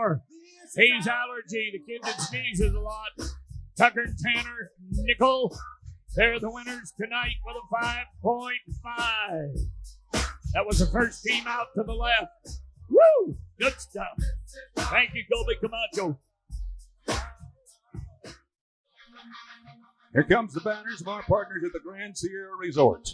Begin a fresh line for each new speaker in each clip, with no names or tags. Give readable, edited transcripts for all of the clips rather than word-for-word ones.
4, Hayes Allergy, the kid that sneezes a lot. Tucker and Tanner Nickel. They're the winners tonight with a 5.5. That was the first team out to the left. Woo! Good stuff. Thank you, Colby Camacho.
Here comes the banners of our partners at the Grand Sierra Resort.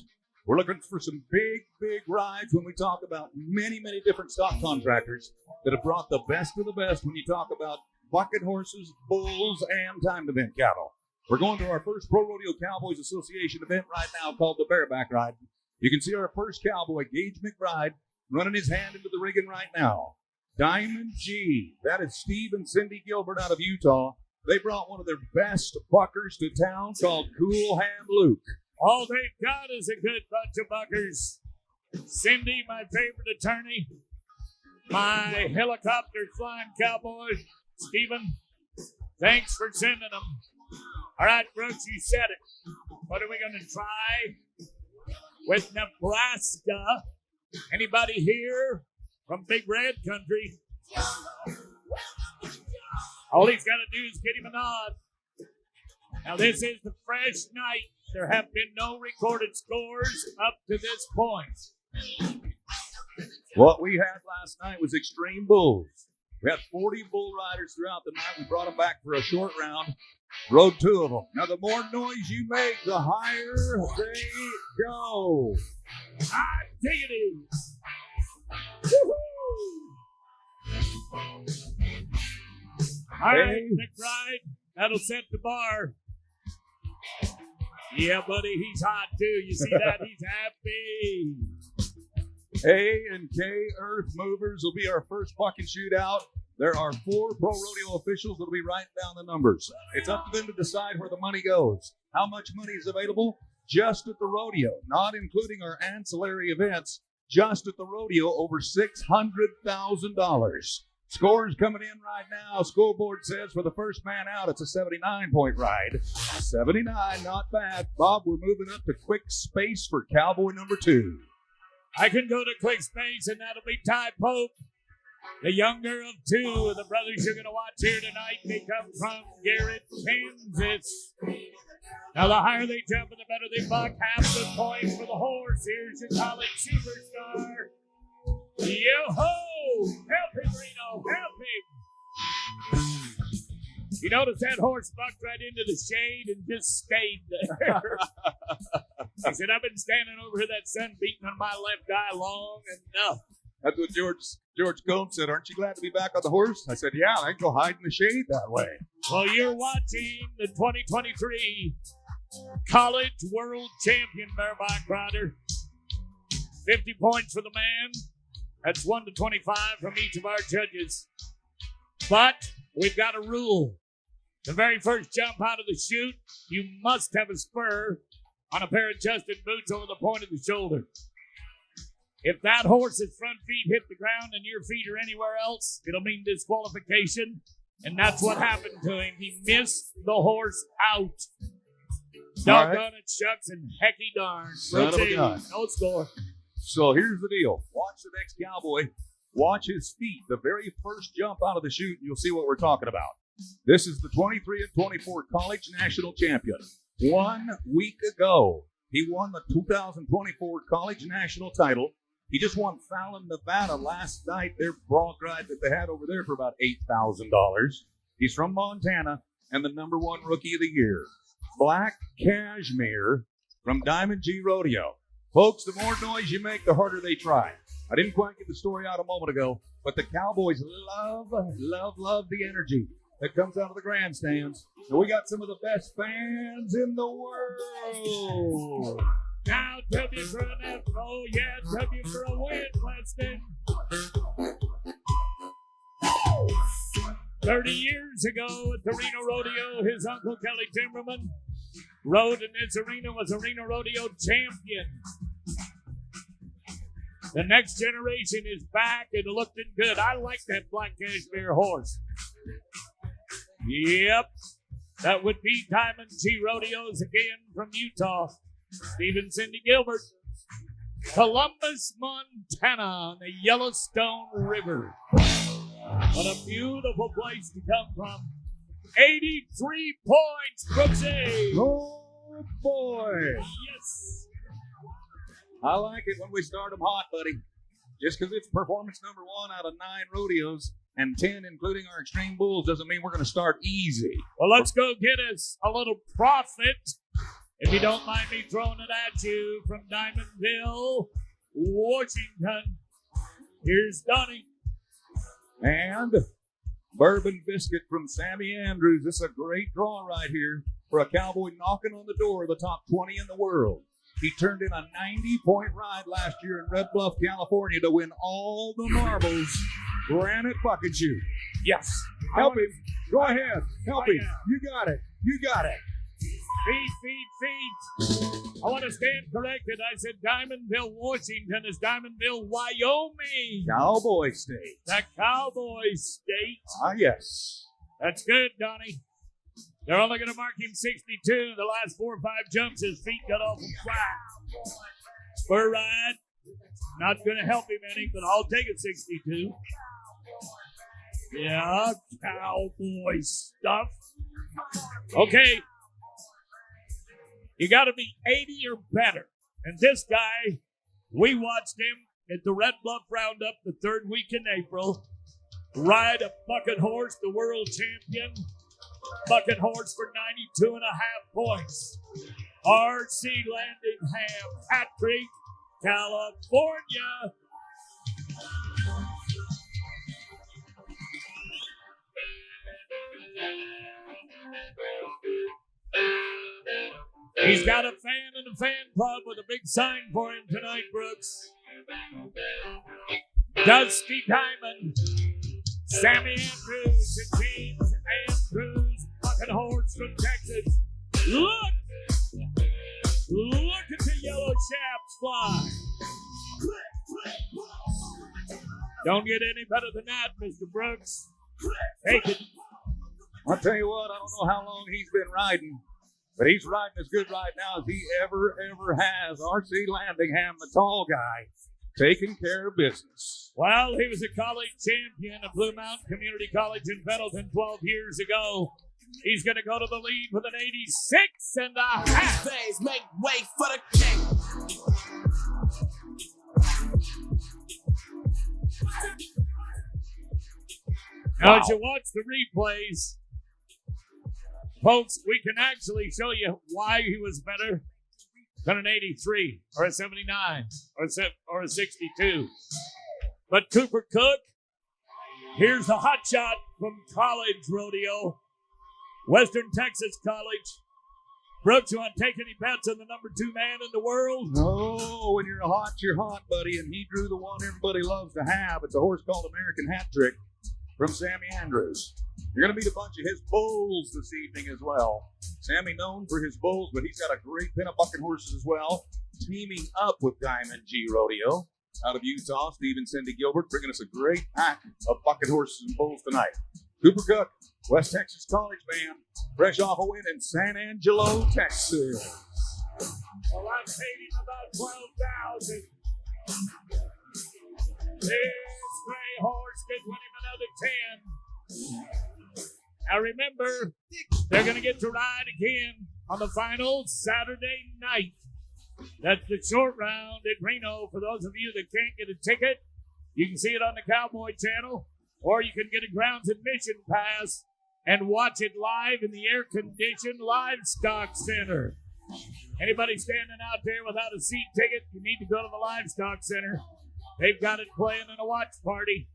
We're looking for some big rides when we talk about many different stock contractors that have brought the best of the best when you talk about bucket horses, bulls, and timed event cattle. We're going to our first Pro Rodeo Cowboys Association event right now called the Bareback Ride. You can see our first cowboy, Gage McBride, running his hand into the rigging right now. Diamond G, that is Steve and Cindy Gilbert out of Utah. They brought one of their best buckers to town called Cool Hand Luke.
All they've got is a good bunch of buckers. Cindy, my favorite attorney. My helicopter flying cowboy. Stephen, thanks for sending them. All right, Brooks, you said it. What are we going to try with Nebraska? Anybody here from Big Red Country? All he's got to do is get him a nod. Now, this is the fresh night. There have been no recorded scores up to this point.
What we had last night was extreme bulls. We had 40 bull riders throughout the night. We brought them back for a short round. Rode 2 of them. Now, the more noise you make, the higher they go.
I dig it. All right, McBride, that'll set the bar. Yeah, buddy, he's hot too. You see that? He's happy.
A and K Earth Movers will be our first bucket shootout. There are 4 Pro Rodeo officials that will be writing down the numbers. It's up to them to decide where the money goes. How much money is available? Just at the rodeo, not including our ancillary events. Just at the rodeo, over $600,000. Scores coming in right now. School board says for the first man out, it's a 79-point ride. 79, not bad. Bob, we're moving up to quick space for cowboy number 2.
I can go to quick space, and that'll be Ty Pope, the younger of 2 of the brothers you're going to watch here tonight. They come from Garrett, Kansas. Now, the higher they jump, the better they buck. Half the points for the horse. Here's your college superstar. Yo-ho! Help him, Reno! Help him! You notice that horse bucked right into the shade and just stayed there. He said, I've been standing over here, that sun beating on my left eye long enough.
That's what George Combs said. Aren't you glad to be back on the horse? I said, yeah, I can go hide in the shade that way.
Well, you're watching the 2023 College World Champion Bareback Rider. 50 points for the man. That's 1 to 25 from each of our judges. But we've got a rule. The very first jump out of the chute, you must have a spur on a pair of adjusted boots over the point of the shoulder. If that horse's front feet hit the ground and your feet are anywhere else, it'll mean disqualification. And that's what happened to him. He missed the horse out. Doggone it, shucks, and hecky darn.
Son of a gun.
No score.
So here's the deal. Watch the next cowboy. Watch his feet. The very first jump out of the chute, and you'll see what we're talking about. This is the 23 and 24 college national champion. 1 week ago, he won the 2024 college national title. He just won Fallon, Nevada last night, their bronc ride that they had over there for about $8,000. He's from Montana and the #1 rookie of the year. Black Cashmere from Diamond G Rodeo. Folks, the more noise you make, the harder they try. I didn't quite get the story out a moment ago, but the Cowboys love the energy that comes out of the grandstands. And we got some of the best fans in the world.
Now, W for an F. Oh, yeah, W for a win, Weston. 30 years ago at the Reno Rodeo, his uncle Kelly Timberman rode in this arena, was a Reno Rodeo champion. The next generation is back and looking good. I like that Black Cashmere horse. Yep. That would be Diamond G Rodeos again from Utah. Stephen Cindy Gilbert. Columbus, Montana on the Yellowstone River. What a beautiful place to come from. 83 points, Brooksy.
Oh, boy.
Yes.
I like it when we start them hot, buddy. Just because it's performance number 1 out of 9 rodeos and 10, including our Extreme Bulls, doesn't mean we're going to start easy.
Well, let's go get us a little profit, if you don't mind me throwing it at you, from Diamondville, Washington. Here's Donnie.
And Bourbon Biscuit from Sammy Andrews. This is a great draw right here for a cowboy knocking on the door of the top 20 in the world. He turned in a 90-point ride last year in Red Bluff, California to win all the marbles. Granite bucket shoot.
Yes.
Help him. Go ahead. Help him. You got it. You got it.
Feet. I want to stand corrected. I said Diamondville, Washington is Diamondville, Wyoming.
Cowboy State.
The Cowboy State.
Ah, yes.
That's good, Donnie. They're only going to mark him 62. The last 4 or 5 jumps, his feet got off the flat. Spur ride. Not going to help him any, but I'll take it 62. Yeah, cowboy stuff. Okay. You got to be 80 or better. And this guy, we watched him at the Red Bluff Roundup the 3rd week in April ride a bucket horse, the world champion. Bucket horse for 92.5 points. RC Landingham, Patriot, California. He's got a fan in the fan club with a big sign for him tonight, Brooks. Dusty Diamond, Sammy Andrews, and James Andrews, bucket horse from Texas. Look at the yellow shafts fly. Don't get any better than that, Mr. Brooks. Take it.
I'll tell you what, I don't know how long he's been riding, but he's riding as good right now as he ever has. RC Landingham, the tall guy, taking care of business.
Well, he was a college champion at Blue Mountain Community College in Pendleton 12 years ago. He's going to go to the lead with an 86.5.
These make way for the king.
Now, as you watch the replays, folks, we can actually show you why he was better than an 83 or a 79 or a 62. But Cooper Cook, here's the hot shot from College Rodeo, Western Texas College. Brooks, you want to take any bets on the number 2 man in the world?
No, when you're hot, buddy, and he drew the one everybody loves to have. It's a horse called American Hat Trick from Sammy Andrews. You're going to meet a bunch of his bulls this evening as well. Sammy known for his bulls, but he's got a great pen of bucket horses as well, teaming up with Diamond G Rodeo out of Utah. Steve and Cindy Gilbert bringing us a great pack of bucket horses and bulls tonight. Cooper Cook, West Texas College man, fresh off a win in San Angelo, Texas.
Well, I paid him about $12,000. This gray horse could win him another 10. Now remember, they're going to get to ride again on the final Saturday night. That's the short round at Reno. For those of you that can't get a ticket, you can see it on the Cowboy Channel, or you can get a grounds admission pass and watch it live in the air-conditioned Livestock Center. Anybody standing out there without a seat ticket, you need to go to the Livestock Center. They've got it playing in a watch party.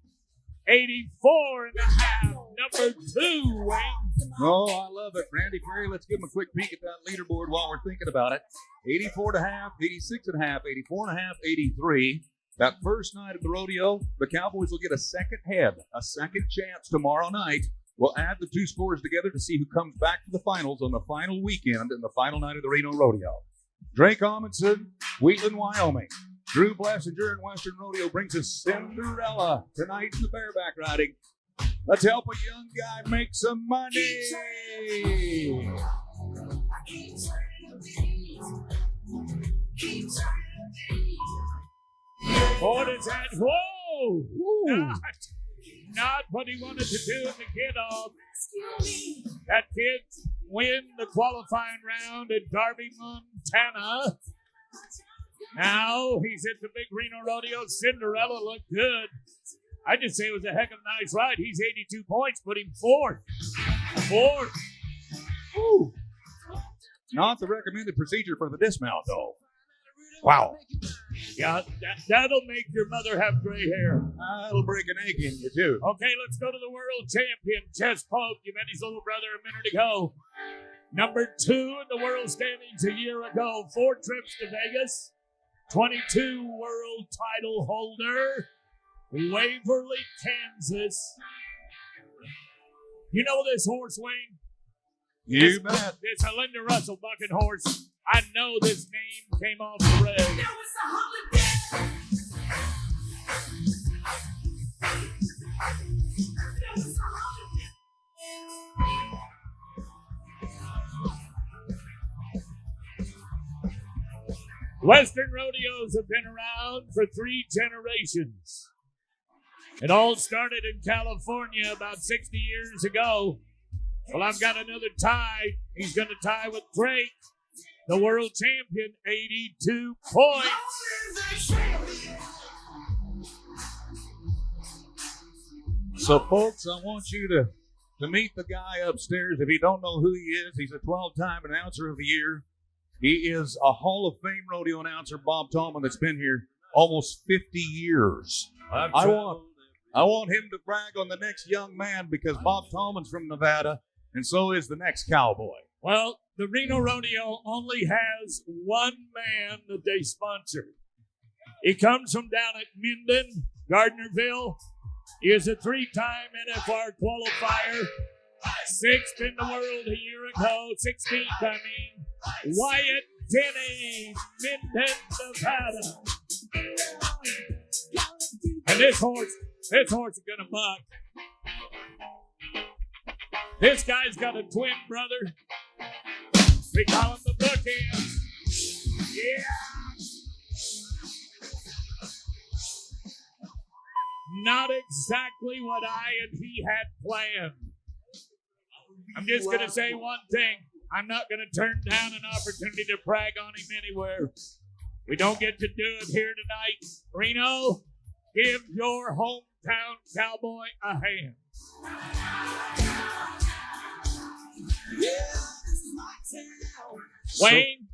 84.5, number 2, Wayne.
Oh, I love it. Randy Perry, let's give him a quick peek at that leaderboard while we're thinking about it. 84.5, 86.5, 84.5, 83. That first night at the rodeo, the Cowboys will get a second chance tomorrow night. We'll add the 2 scores together to see who comes back to the finals on the final weekend and the final night of the Reno Rodeo. Drake Amundsen, Wheatland, Wyoming. Drew Blessinger in Western Rodeo brings us Cinderella tonight in the bareback riding. Let's help a young guy make some money.
What is that? Whoa! not what he wanted to do in the kid-off. That kid win the qualifying round at Darby, Montana. Now he's at the big Reno Rodeo. Cinderella looked good. I just say it was a heck of a nice ride. He's 82 points, put him fourth. Fourth.
Ooh. Not the recommended procedure for the dismount, though. Wow.
Yeah, that'll make your mother have gray hair.
That'll break an egg in you, too.
Okay, let's go to the world champion, Chess Pope. You met his little brother a minute ago. Number 2 in the world standings a year ago. 4 trips to Vegas. 22 world title holder. Waverly, Kansas. You know this horse, Wayne?
You bet.
It's a Linda Russell bucket horse. I know this name came off the reg. Western rodeos have been around for 3 generations. It all started in California about 60 years ago. Well, I've got another tie. He's going to tie with Drake, the world champion, 82 points.
So, folks, I want you to meet the guy upstairs. If you don't know who he is, he's a 12-time announcer of the year. He is a Hall of Fame rodeo announcer, Bob Tallman, that's been here almost 50 years. I want him to brag on the next young man because Bob Tallman's from Nevada, and so is the next cowboy.
Well, the Reno Rodeo only has one man that they sponsor. He comes from down at Minden, Gardnerville. He is a 3-time NFR qualifier, 6th in the world a year ago, 16th, I mean. Wyatt Denny, Minden, Nevada. And this horse is gonna buck. This guy's got a twin brother. We call him the bookends. Yeah. Not exactly what I and he had planned. I'm just going to say one thing. I'm not going to turn down an opportunity to brag on him anywhere. We don't get to do it here tonight. Reno, give your hometown cowboy a hand. Wayne,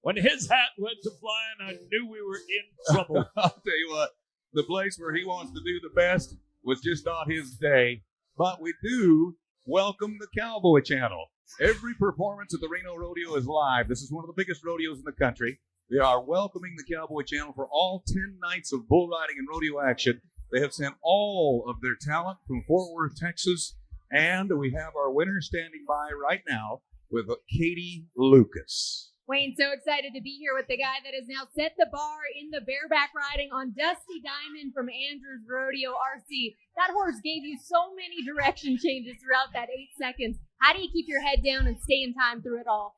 when his hat went to flying, I knew we were in trouble.
I'll tell you what, the place where he wants to do the best was just not his day. But we do welcome the Cowboy Channel. Every performance at the Reno Rodeo is live. This is one of the biggest rodeos in the country. They are welcoming the Cowboy Channel for all 10 nights of bull riding and rodeo action. They have sent all of their talent from Fort Worth, Texas, and we have our winner standing by right now with Katie Lucas.
Wayne, so excited to be here with the guy that has now set the bar in the bareback riding on Dusty Diamond from Andrews Rodeo RC. That horse gave you so many direction changes throughout that 8 seconds. How do you keep your head down and stay in time through it all?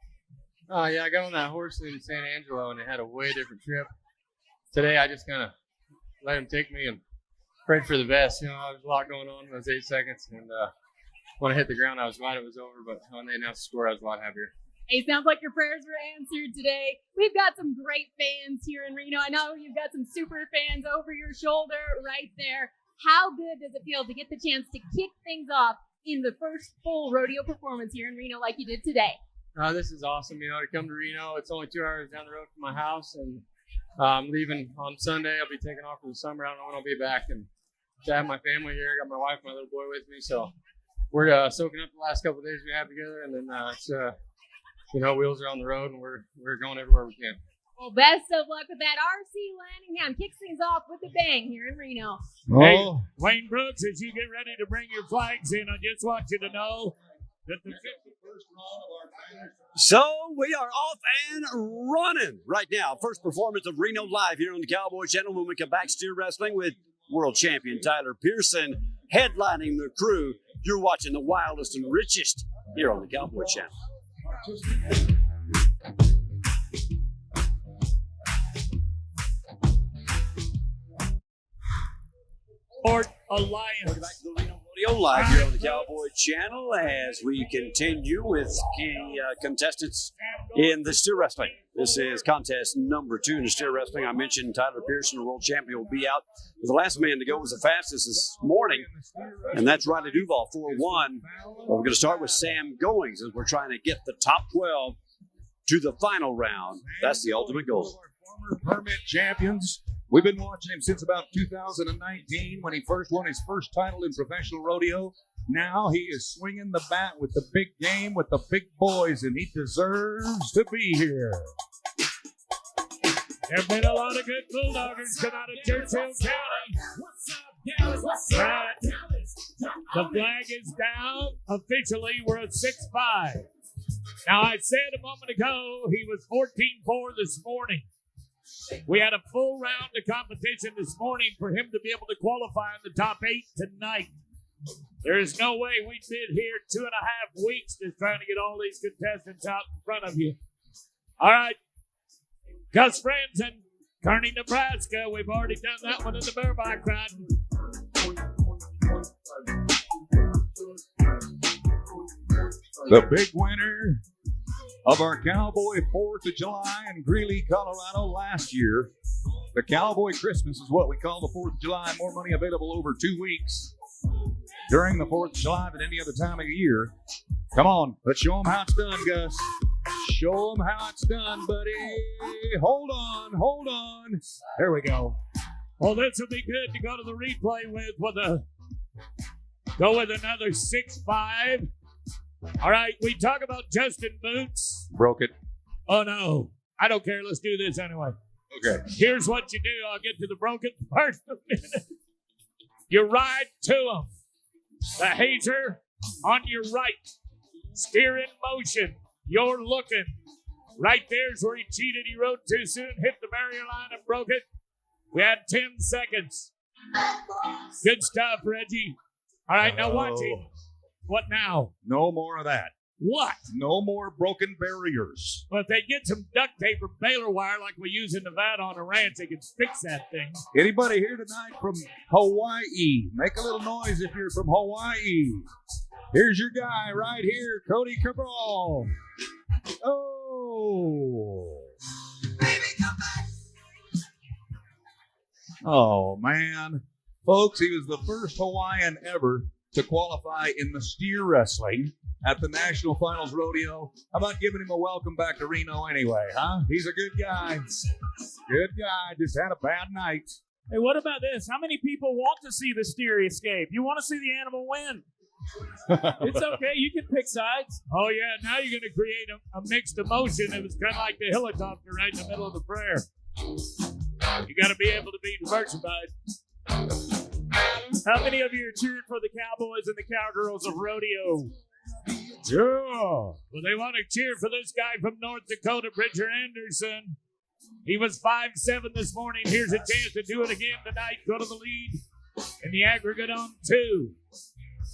Oh, yeah, I got on that horse in San Angelo, and it had a way different trip. Today, I just kind of let him take me and prayed for the best. You know, there was a lot going on in those 8 seconds, and when I hit the ground, I was glad it was over, but when they announced the score, I was a lot happier.
Hey, sounds like your prayers were answered today. We've got some great fans here in Reno. I know you've got some super fans over your shoulder right there. How good does it feel to get the chance to kick things off in the first full rodeo performance here in Reno like you did today?
This is awesome. You know, to come to Reno, it's only 2 hours down the road from my house, and I'm leaving on Sunday. I'll be taking off for the summer. I don't know when I'll be back, and to have my family here, I got my wife, my little boy with me, so we're soaking up the last couple of days we have together, and then it's you know, wheels are on the road, and we're going everywhere we can.
Well, best of luck with that. RC Lanningham kicks things off with a bang here in Reno.
Oh.
Hey, Wayne Brooks, as you get ready to bring your flags in, I just want you to know that the 51st round of our
So we are off and running right now. First performance of Reno Live here on the Cowboy Channel. When we come back, steer wrestling with world champion Tyler Pearson headlining the crew. You're watching the wildest and richest here on the Cowboy Channel.
Sport
Welcome
Alliance.
back to the Reno Rodeo live here on the Cowboy Channel as we continue with key contestants in the steer wrestling. This is contest number 2 in the steer wrestling. I mentioned Tyler Pearson, the world champion, will be out. The last man to go was the fastest this morning, and that's Riley Duval, 4-1. We're going to start with Sam Goings as we're trying to get the top 12 to the final round. That's the ultimate goal.
Former permit champions. We've been watching him since about 2019 when he first won his first title in professional rodeo. Now he is swinging the bat with the big game, with the big boys, and he deserves to be here.
There have been a lot of good bulldoggers come out of Churchill County. Right. The flag is down. Officially, we're at 6-5. Now, I said a moment ago he was 14-4 this morning. We had a full round of competition this morning for him to be able to qualify in the top 8 tonight. There is no way we'd been here 2.5 weeks just trying to get all these contestants out in front of you. All right. Gus Franzen, Kearney, Nebraska. We've already done that one in the bareback ride.
The big winner of our Cowboy 4th of July in Greeley, Colorado last year. The Cowboy Christmas is what we call the 4th of July. More money available over 2 weeks during the 4th of July than any other time of the year. Come on, let's show them how it's done, Gus. Show them how it's done, buddy. Hold on. There we go.
Well, this will be good to go to the replay with go with another 6-5. All right, we talk about Justin Boots.
Broke it.
Oh, no. I don't care. Let's do this anyway.
Okay.
Here's what you do. I'll get to the broken part in a minute. You ride to him. The hazer on your right. Steer in motion. You're looking. Right there's where he cheated. He rode too soon, hit the barrier line and broke it. We had 10 seconds. Good stuff, Reggie. All right, now watch it. What now?
No more of that.
What?
No more broken barriers.
Well, if they get some duct tape or baler wire like we use in Nevada on a ranch, they can fix that thing.
Anybody here tonight from Hawaii? Make a little noise if you're from Hawaii. Here's your guy right here, Cody Cabral. Oh. Oh, man. Folks, he was the first Hawaiian ever to qualify in the steer wrestling at the National Finals Rodeo. How about giving him a welcome back to Reno anyway, huh? He's a good guy. Good guy. Just had a bad night.
Hey, what about this? How many people want to see the steer escape? You want to see the animal win? It's okay. You can pick sides.
Oh, yeah. Now you're going to create a mixed emotion. It was kind of like the helicopter right in the middle of the prayer. You got to be able to be diversified.
How many of you are cheering for the Cowboys and the Cowgirls of rodeo?
Yeah. Well, they want to cheer for this guy from North Dakota, Bridger Anderson. He was 5'7" this morning. Here's a chance to do it again tonight. Go to the lead in the aggregate on 2.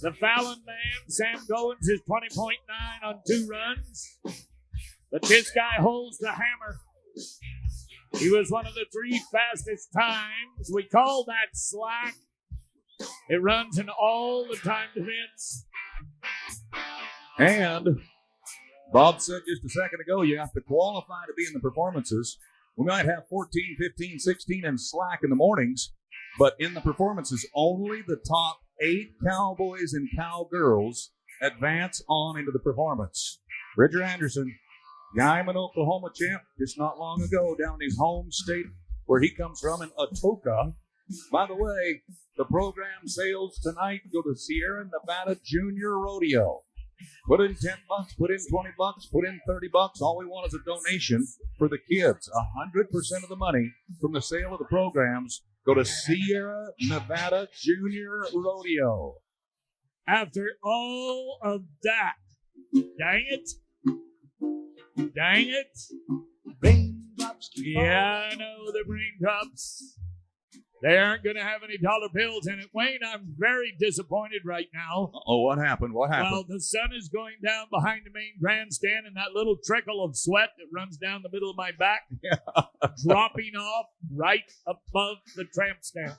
The Fallon man, Sam Goins, is 20.9 on 2 runs. But this guy holds the hammer. He was one of the 3 fastest times. We call that slack. It runs in all the timed events.
And Bob said just a second ago, you have to qualify to be in the performances. We might have 14, 15, 16 and slack in the mornings, but in the performances, only the top 8 cowboys and cowgirls advance on into the performance. Bridger Anderson, Guymon, Oklahoma champ, just not long ago down in his home state where he comes from in Atoka. By the way, the program sales tonight go to Sierra Nevada Junior Rodeo. Put in $10, put in $20, put in $30. All we want is a donation for the kids. 100% of the money from the sale of the programs go to Sierra Nevada Junior Rodeo.
After all of that, dang it. Yeah, I know the raindrops. They aren't going to have any dollar bills in it. Wayne, I'm very disappointed right now.
Oh, what happened?
Well, the sun is going down behind the main grandstand, and that little trickle of sweat that runs down the middle of my back, dropping off right above the tramp stand.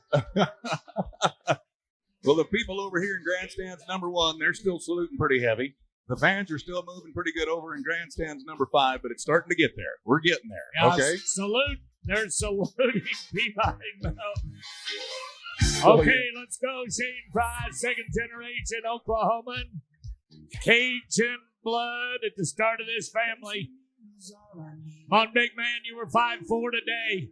Well, the people over here in grandstands number 1, they're still saluting pretty heavy. The fans are still moving pretty good over in grandstands number 5, but it's starting to get there. We're getting there.
Yeah,
Okay.
Salute. They're saluting behind them.
Oh,
Okay, let's go. Shane Fry, second generation Oklahoman. Cajun blood at the start of this family. Come on, big man, you were 5'4" today.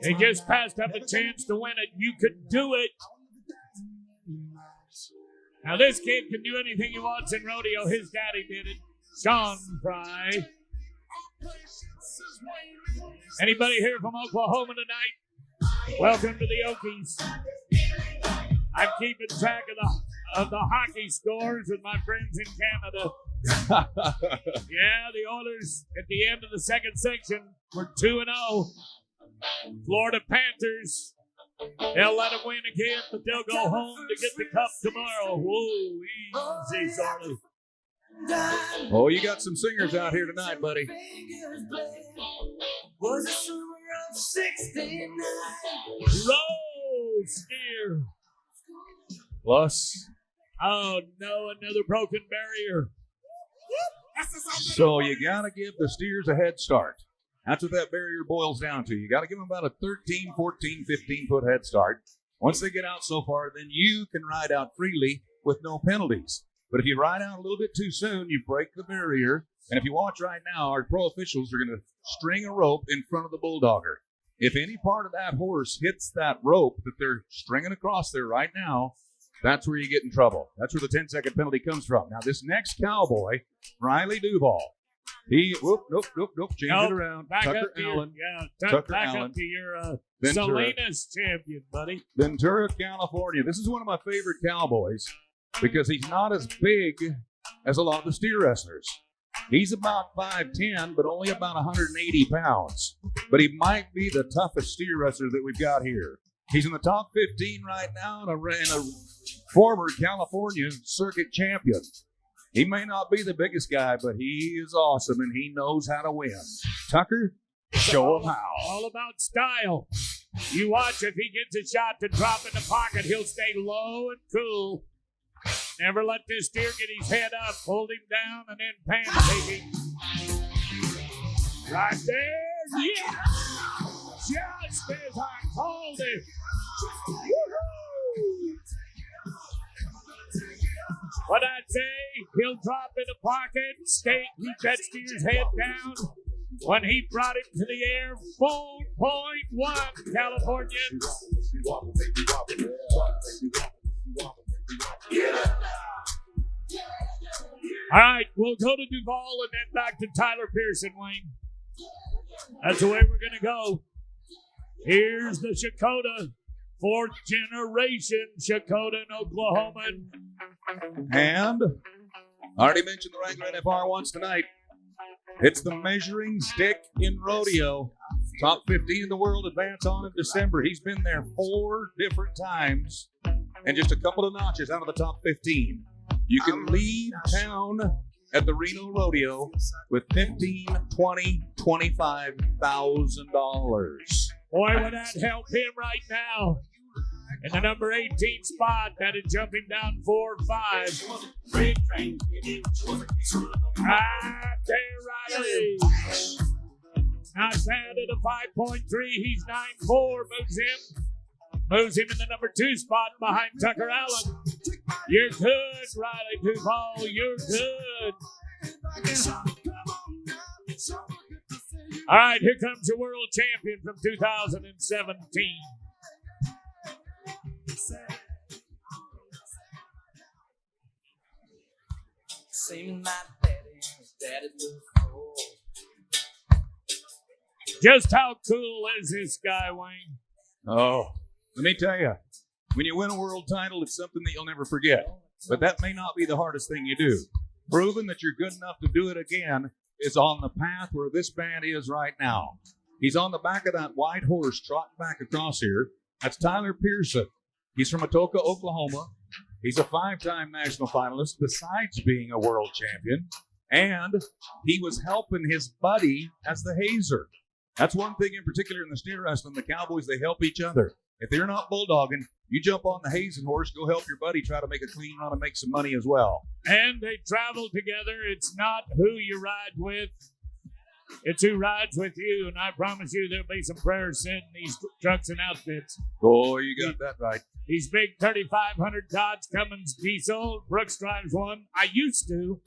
They just passed up a chance to win it. You could do it. Now, this kid can do anything he wants in rodeo. His daddy did it. Sean Fry. Anybody here from Oklahoma tonight? Welcome to the Okies. I'm keeping track of the hockey scores with my friends in Canada. Yeah, the Oilers at the end of the second section were 2-0. Florida Panthers, they'll let them win again, but they'll go home to get the cup tomorrow. Whoa, easy, Charlie.
Oh, you got some singers out here tonight, buddy.
Was the summer of '69.
Roll steer.
Plus,
Oh no, another broken barrier.
so you got to give the steers a head start. That's what that barrier boils down to. You got to give them about a 13, 14, 15-foot head start. Once they get out so far, then you can ride out freely with no penalties. But if you ride out a little bit too soon, you break the barrier. And if you watch right now, our pro officials are going to string a rope in front of the bulldogger. If any part of that horse hits that rope that they're stringing across there right now, that's where you get in trouble. That's where the 10-second penalty comes from. Now, this next cowboy, Riley Duval, nope, change it around.
Back
Tucker
up to
Allen.
back
Allen.
up to your
Ventura.
Salinas champion, buddy.
Ventura, California. This is one of my favorite cowboys because he's not as big as a lot of the steer wrestlers. He's about 5'10", but only about 180 pounds. But he might be the toughest steer wrestler that we've got here. He's in the top 15 right now and a former California circuit champion. He may not be the biggest guy, but he is awesome, and he knows how to win. Tucker, show him how.
All about style. You watch, if he gets a shot to drop in the pocket, he'll stay low and cool. Never let this steer get his head up, hold him down, and then pancake him. Right there, yeah! Just as I called it. Woo-hoo! What'd I say? He'll drop in the pocket, keep that steer's head down. When he brought him to the air, 4.1 Californians. All right, we'll go to Duval and then back to Tyler Pearson, Wayne. That's the way we're going to go. Here's the Shakota, fourth generation Shakota in Oklahoma.
And I already mentioned the Wrangler NFR once tonight. It's the measuring stick in rodeo. Top 15 in the world advance on in December. He's been there 4 different times and just a couple of notches out of the top 15. You can leave town at the Reno Rodeo with $15,000, $20,000, $25,000.
Boy, would that help him right now. In the number 18 spot, that'd jump him down 4 or 5. Right there, Riley. Not bad at a 5.3. He's 9'4", moves him in the number 2 spot behind Tucker Allen. You're good, Riley Duval. You're good. All right, here comes your world champion from 2017. Just how cool is this guy, Wayne?
Oh, let me tell you, when you win a world title, it's something that you'll never forget. But that may not be the hardest thing you do. Proving that you're good enough to do it again is on the path where this man is right now. He's on the back of that white horse trotting back across here. That's Tyler Pearson. He's from Atoka, Oklahoma. He's a 5-time national finalist besides being a world champion. And he was helping his buddy as the hazer. That's one thing in particular in the steer wrestling. The Cowboys, they help each other. If they're not bulldogging, you jump on the hazing horse, go help your buddy try to make a clean run and make some money as well.
And they travel together. It's not who you ride with, it's who rides with you. And I promise you there'll be some prayers sent in these trucks and outfits.
Oh, you got that right.
These big 3,500 Dodge Cummins diesel. Brooks drives one. I used to.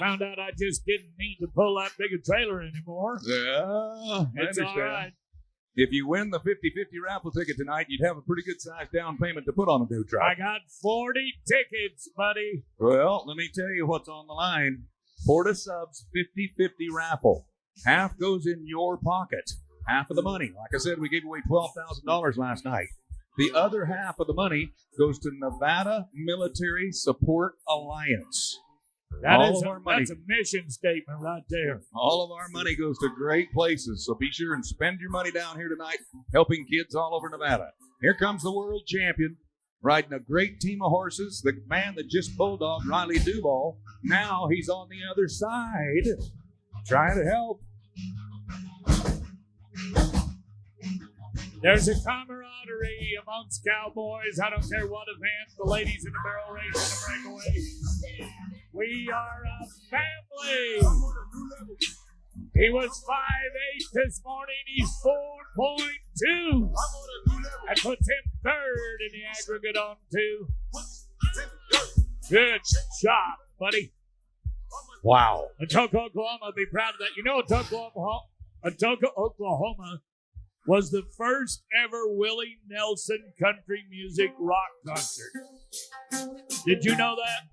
Found out I just didn't need to pull that big a trailer anymore.
Yeah,
It's all right.
If you win the 50-50 raffle ticket tonight, you'd have a pretty good sized down payment to put on a new truck.
I got 40 tickets, buddy.
Well, let me tell you what's on the line. Porta Subs 50-50 raffle. Half goes in your pocket. Half of the money. Like I said, we gave away $12,000 last night. The other half of the money goes to Nevada Military Support Alliance.
That's a mission statement right there.
All of our money goes to great places, so be sure and spend your money down here tonight helping kids all over Nevada. Here comes the world champion, riding a great team of horses, the man that just bulldogged Riley Duval. Now he's on the other side, trying to help.
There's a camaraderie amongst cowboys. I don't care what event, the ladies in the barrel race and the breakaway. We are a family. He was 5'8" this morning. He's 4.2. That puts him third in the aggregate on 2. Good shot, buddy.
Wow.
Atoka, Oklahoma will be proud of that. You know, Atoka, Oklahoma was the first ever Willie Nelson country music rock concert. Did you know that?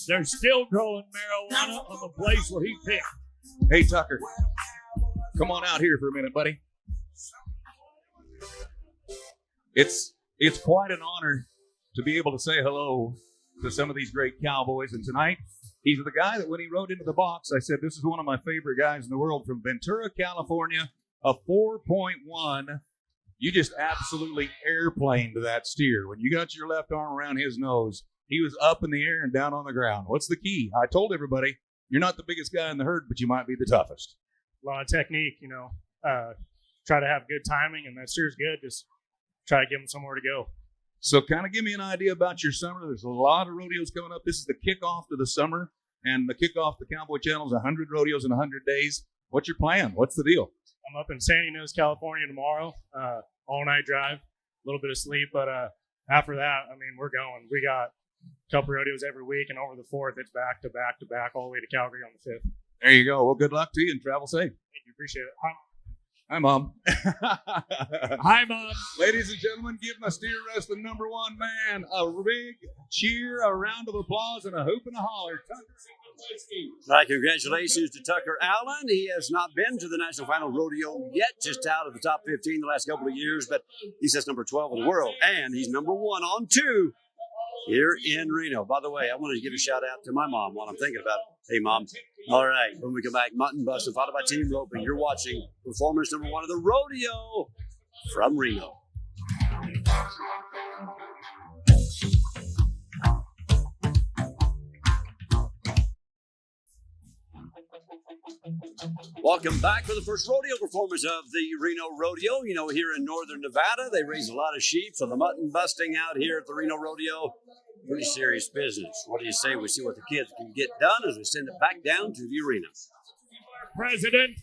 They're still growing marijuana on the place where he picked.
Hey, Tucker, come on out here for a minute, buddy. It's quite an honor to be able to say hello to some of these great cowboys. And tonight, he's the guy that when he rode into the box, I said, this is one of my favorite guys in the world from Ventura, California, a 4.1. You just absolutely airplaned that steer. When you got your left arm around his nose, he was up in the air and down on the ground. What's the key? I told everybody, you're not the biggest guy in the herd, but you might be the toughest.
A lot of technique, try to have good timing, and that steer's good. Just try to give him somewhere to go.
So kind of give me an idea about your summer. There's a lot of rodeos coming up. This is the kickoff to the summer, and the kickoff to Cowboy Channel is 100 rodeos in 100 days. What's your plan? What's the deal?
I'm up in Sandy Nose, California tomorrow, all-night drive, a little bit of sleep, but after that, we're going. We got a couple rodeos every week, and over the 4th, it's back to back to back all the way to Calgary on the 5th.
There you go. Well, good luck to you and travel safe.
Thank you. Appreciate it.
Hi, Mom.
Hi, Mom.
Ladies and gentlemen, give my steer wrestling #1 man a big cheer, a round of applause, and a hoop and a holler.
All right, congratulations to Tucker Allen. He has not been to the National Final Rodeo yet, just out of the top 15 the last couple of years, but he says number 12 in the world, and he's #1 on 2 here in Reno. By the way, I wanted to give a shout out to my mom while I'm thinking about it. Hey, Mom. All right, when we come back, Mutton Busting, followed by Team Roping. You're watching performance #1 of the rodeo from Reno. Welcome back for the first rodeo performance of the Reno Rodeo. Here in northern Nevada, they raise a lot of sheep, so the mutton busting out here at the Reno Rodeo, pretty serious business. What do you say we see what the kids can get done as we send it back down to the arena?
President,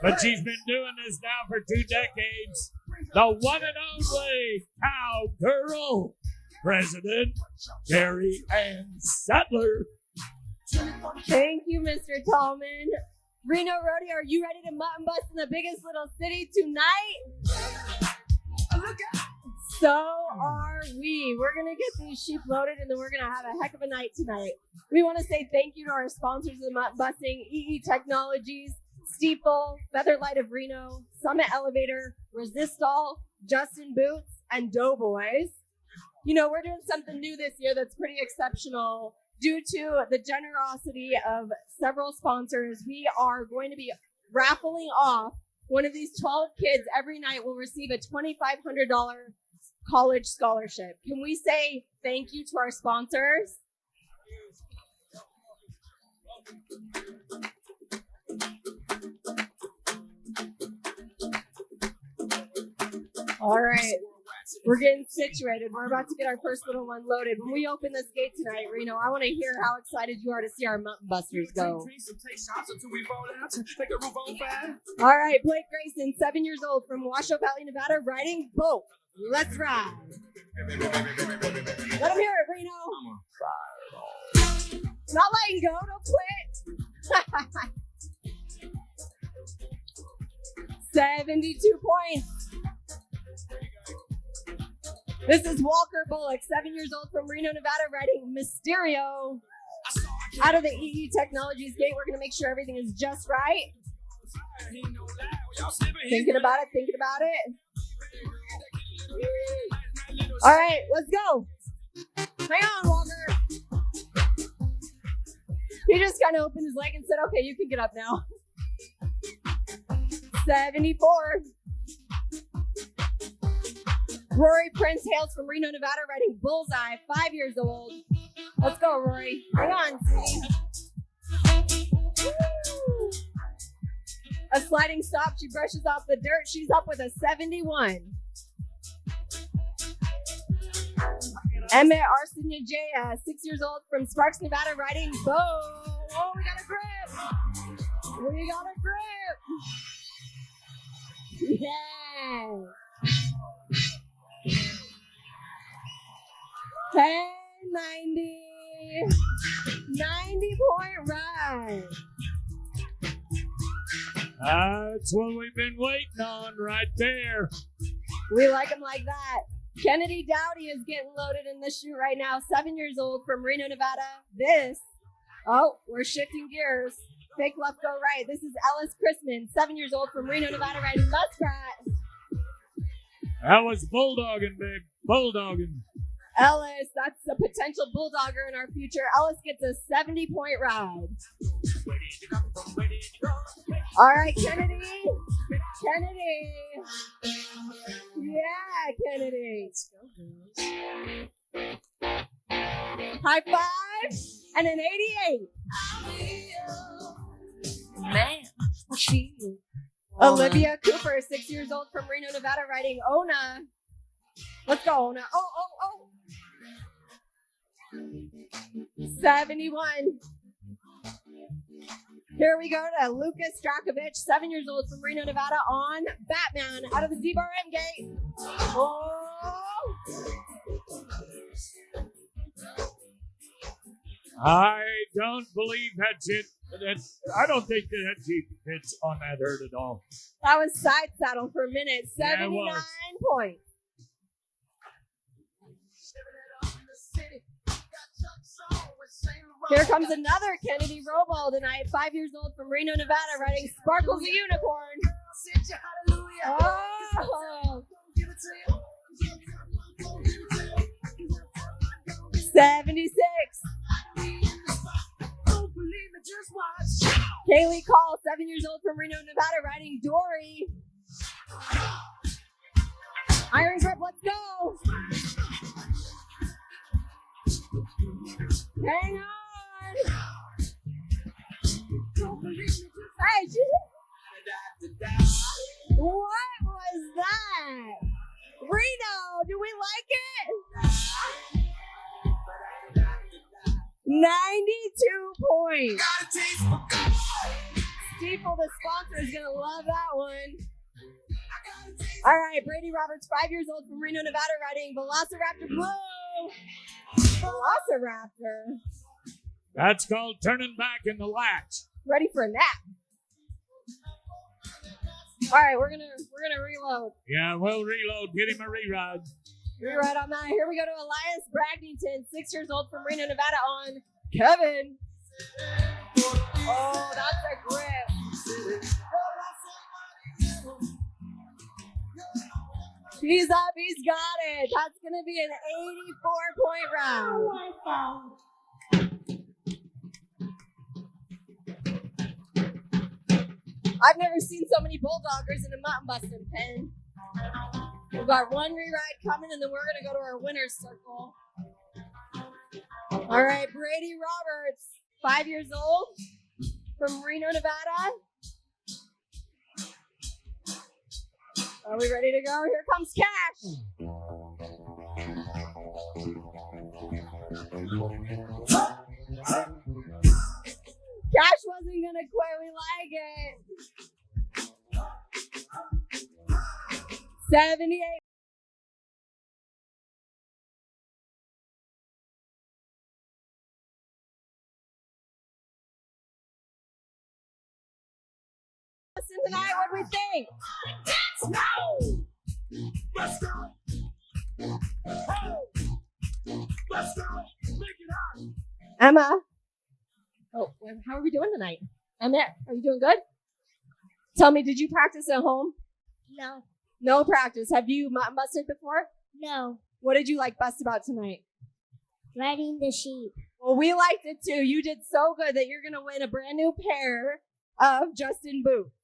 but she's been doing this now for 2 decades. The one and only cowgirl, President Carrie Ann Sattler.
Thank you, Mr. Tallman. Reno Rodeo, are you ready to mutton bust in the biggest little city tonight? So are we. We're going to get these sheep loaded, and then we're going to have a heck of a night tonight. We want to say thank you to our sponsors of the mutton busting, EE Technologies, Steeple, Featherlight of Reno, Summit Elevator, Resistol, Justin Boots, and Doughboys. We're doing something new this year that's pretty exceptional. Due to the generosity of several sponsors, we are going to be raffling off one of these 12 kids every night will receive a $2,500 college scholarship. Can we say thank you to our sponsors?
All right. We're getting situated. We're about to get our first little one loaded. When we open this gate tonight, Reno, I want to hear how excited you are to see our Mutton Busters go. All right, Blake Grayson, 7 years old from Washoe Valley, Nevada, riding boat. Let's ride. Let him hear it, Reno. Not letting go. Don't quit. 72 points. This is Walker Bullock, 7 years old from Reno, Nevada, riding Mysterio. Out of the EE Technologies gate, we're going to make sure everything is just right. Thinking about it. All right, let's go. Hang on, Walker. He just kind of opened his leg and said, okay, you can get up now. 74. Rory Prince hails from Reno, Nevada, riding Bullseye, 5 years old. Let's go, Rory. Hang on, sweetie. A sliding stop. She brushes off the dirt. She's up with a 71. Emmett Arsenio J, 6 years old from Sparks, Nevada, riding Bo. Oh, we got a grip. Yeah. 1090. 90-point ride.
That's what we've been waiting on right there.
We like them like that. Kennedy Dowdy is getting loaded in the chute right now. 7 years old from Reno, Nevada. We're shifting gears. Fake left, go right. This is Ellis Chrisman, 7 years old from Reno, Nevada, riding Muskrat.
That was bulldogging, babe. Bulldogging.
Ellis, that's a potential bulldogger in our future. Ellis gets a 70-point ride. All right, Kennedy. Yeah, Kennedy. High five and an 88. Man, Olivia Cooper, 6 years old from Reno, Nevada, riding Ona. Let's go, Ona. Oh. 71. Here we go to Lucas Strakovich, 7 years old from Reno, Nevada, on Batman out of the ZBRM gate. Oh!
I don't believe that's it. I don't think that Jeep fits on that herd at all.
That was side saddle for a minute. 79 points. Here comes another Kennedy Robo tonight, 5 years old from Reno, Nevada, riding Sparkles the Unicorn. Oh! 76. Kaylee Call, 7 years old from Reno, Nevada, riding Dory. Iron Grip, let's go. Hang on. Hey, what was that? Reno, do we like it? 92 points. Steeple, the sponsor, is going to love that one. All right, Brady Roberts, 5 years old from Reno, Nevada, riding Velociraptor Blue. Velociraptor.
That's called turning back in the latch.
Ready for a nap. All right, we're gonna reload.
Yeah, we'll reload. Get him a reride.
Reride on that. Here we go to Elias Bragdington, 6 years old from Reno, Nevada, on Kevin. Oh, that's a grip. He's up. He's got it. That's gonna be an 84-point round. I've never seen so many bulldoggers in a mutton busting pen. We've got one reride coming, and then we're going to go to our winner's circle. All right, Brady Roberts, 5 years old from Reno, Nevada. Are we ready to go? Here comes Cash. Cash wasn't gonna quit. We like it. 78. Tonight, what do we think?
Let's go. Let's go. Make it hot.
Emma. Oh, how are we doing tonight? Emma, are you doing good? Tell me, did you practice at home?
No.
No practice. Have you mutton busted before?
No.
What did you like best about tonight?
Riding the sheep.
Well, we liked it too. You did so good that you're going to win a brand new pair of Justin boots.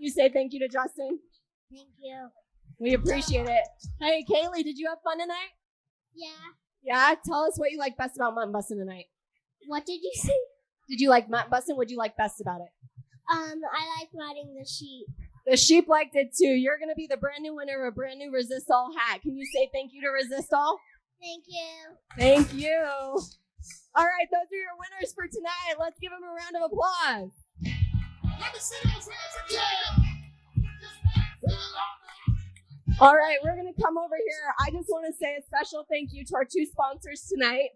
You say thank you to Justin?
Thank you.
We appreciate it. Hey, Kaylee, did you have fun tonight?
Yeah.
Yeah? Tell us what you like best about mutton busting tonight.
What did you say?
Did you like mutton busting? What did you like best about it?
I like riding the sheep.
The sheep liked it too. You're going to be the brand new winner of a brand new Resist All hat. Can you say thank you to Resist All?
Thank you.
Thank you. All right, those are your winners for tonight. Let's give them a round of applause.
Let me see those hands again.
All right, we're going to come over here. I just want to say a special thank you to our two sponsors tonight.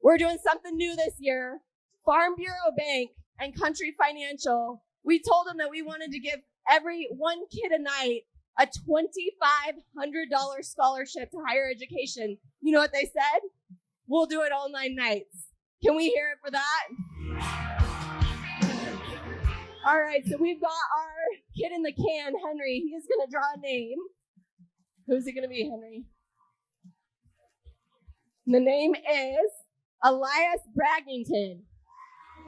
We're doing something new this year. Farm Bureau Bank and Country Financial. We told them that we wanted to give every one kid a night a $2,500 scholarship to higher education. You know what they said? We'll do it all 9 nights. Can we hear it for that? All right, so we've got our kid in the can, Henry. He is going to draw a name. Who's it going to be, Henry? The name is Elias Braggington.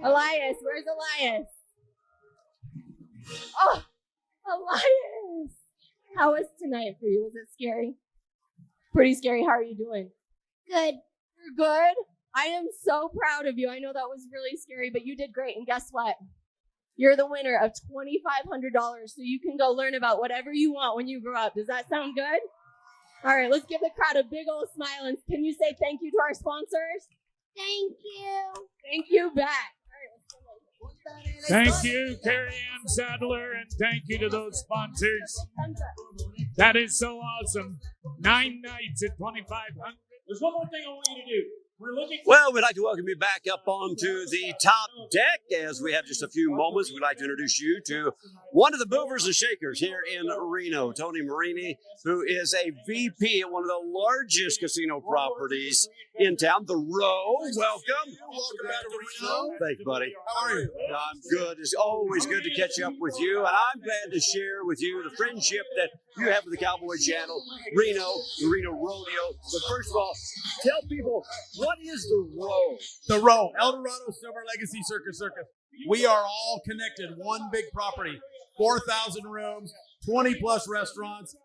Elias, where's Elias? Oh, Elias. How was tonight for you? Was it scary? Pretty scary. How are you doing?
Good.
You're good? I am so proud of you. I know that was really scary, but you did great. And guess what? You're the winner of $2,500, so you can go learn about whatever you want when you grow up. Does that sound good? All right, let's give the crowd a big old smile. And can you say thank you to our sponsors?
Thank you.
Thank you back.
Thank you, Carrie Ann Sadler, and thank you to those sponsors. That is so awesome. 9 nights at $2,500.
There's one more thing I want you to do. We're looking.
Well, we'd like to welcome you back up onto the top deck. As we have just a few moments, we'd like to introduce you to one of the movers and shakers here in Reno, Tony Marini, who is a VP at one of the largest casino properties in town, the Row. Welcome.
Welcome back to Reno.
Thanks, buddy.
How are you?
I'm good. It's always good to catch up with you, and I'm glad to share with you the friendship that you have with the Cowboy Channel, Reno, the Reno Rodeo. But first of all, tell people, what is the Row?
The Row, El Dorado Silver Legacy Circus. We are all connected, one big property, 4,000 rooms, 20 plus restaurants,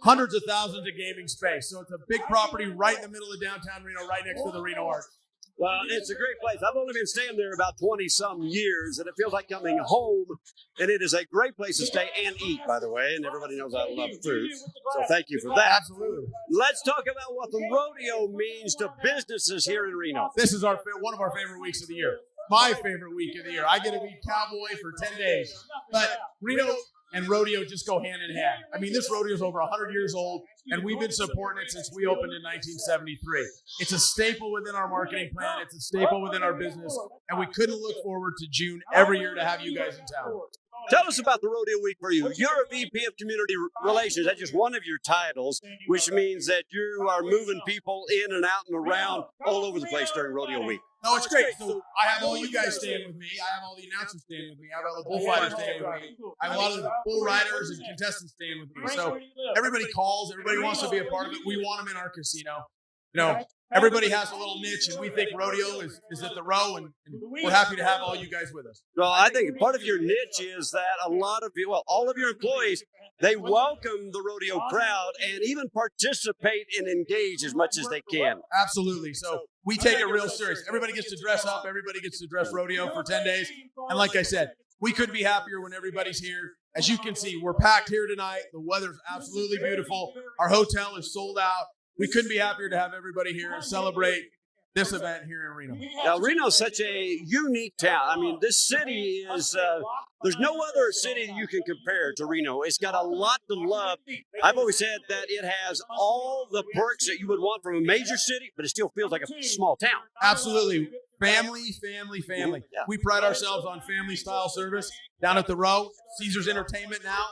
hundreds of thousands of gaming space. So it's a big property right in the middle of downtown Reno, right next to the Reno Arch.
Well, it's a great place. I've only been staying there about 20-some years, and it feels like coming home. And it is a great place to stay and eat, by the way. And everybody knows I love food. So thank you for that.
Absolutely.
Let's talk about what the rodeo means to businesses here in Reno.
This is one of our favorite weeks of the year. My favorite week of the year. I get to be cowboy for 10 days. But Reno and rodeo just go hand in hand. I mean, this rodeo is over 100 years old, and we've been supporting it since we opened in 1973. It's a staple within our marketing plan. It's a staple within our business, and we couldn't look forward to June every year to have you guys in town.
Tell us about the rodeo week for you. You're a VP of Community Relations. That's just one of your titles, which means that you are moving people in and out and around all over the place during rodeo week.
No, it's great. So I have all you guys staying with me. I have all the announcers staying with me. I have all the bullfighters staying with me. I have a lot of the bull riders and contestants staying with me. So everybody calls. Everybody wants to be a part of it. We want them in our casino. You know, everybody has a little niche, and we think rodeo is at the Row, and we're happy to have all you guys with us.
Well, I think part of your niche is that a lot of you, well, all of your employees, they welcome the rodeo crowd and even participate and engage as much as they can.
Absolutely. So we take it real serious. Everybody gets to dress up. Everybody gets to dress rodeo for 10 days. And like I said, we couldn't be happier when everybody's here. As you can see, we're packed here tonight. The weather's absolutely beautiful. Our hotel is sold out. We couldn't be happier to have everybody here and celebrate this event here in Reno.
Now, Reno's such a unique town. I mean, this city is, there's no other city you can compare to Reno. It's got a lot to love. I've always said that it has all the perks that you would want from a major city, but it still feels like a small town.
Absolutely. Family, family, family.
Yeah.
We pride ourselves on family-style service down at the Row, Caesars Entertainment now.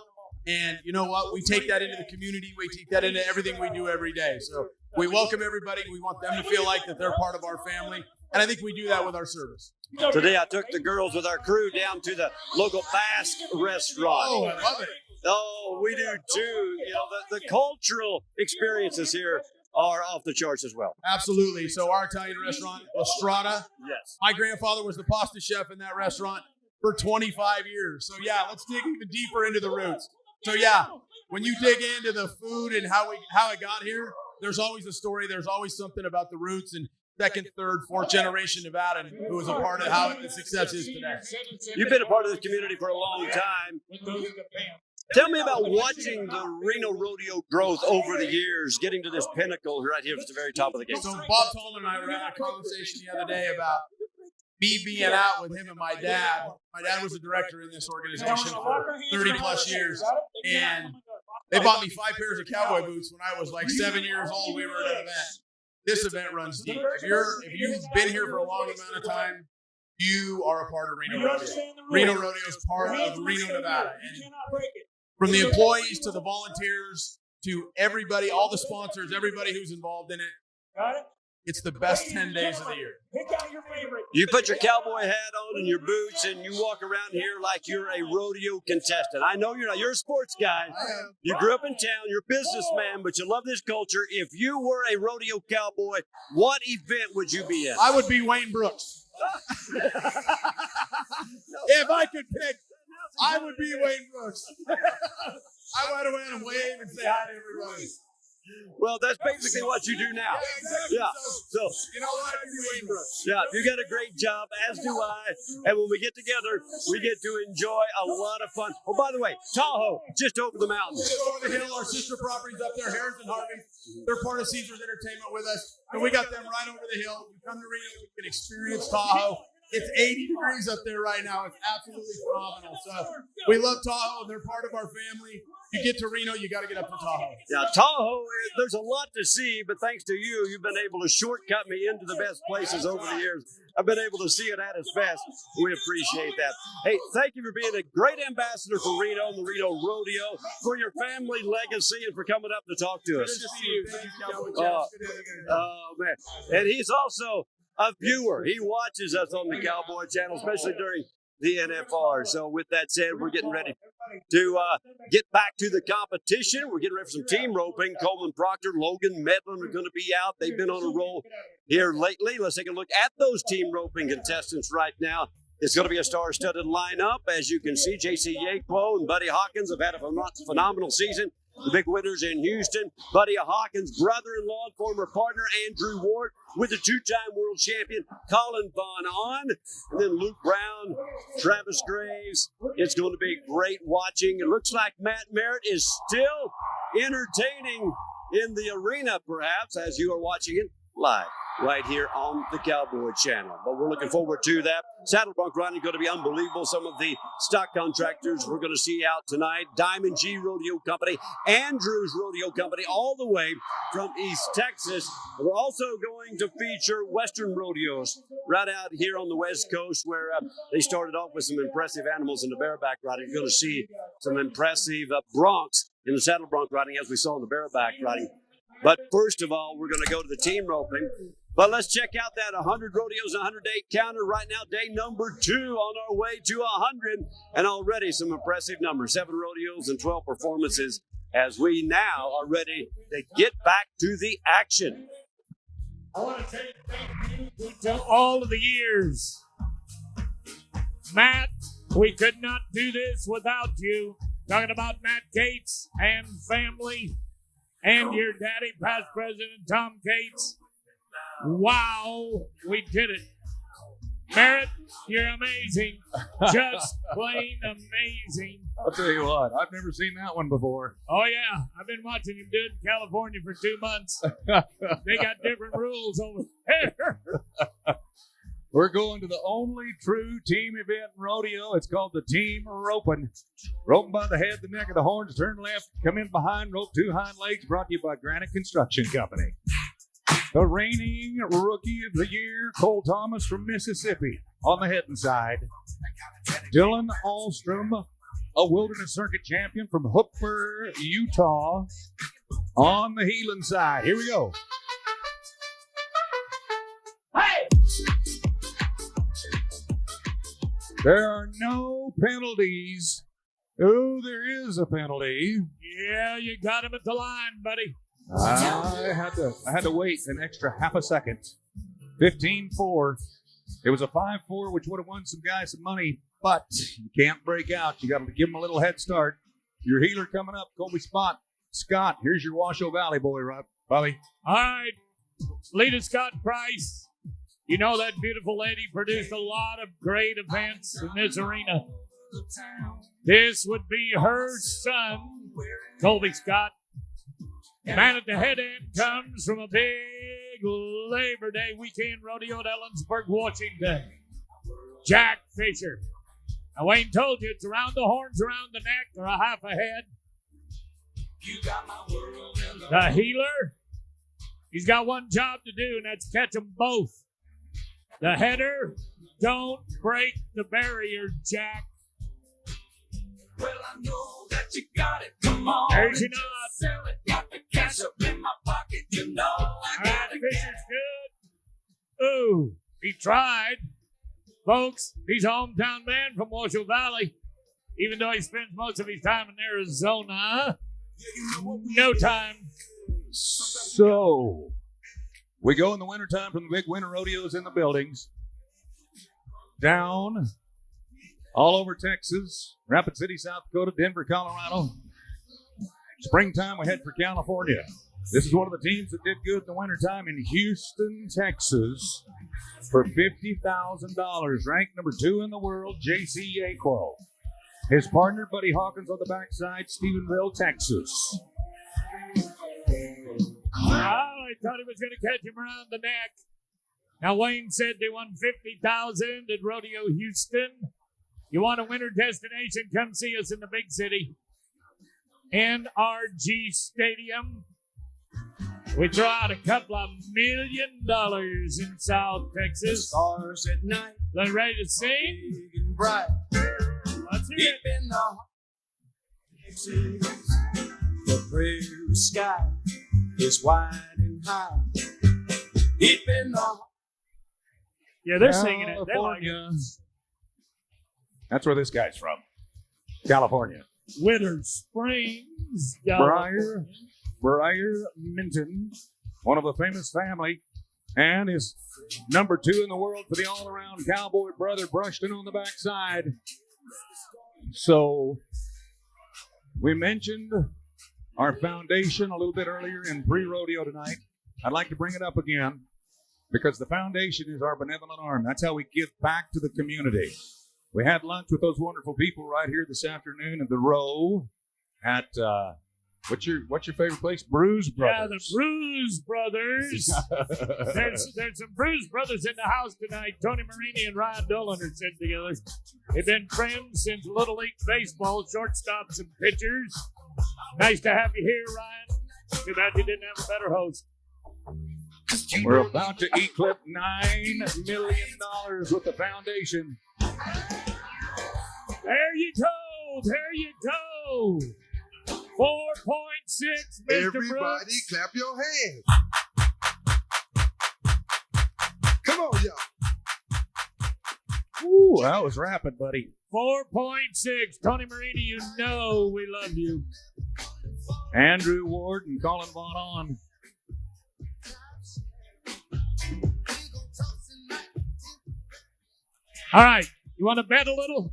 And you know what? We take that into the community. We take that into everything we do every day. So we welcome everybody. We want them to feel like that they're part of our family. And I think we do that with our service.
Today, I took the girls with our crew down to the local Basque restaurant.
Oh, I love it.
Oh, we do too. You know, the cultural experiences here are off the charts as well.
Absolutely. So our Italian restaurant, La Strada.
Yes.
My grandfather was the pasta chef in that restaurant for 25 years. So yeah, let's dig even deeper into the roots. So yeah, when you dig into the food and how it got here, there's always a story. There's always something about the roots and second, third, fourth generation Nevada who was a part of how the success is today.
You've been a part of this community for a long time. Tell me about watching the Reno Rodeo growth over the years, getting to this pinnacle right here at the very top of the game.
So Bob Tolman and I were having a conversation the other day about me being out with him and my dad. My dad was a director in this organization for 30 plus years. And they bought me 5 pairs of cowboy boots when I was like 7 years old. We were at an event. This event runs deep. If you've been here for a long amount of time, you are a part of Reno Rodeo. Reno Rodeo is part of Reno, Nevada. And from the employees to the volunteers to everybody, all the sponsors, everybody who's involved in it, it's the best 10 days of the year.
You put your cowboy hat on and your boots and you walk around here like you're a rodeo contestant. I know you're not. You're a sports guy. You grew up in town. You're a businessman, but you love this culture. If you were a rodeo cowboy, what event would you be in?
I would be Wayne Brooks. If I could pick, I would be Wayne Brooks. I ride around and wave and say hi to everybody.
Well, that's basically what you do now. Yeah. So
you know what? I'd be Wayne Brooks.
yeah, you got a great job, as do I. And when we get together, we get to enjoy a lot of fun. Oh, by the way, Tahoe, just over the mountain.
Just over the hill, our sister properties up there, Harris and Harvey. They're part of Caesars Entertainment with us. And we got them right over the hill. You come to Reno, you can experience Tahoe. It's 80 degrees up there right now. It's absolutely phenomenal. So we love Tahoe, and they're part of our family. You get to Reno, you got to get up to Tahoe.
Yeah, Tahoe, there's a lot to see, but thanks to you, you've been able to shortcut me into the best places over the years. I've been able to see it at its best. We appreciate that. Hey, thank you for being a great ambassador for Reno and the Reno Rodeo, for your family legacy, and for coming up to talk to us.
Good to see you. Thank you, Cowboy Jeff.
Oh, man. And he's also a viewer. He watches us on the Cowboy Channel, especially during the NFR. So with that said, we're getting ready to get back to the competition. We're getting ready for some team roping. Coleman Proctor, Logan Medlin are going to be out. They've been on a roll here lately. Let's take a look at those team roping contestants right now. It's going to be a star-studded lineup. As you can see, J.C. Yakwo and Buddy Hawkins have had a phenomenal season. The big winners in Houston. Buddy Hawkins' brother-in-law and former partner, Andrew Ward, with the two-time world champion, Colin Vaughn on. And then Luke Brown, Travis Graves. It's going to be great watching. It looks like Matt Merritt is still entertaining in the arena, perhaps, as you are watching it live right here on the Cowboy Channel. But we're looking forward to that. Saddle bronc riding is going to be unbelievable. Some of the stock contractors we're going to see out tonight. Diamond G Rodeo Company, Andrews Rodeo Company, all the way from East Texas. We're also going to feature Western Rodeos right out here on the West Coast, where they started off with some impressive animals in the bareback riding. You're going to see some impressive broncs in the saddle bronc riding, as we saw in the bareback riding. But first of all, we're going to go to the team roping. But let's check out that 100 rodeos, 100-day counter right now. Day number 2 on our way to 100. And already some impressive numbers. 7 rodeos and 12 performances as we now are ready to get back to the action.
I want to say thank you to all of the years. Matt, we could not do this without you. Talking about Matt Cates and family and your daddy, past president Tom Cates. Wow, we did it. Merritt, you're amazing. Just plain amazing.
I'll tell you what, I've never seen that one before.
Oh, yeah. I've been watching him do it in California for 2 months. They got different rules over there.
We're going to the only true team event in rodeo. It's called the Team Roping. Roping by the head, the neck, of the horns, turn left, come in behind, rope 2 hind legs, brought to you by Granite Construction Company. The reigning Rookie of the Year, Cole Thomas from Mississippi on the heading side. Dylan Alstrom, a Wilderness Circuit champion from Hooper, Utah, on the heeling side. Here we go.
Hey!
There are no penalties. Oh, there is a penalty.
Yeah, you got him at the line, buddy.
I had to wait an extra half a second. 15-4. It was a 5-4, which would have won some guys some money, but you can't break out. You got to give them a little head start. Your healer coming up, Colby Scott. Here's your Washoe Valley boy, Bobby.
All right. Lita Scott Price. You know that beautiful lady produced a lot of great events in this arena. This would be her son, Colby Scott. Man at the head end comes from a big Labor Day weekend rodeo at Ellensburg, Washington. Jack Fisher. Now, Wayne told you it's around the horns, around the neck, or a half a head. The healer, he's got one job to do, and that's catch them both. The header, don't break the barrier, Jack.
Well, I know that you got it. Come on.
There's your nod.
Sell it. Got the cash up in my pocket. You know I got it.
Fisher's good. Ooh, he tried. Folks, he's a hometown man from Washoe Valley. Even though he spends most of his time in Arizona. No time.
So, we go in the wintertime from the big winter rodeos in the buildings. Down all over Texas, Rapid City, South Dakota, Denver, Colorado. Springtime, we head for California. This is one of the teams that did good in the wintertime in Houston, Texas, for $50,000. Ranked number 2 in the world, J.C. Aquo. His partner, Buddy Hawkins, on the backside, Stephenville, Texas.
Oh, I thought he was going to catch him around the neck. Now, Wayne said they won $50,000 at Rodeo Houston. You want a winter destination? Come see us in the big city. NRG Stadium. We throw out a couple of $1 million in South Texas.
Stars at night.
They ready to sing?
Big and bright.
Let's hear
Deep
it.
in the Texas, the prairie sky is wide and high. Deep in the
Yeah, they're singing it. They like it.
California. That's where this guy's from. California.
Winter Springs.
Briar Minton, one of a famous family, and is number 2 in the world for the all-around cowboy brother Brushton on the backside. So, we mentioned our foundation a little bit earlier in pre-rodeo tonight. I'd like to bring it up again because the foundation is our benevolent arm. That's how we give back to the community. We had lunch with those wonderful people right here this afternoon in the Row at what's your favorite place? Bruise Brothers.
Yeah, the Bruise Brothers. there's some Bruise Brothers in the house tonight. Tony Marini and Ryan Dolan are sitting together. They've been friends since Little League Baseball, shortstops and pitchers. Nice to have you here, Ryan. Too bad you didn't have a better host.
We're about to eclipse $9 million with the foundation.
There you go. There you go. 4.6, Mr.
Everybody
Brooks.
clap your hands. Come on, y'all.
Ooh, that was rapid, buddy.
4.6. Tony Marini, you know we love you.
Andrew Ward and Colin Vaughn on.
All right. You want to bet a little?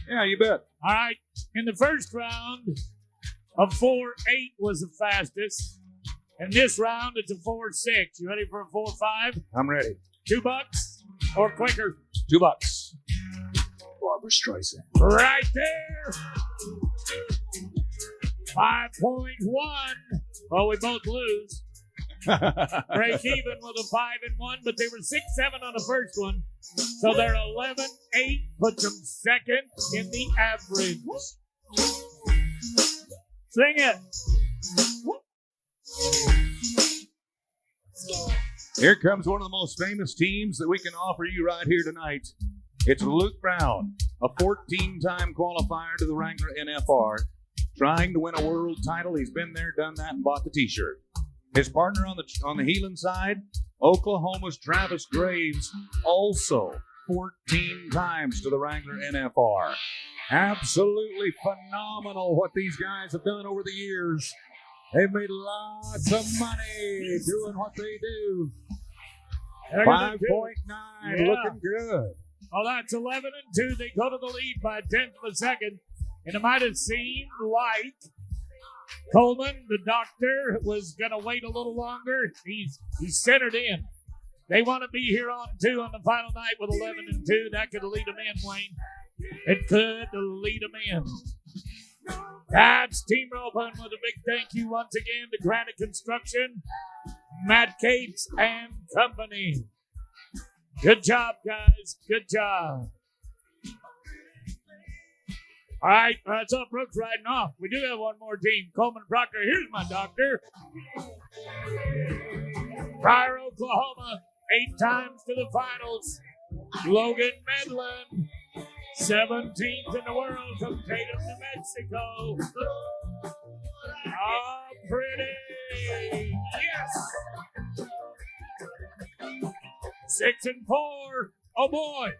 Yeah, you bet.
All right. In the first round, a 4.8 was the fastest. In this round, it's a 4.6. You ready for a 4.5?
I'm ready.
$2. or quicker?
$2.
Barbara Streisand.
Right there. 5.1. Well, we both lose. Break even with a 5 and 1, but they were 6-7 on the first one. So they're 11-8, puts them second in the average. Sing it.
Here comes one of the most famous teams that we can offer you right here tonight. It's Luke Brown, a 14-time qualifier to the Wrangler NFR, trying to win a world title. He's been there, done that, and bought the T-shirt. His partner on the Heelan side, Oklahoma's Travis Graves, also 14 times to the Wrangler NFR. Absolutely phenomenal what these guys have done over the years. They've made lots of money doing what they do. 5.9, looking good.
Oh, that's 11 and 2. They go to the lead by a tenth of a second. And it might have seemed like Coleman, the doctor, was going to wait a little longer. He's centered in. They want to be here on 2 on the final night with 11 and 2. That could lead them in, Wayne. It could lead them in. That's Team Roping with a big thank you once again to Granite Construction, Matt Cates, and company. Good job, guys. Good job. All right, so Brooks riding off. We do have one more team. Coleman Proctor, here's my doctor. Pryor, Oklahoma, 8 times to the finals. Logan Medlin, 17th in the world from Tatum, New Mexico. Oh, pretty. Yes. 6 and 4. Oh, boy.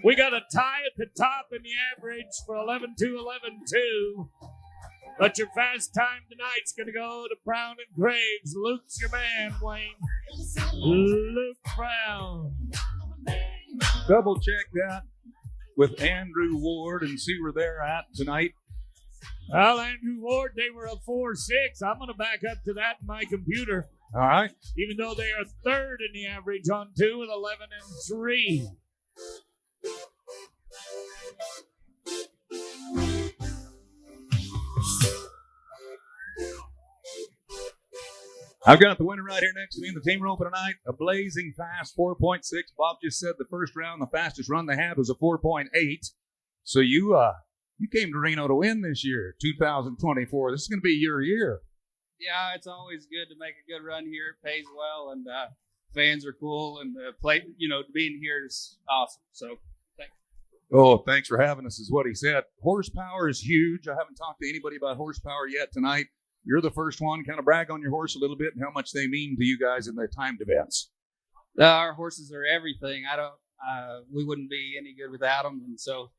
We got a tie at the top in the average for 11-2, 11-2. But your fast time tonight's going to go to Brown and Graves. Luke's your man, Wayne. Luke Brown.
Double check that with Andrew Ward and see where they're at tonight.
Well, Andrew Ward, they were a 4-6. I'm going to back up to that in my computer.
All right.
Even though they are third in the average on 2 with 11 and 3.
I've got the winner right here next to me in the team rope tonight. A blazing fast 4.6. Bob just said the first round, the fastest run they had was a 4.8. So you came to Reno to win this year, 2024. This is going to be your year.
Yeah, it's always good to make a good run here. It pays well, and fans are cool, and being here is awesome. So thanks.
Oh, thanks for having us, is what he said. Horsepower is huge. I haven't talked to anybody about horsepower yet tonight. You're the first one. Kind of brag on your horse a little bit and how much they mean to you guys in the timed events.
Our horses are everything. We wouldn't be any good without them, and so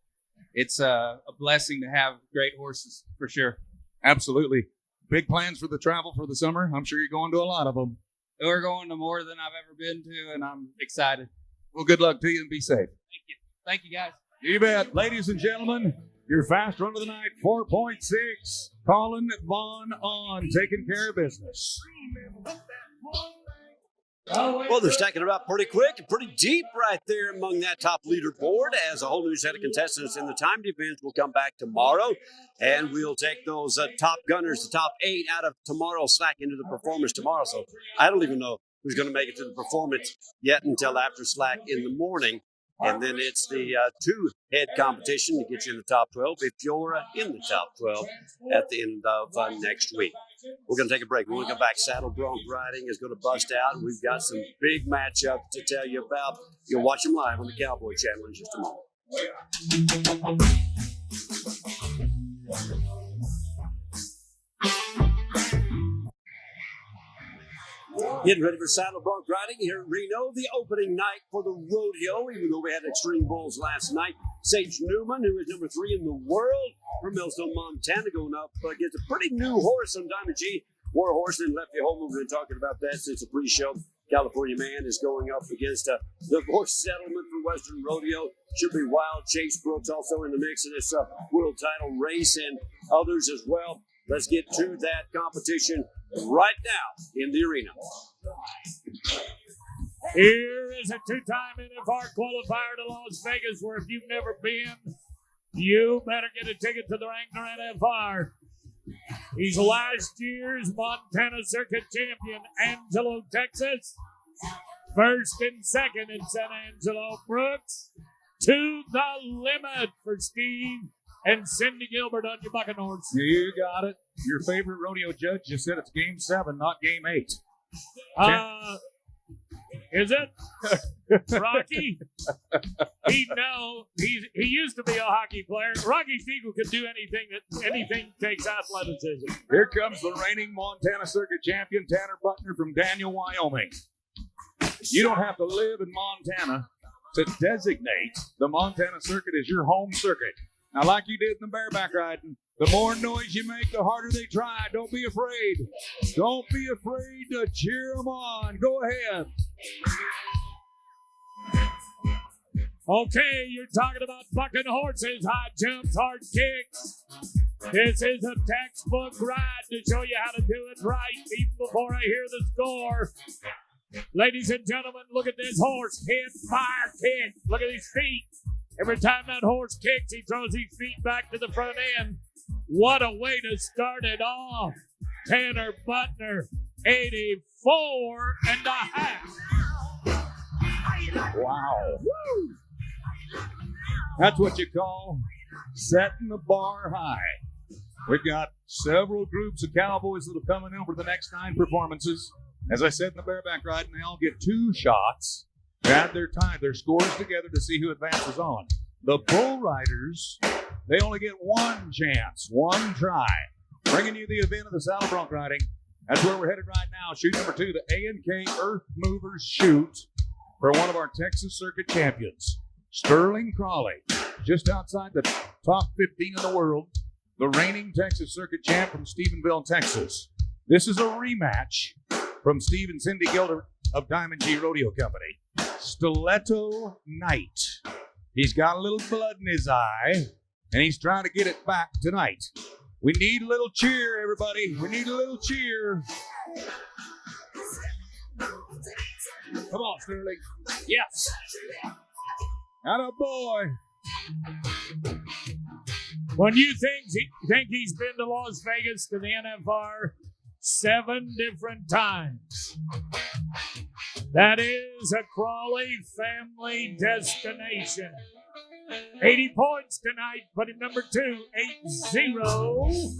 it's a blessing to have great horses for sure.
Absolutely. Big plans for the travel for the summer. I'm sure you're going to a lot of them.
We're going to more than I've ever been to, and I'm excited.
Well, good luck to you and be safe.
Thank you. Thank you, guys.
You bet. Ladies and gentlemen, your fast run of the night, 4.6. Colin Vaughn on, taking care of business.
Well, they're stacking it up pretty quick and pretty deep right there among that top leaderboard, as a whole new set of contestants in the timed events will come back tomorrow, and we'll take those top gunners, the top 8 out of tomorrow's slack into the performance tomorrow. So I don't even know who's going to make it to the performance yet until after slack in the morning. And then it's the 2-head competition to get you in the top 12 if you're in the top 12 at the end of next week. We're going to take a break. When we come back, Saddle Bronc riding is going to bust out. We've got some big matchups to tell you about. You'll watch them live on the Cowboy Channel in just a moment. Getting ready for Saddle Bronc riding here at Reno, the opening night for the rodeo, even though we had extreme bulls last night. Sage Newman, who is number 3 in the world from Millstone, Montana, going up against a pretty new horse on Diamond G. War Horse and Lefty Holman. We've been talking about that since the pre-show. California Man is going up against the horse settlement for Western Rodeo. Should be wild. Chase Brooks also in the mix in this world title race, and others as well. Let's get to that competition right now in the arena.
Here is a two-time NFR qualifier to Las Vegas, where if you've never been, you better get a ticket to the Wrangler NFR. He's last year's Montana Circuit champion, Angelo, Texas. First and second in San Angelo. Brooks to the limit for Steve and Cindy Gilbert on your bucking horse.
You got it. Your favorite rodeo judge just said it's game 7, not game 8.
Is it? Rocky? He used to be a hockey player. Rocky Siegel could do anything takes athleticism.
Here comes the reigning Montana Circuit champion, Tanner Butner from Daniel, Wyoming. You don't have to live in Montana to designate the Montana Circuit as your home circuit. Now, like you did in the bareback riding, the more noise you make, the harder they try. Don't be afraid. Don't be afraid to cheer them on. Go ahead.
Okay, you're talking about bucking horses, high jumps, hard kicks. This is a textbook ride to show you how to do it right, even before I hear the score. Ladies and gentlemen, look at this horse. Hit, fire, kick. Look at his feet. Every time that horse kicks, he throws his feet back to the front end. What a way to start it off. Tanner Butner, 84 and a half.
Wow. Woo. That's what you call setting the bar high. We've got several groups of cowboys that are coming in for the next 9 performances. As I said in the bareback ride, they all get 2 shots to add their scores together to see who advances on. The bull riders, they only get 1 chance, 1 try. Bringing you the event of the saddle bronc riding. That's where we're headed right now. Chute number 2, the A&K Earth Movers Chute for one of our Texas Circuit champions, Sterling Crawley, just outside the top 15 in the world, the reigning Texas Circuit champ from Stephenville, Texas. This is a rematch from Steve and Cindy Gilbert of Diamond G Rodeo Company. Stiletto Knight. He's got a little blood in his eye, and he's trying to get it back tonight. We need a little cheer, everybody. We need a little cheer. Come on, Sterling.
Yes.
Attaboy.
When you think he's been to Las Vegas to the NFR 7 different times, that is a Crawley family destination. 80 points tonight, put him number 2, 8-0.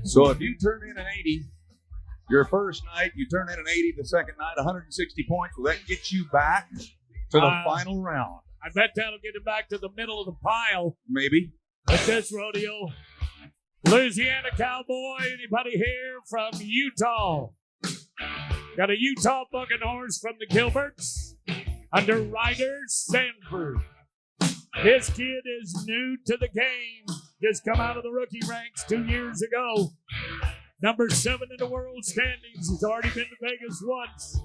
So if you turn in an 80, your first night, you turn in an 80 the second night, 160 points. Will that get you back to the final round?
I bet that'll get him back to the middle of the pile.
Maybe.
At this rodeo. Louisiana cowboy, anybody here from Utah? Got a Utah bucking horse from the Gilberts under Ryder Sanford. This kid is new to the game. Just come out of the rookie ranks 2 years ago. Number 7 in the world standings. He's already been to Vegas once.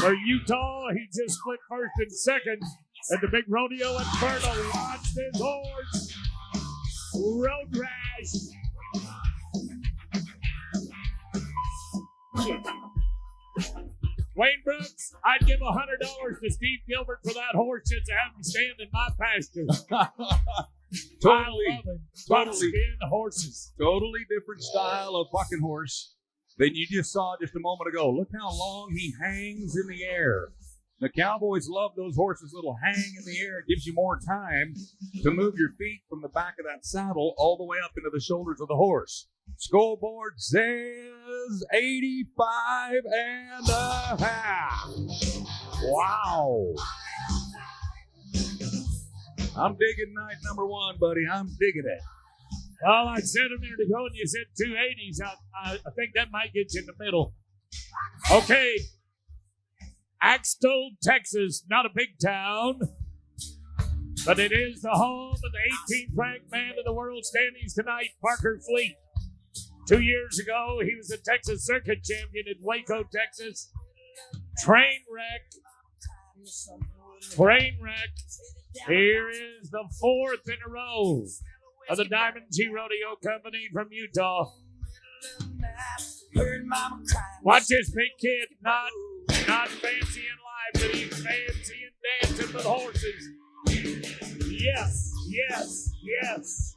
For Utah, he just split first and second at the big rodeo at Inferno. Watch this horse. Road Rash. Wayne Brooks, I'd give $100 to Steve Gilbert for that horse just to have him stand in my pasture.
Totally,
I love it.
totally.
Buckskin horses.
Totally different style of bucking horse than you just saw just a moment ago. Look how long he hangs in the air. The cowboys love those horses that'll hang in the air. It gives you more time to move your feet from the back of that saddle all the way up into the shoulders of the horse. Scoreboard says 85 and a half. Wow. I'm digging night number 1, buddy. I'm digging it.
Well, I said a minute ago, and you said 280s. I think that might get you in the middle. Okay. Axtell, Texas. Not a big town, but it is the home of the 18th ranked man in the world standings tonight, Parker Fleet. 2 years ago, he was a Texas Circuit champion in Waco, Texas. Train wreck. Here is the 4th in a row of the Diamond G Rodeo Company from Utah.
Heard mama cry.
Watch this big kid, not fancy in life, but he's fancy in dancing with horses. Yes, yes, yes.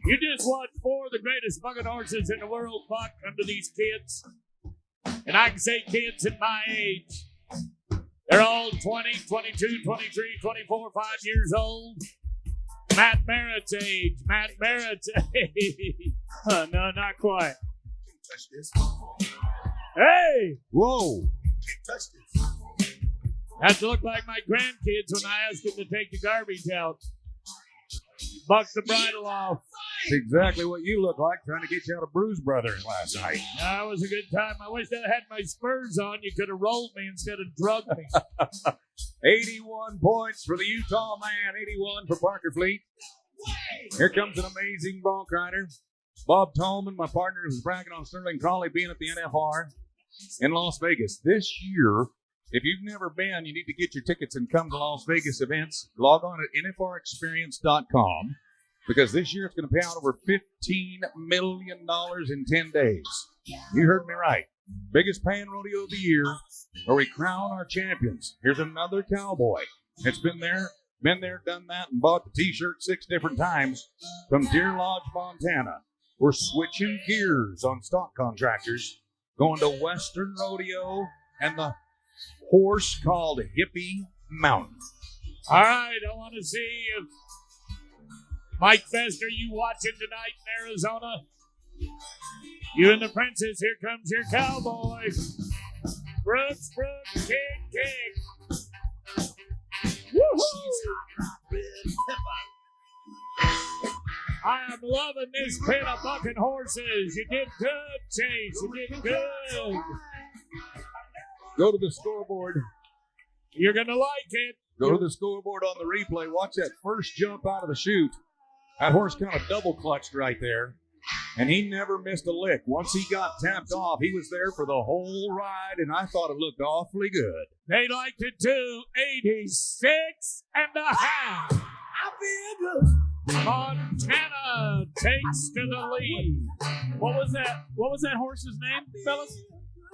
You just watched 4 of the greatest bucking horses in the world buck under these kids. And I can say kids at my age. They're all 20, 22, 23, 24, 5 years old. Matt Merritt's age. Matt Merritt's age.
No, not quite.
Touch this.
Hey!
Whoa.
Can't touch this.
That looked like my grandkids when I asked them to take the garbage out. Buck the bridle off.
That's exactly what you look like trying to get you out of Bruise Brothers last night.
That was a good time. I wish I had my spurs on. You could have rolled me instead of drugged me.
81 points for the Utah man, 81 for Parker Fleet. Here comes an amazing bronc rider. Bob Tolman, my partner, was bragging on Sterling Crawley being at the NFR in Las Vegas. This year, if you've never been, you need to get your tickets and come to Las Vegas events. Log on at nfrexperience.com because this year it's going to pay out over $15 million in 10 days. You heard me right. Biggest paying rodeo of the year where we crown our champions. Here's another cowboy. It's been there, done that, and bought the T-shirt 6 different times from Deer Lodge, Montana. We're switching gears on stock contractors, going to Western Rodeo and the horse called Hippie Mountain.
All right, I want to see if Mike Fester, you watching tonight in Arizona? You and the princess, here comes your cowboy. Brooks, kick. Woohoo! I am loving this pit of bucking horses. You did good, Chase. You did good.
Go to the scoreboard.
You're going to like it.
Go to the scoreboard on the replay. Watch that first jump out of the chute. That horse kind of double clutched right there. And he never missed a lick. Once he got tapped off, he was there for the whole ride, and I thought it looked awfully good.
They liked it too. 86 and a half.
I feel good.
Montana takes to the lead.
What was that horse's name, fellas?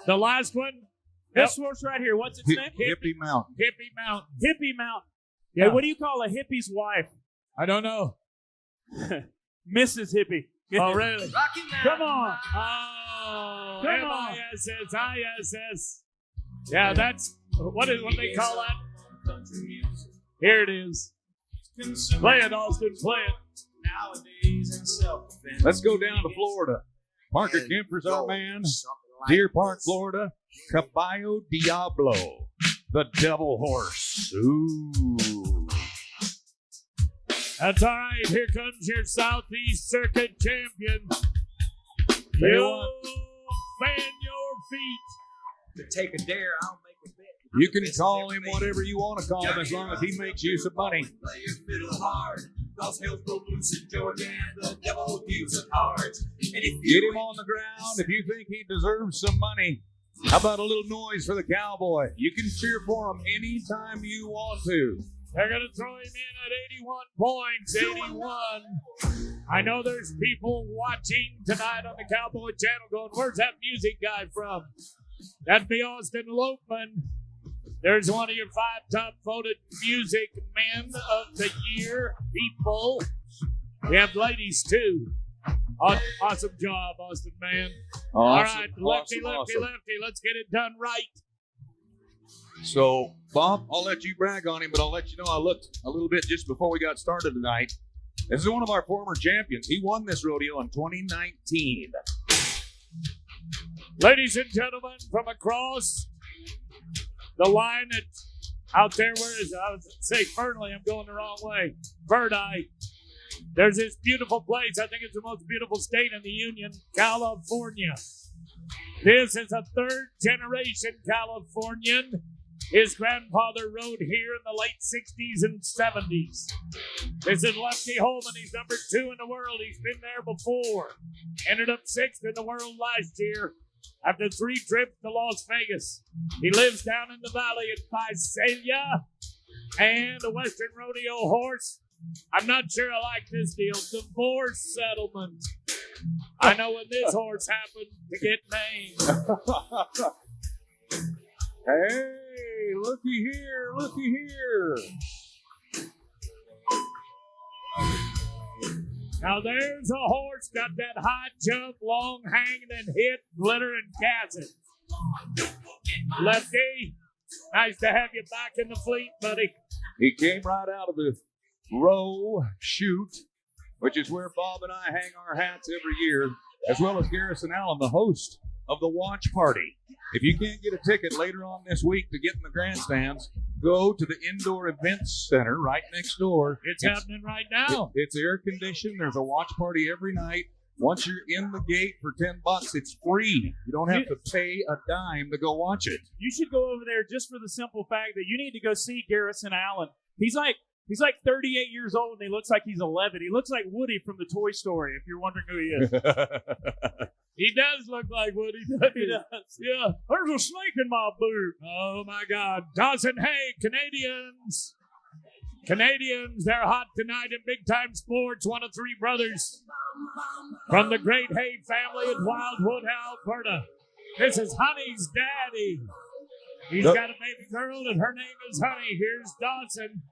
The last one?
This horse right here. What's its name?
Hippie Mountain.
Hippie Mountain.
Hippie Mountain.
Yeah.
Hey, what do you call a hippie's wife?
I don't know.
Mrs. Hippie.
Oh, really?
Come on.
Oh,
Come on.
MISS. Yeah, that's, what they call that? Here it is. Play it, Austin, play it.
Nowadays in self-defense.
Let's go down to Florida. Parker Kemper's our man. Deer Park, Florida. Caballo Diablo, the devil horse. Ooh.
That's all right. Here comes your Southeast Circuit champion.
Tell you what.
Fan your feet.
To take a dare, I'll make a bet.
You can call him whatever you want to call him as long as he makes you some money.
Play your fiddle hard. Cause hell's broke loose in Georgia and the devil deals it hard. And if
Get him on the ground if you think he deserves some money. How about a little noise for the cowboy? You can cheer for him anytime you want to.
They're going to throw him in at 81 points. 81. I know there's people watching tonight on the Cowboy Channel going, where's that music guy from? That'd be Austin Lopeman. There's one of your 5 top voted music men of the year people. We have ladies too. Awesome job, Austin, man.
Awesome,
All right, lefty.
awesome.
Let's get it done right.
So, Bob, I'll let you brag on him, but I'll let you know I looked a little bit just before we got started tonight. This is one of our former champions. He won this rodeo in 2019.
Ladies and gentlemen, from across the line out there, where is it? I was say Fernley, I'm going the wrong way. Verdi. There's this beautiful place. I think it's the most beautiful state in the Union, California. This is a 3rd generation Californian. His grandfather rode here in the late 60s and 70s. This is Lefty Holman. He's number 2 in the world. He's been there before. Ended up 6th in the world last year after 3 trips to Las Vegas. He lives down in the valley at Visalia. And a Western Rodeo horse I'm not sure I like this deal. Divorce settlement. I know when this horse happened to get named.
Hey, looky here, looky here.
Now there's a horse got that high jump, long hanging and hit, glitter and gasset. Lefty, nice to have you back in the fleet, buddy.
He came right out of the row chute, which is where Bob and I hang our hats every year, as well as Garrison Allen, the host of the watch party. If you can't get a ticket later on this week to get in the grandstands, go to the indoor events center right next door.
It's happening right now.
It's air conditioned. There's a watch party every night. Once you're in the gate for $10, it's free. You don't have to pay a dime to go watch it.
You should go over there just for the simple fact that you need to go see Garrison Allen. He's like 38 years old, and he looks like he's 11. He looks like Woody from the Toy Story, if you're wondering who he is.
He does look like Woody, doesn't he?
He does.
Yeah. There's a snake in my boot. Oh, my God. Dawson Hay, Canadians. Canadians, they're hot tonight in big-time sports. One of three brothers from the great Hay family in Wildwood, Alberta. This is Honey's daddy. He's got a baby girl, and her name is Honey. Here's Dawson.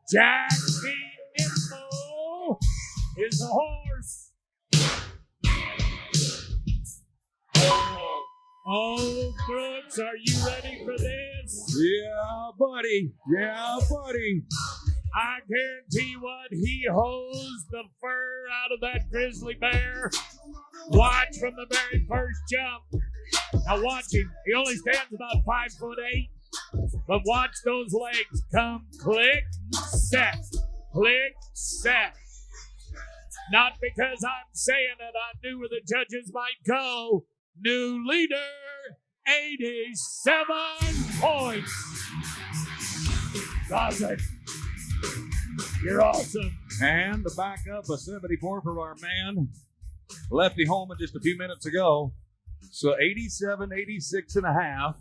Jack B. Nimble is the horse. Oh, Brooks, are you ready for this?
Yeah, buddy. Yeah, buddy.
I guarantee what he hosed the fur out of that grizzly bear. Watch from the very first jump. Now watch him. He only stands about 5'8", but watch those legs come click, set, click, set. Not because I'm saying it, I knew where the judges might go. New leader, 87 points. Dawson, you're awesome.
And the backup, a 74 for our man, Lefty Holman just a few minutes ago. So 87, 86 and a half.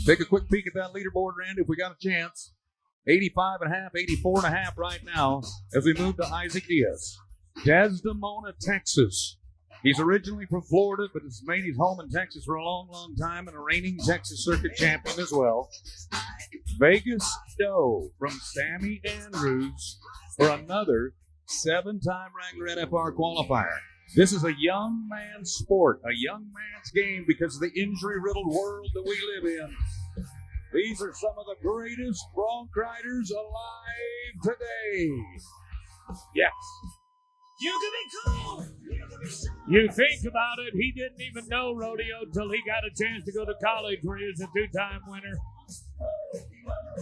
Take a quick peek at that leaderboard, Randy, if we got a chance. 85 and a half, 84 and a half right now as we move to Isaac Diaz. Desdemona, Texas. He's originally from Florida, but has made his home in Texas for a long, long time and a reigning Texas Circuit champion as well. Vegas Doe from Sammy Andrews for another 7-time Wrangler NFR qualifier. This is a young man's sport, a young man's game because of the injury-riddled world that we live in. These are some of the greatest bronc riders alive today. Yes.
You can be cool. You think about it, he didn't even know rodeo till he got a chance to go to college where he was a 2-time winner.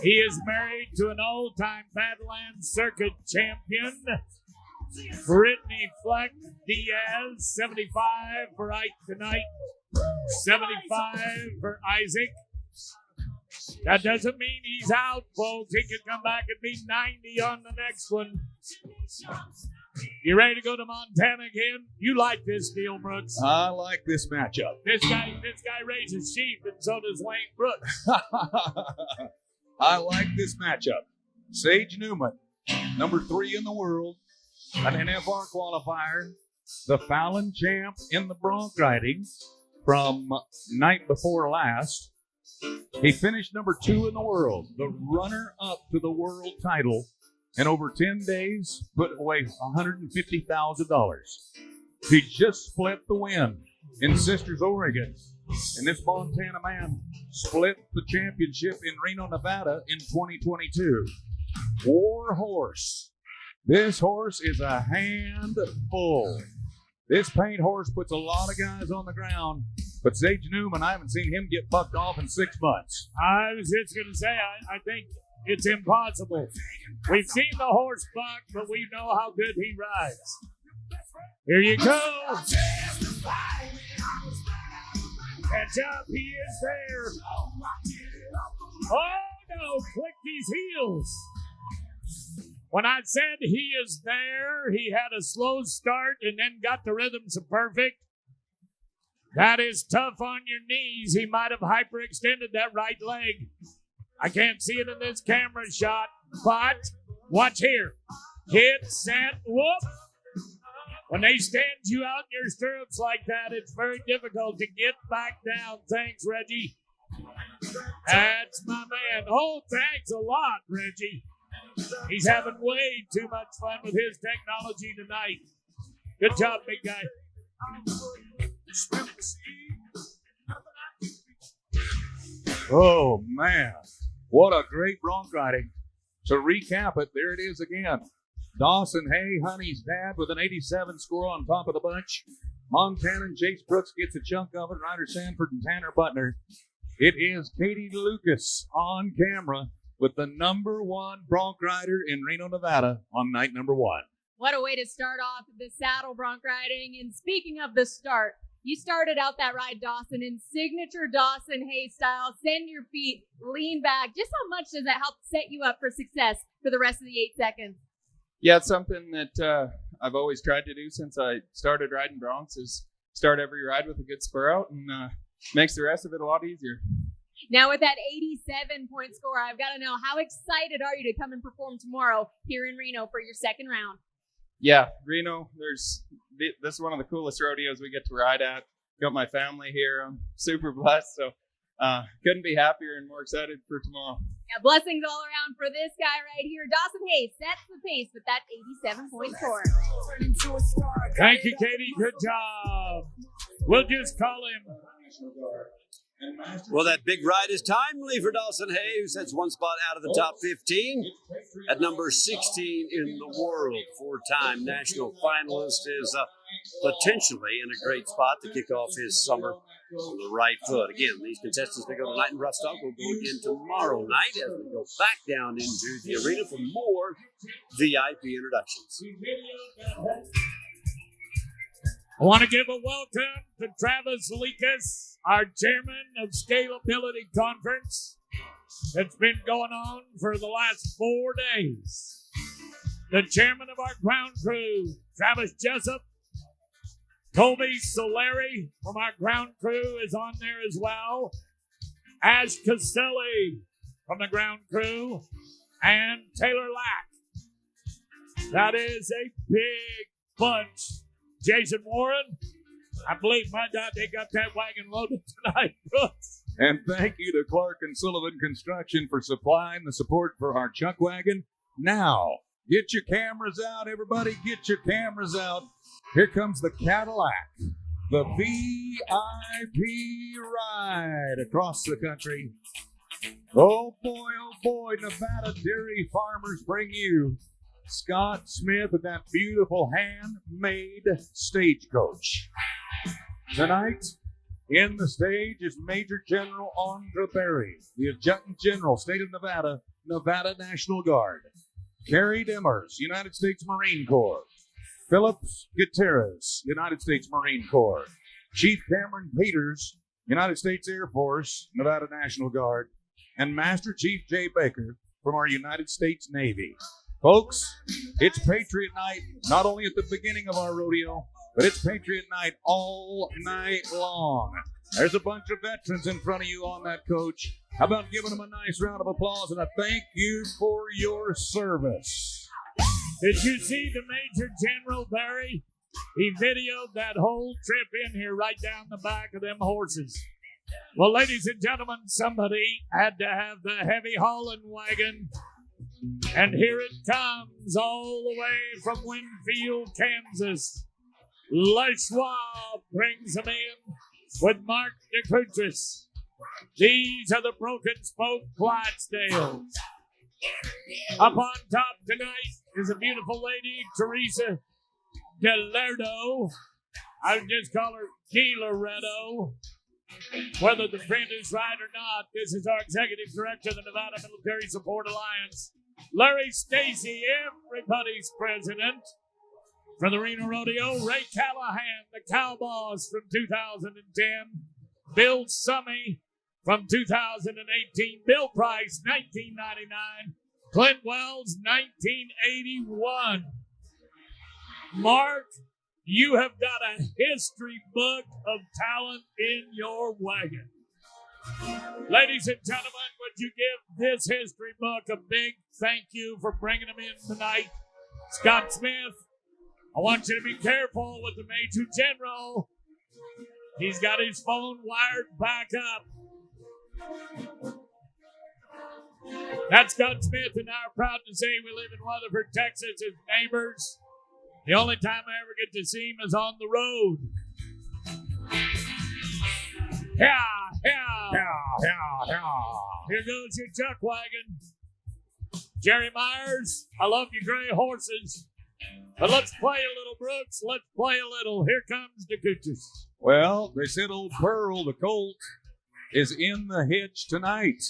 He is married to an old-time Badlands Circuit champion, Brittany Fleck Diaz, 75 for Ike tonight, 75 for Isaac. That doesn't mean he's out, folks. He could come back and be 90 on the next one. You ready to go to Montana again? You like this deal, Brooks.
I like this matchup.
This guy raises sheep, and so does Wayne Brooks.
I like this matchup. Sage Newman, number 3 in the world, an NFR qualifier, the Fallon champ in the bronc riding from night before last. He finished number 2 in the world, the runner-up to the world title. And over 10 days, put away $150,000. He just split the win in Sisters, Oregon. And this Montana man split the championship in Reno, Nevada in 2022. War Horse. This horse is a handful. This paint horse puts a lot of guys on the ground. But Sage Newman, I haven't seen him get bucked off in 6 months.
I was just going to say, I think it's impossible. We've seen the horse buck, but we know how good he rides. Here you go. Catch up, he is there. Oh no, click these heels. When I said he is there, he had a slow start and then got the rhythm so perfect. That is tough on your knees. He might have hyperextended that right leg. I can't see it in this camera shot, but watch here. Hit, set, whoop. When they stand you out in your stirrups like that, it's very difficult to get back down. Thanks, Reggie. That's my man. Oh, thanks a lot, Reggie. He's having way too much fun with his technology tonight. Good job, big guy.
Oh, man. What a great bronc riding. To recap it, there it is again. Dawson Hay, Honey's dad, with an 87 score on top of the bunch. Montana and Jace Brooks gets a chunk of it. Ryder Sanford and Tanner Butner. It is Katie Lucas on camera with the number one bronc rider in Reno, Nevada on night number 1.
What a way to start off the saddle bronc riding. And speaking of the start, you started out that ride, Dawson, in signature Dawson Hay style. Send your feet, lean back. Just how much does that help set you up for success for the rest of the 8 seconds?
Yeah, it's something that I've always tried to do since I started riding broncs is start every ride with a good spur out and makes the rest of it a lot easier.
Now with that 87-point score, I've got to know, how excited are you to come and perform tomorrow here in Reno for your second round?
Yeah, Reno, this is one of the coolest rodeos we get to ride at. Got my family here. I'm super blessed, so couldn't be happier and more excited for tomorrow.
Yeah, blessings all around for this guy right here. Dawson Hay sets the pace with that 87-point score.
Thank you, Katie. Good job. We'll just call him.
Well, that big ride is timely for Dawson Hay, who sets one spot out of the top 15 at number 16 in the world. 4-time national finalist is potentially in a great spot to kick off his summer on the right foot. Again, these contestants that go tonight in rough stock will go again tomorrow night as we go back down into the arena for more VIP introductions.
I want to give a welcome to Travis Likas, our chairman of Scalability Conference. It's been going on for the last 4 days. The chairman of our ground crew, Travis Jessup. Toby Solari from our ground crew is on there as well. Ash Caselli from the ground crew. And Taylor Lack. That is a big bunch. Jason Warren, I believe, my God, they got that wagon loaded tonight, Brooks.
And thank you to Clark and Sullivan Construction for supplying the support for our chuck wagon. Now, get your cameras out, everybody. Get your cameras out. Here comes the Cadillac, the VIP ride across the country. Oh boy, Nevada dairy farmers bring you Scott Smith with that beautiful handmade stagecoach. Tonight, in the stage is Major General Andra Berry, the Adjutant General, State of Nevada, Nevada National Guard. Carrie Dimmers, United States Marine Corps. Phillips Gutierrez, United States Marine Corps. Chief Cameron Peters, United States Air Force, Nevada National Guard. And Master Chief Jay Baker from our United States Navy. Folks, it's Patriot night, not only at the beginning of our rodeo, but it's Patriot night all night long. There's a bunch of veterans in front of you on that coach. How about giving them a nice round of applause and a thank you for your service?
Did you see the Major General Barry? He videoed that whole trip in here right down the back of them horses. Well, ladies and gentlemen, somebody had to have the heavy hauling wagon. And here it comes all the way from Winfield, Kansas. Les Schwab brings them in with Mark DeCrutris. These are the Broken Spoke Clydesdales. Up on top tonight is a beautiful lady, Teresa Gallardo. I would just call her Gilaretto. Whether the print is right or not, this is our executive director of the Nevada Military Support Alliance, Larry Stacy, everybody's president. For the Reno Rodeo, Ray Callahan, the cow boss from 2010. Bill Summey from 2018. Bill Price, 1999. Clint Wells, 1981. Mark, you have got a history book of talent in your wagon. Ladies and gentlemen, would you give this history book a big thank you for bringing them in tonight? Scott Smith, I want you to be careful with the Major General. He's got his phone wired back up. That's Scott Smith, and I'm proud to say we live in Weatherford, Texas, as neighbors. The only time I ever get to see him is on the road. Here goes your chuck wagon. Jerry Myers, I love your gray horses. But let's play a little, Brooks. Let's play a little. Here comes the Coochers.
Well, they said old Pearl, the colt, is in the hitch tonight.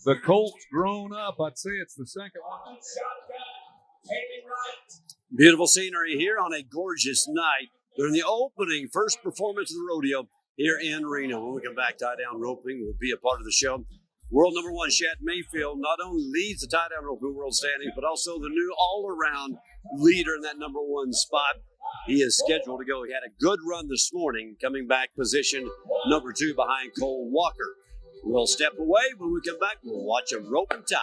The colt's grown up. I'd say it's the second one.
Beautiful scenery here on a gorgeous night during the opening first performance of the rodeo here in Reno. When we come back, tie-down roping will be a part of the show. World number one, Shad Mayfield, not only leads the tie-down roping world standings, but also the new all-around leader in that number one spot. He is scheduled to go. He had a good run this morning, coming back position number 2 behind Cole Walker. We'll step away. When we come back, we'll watch him rope and tie.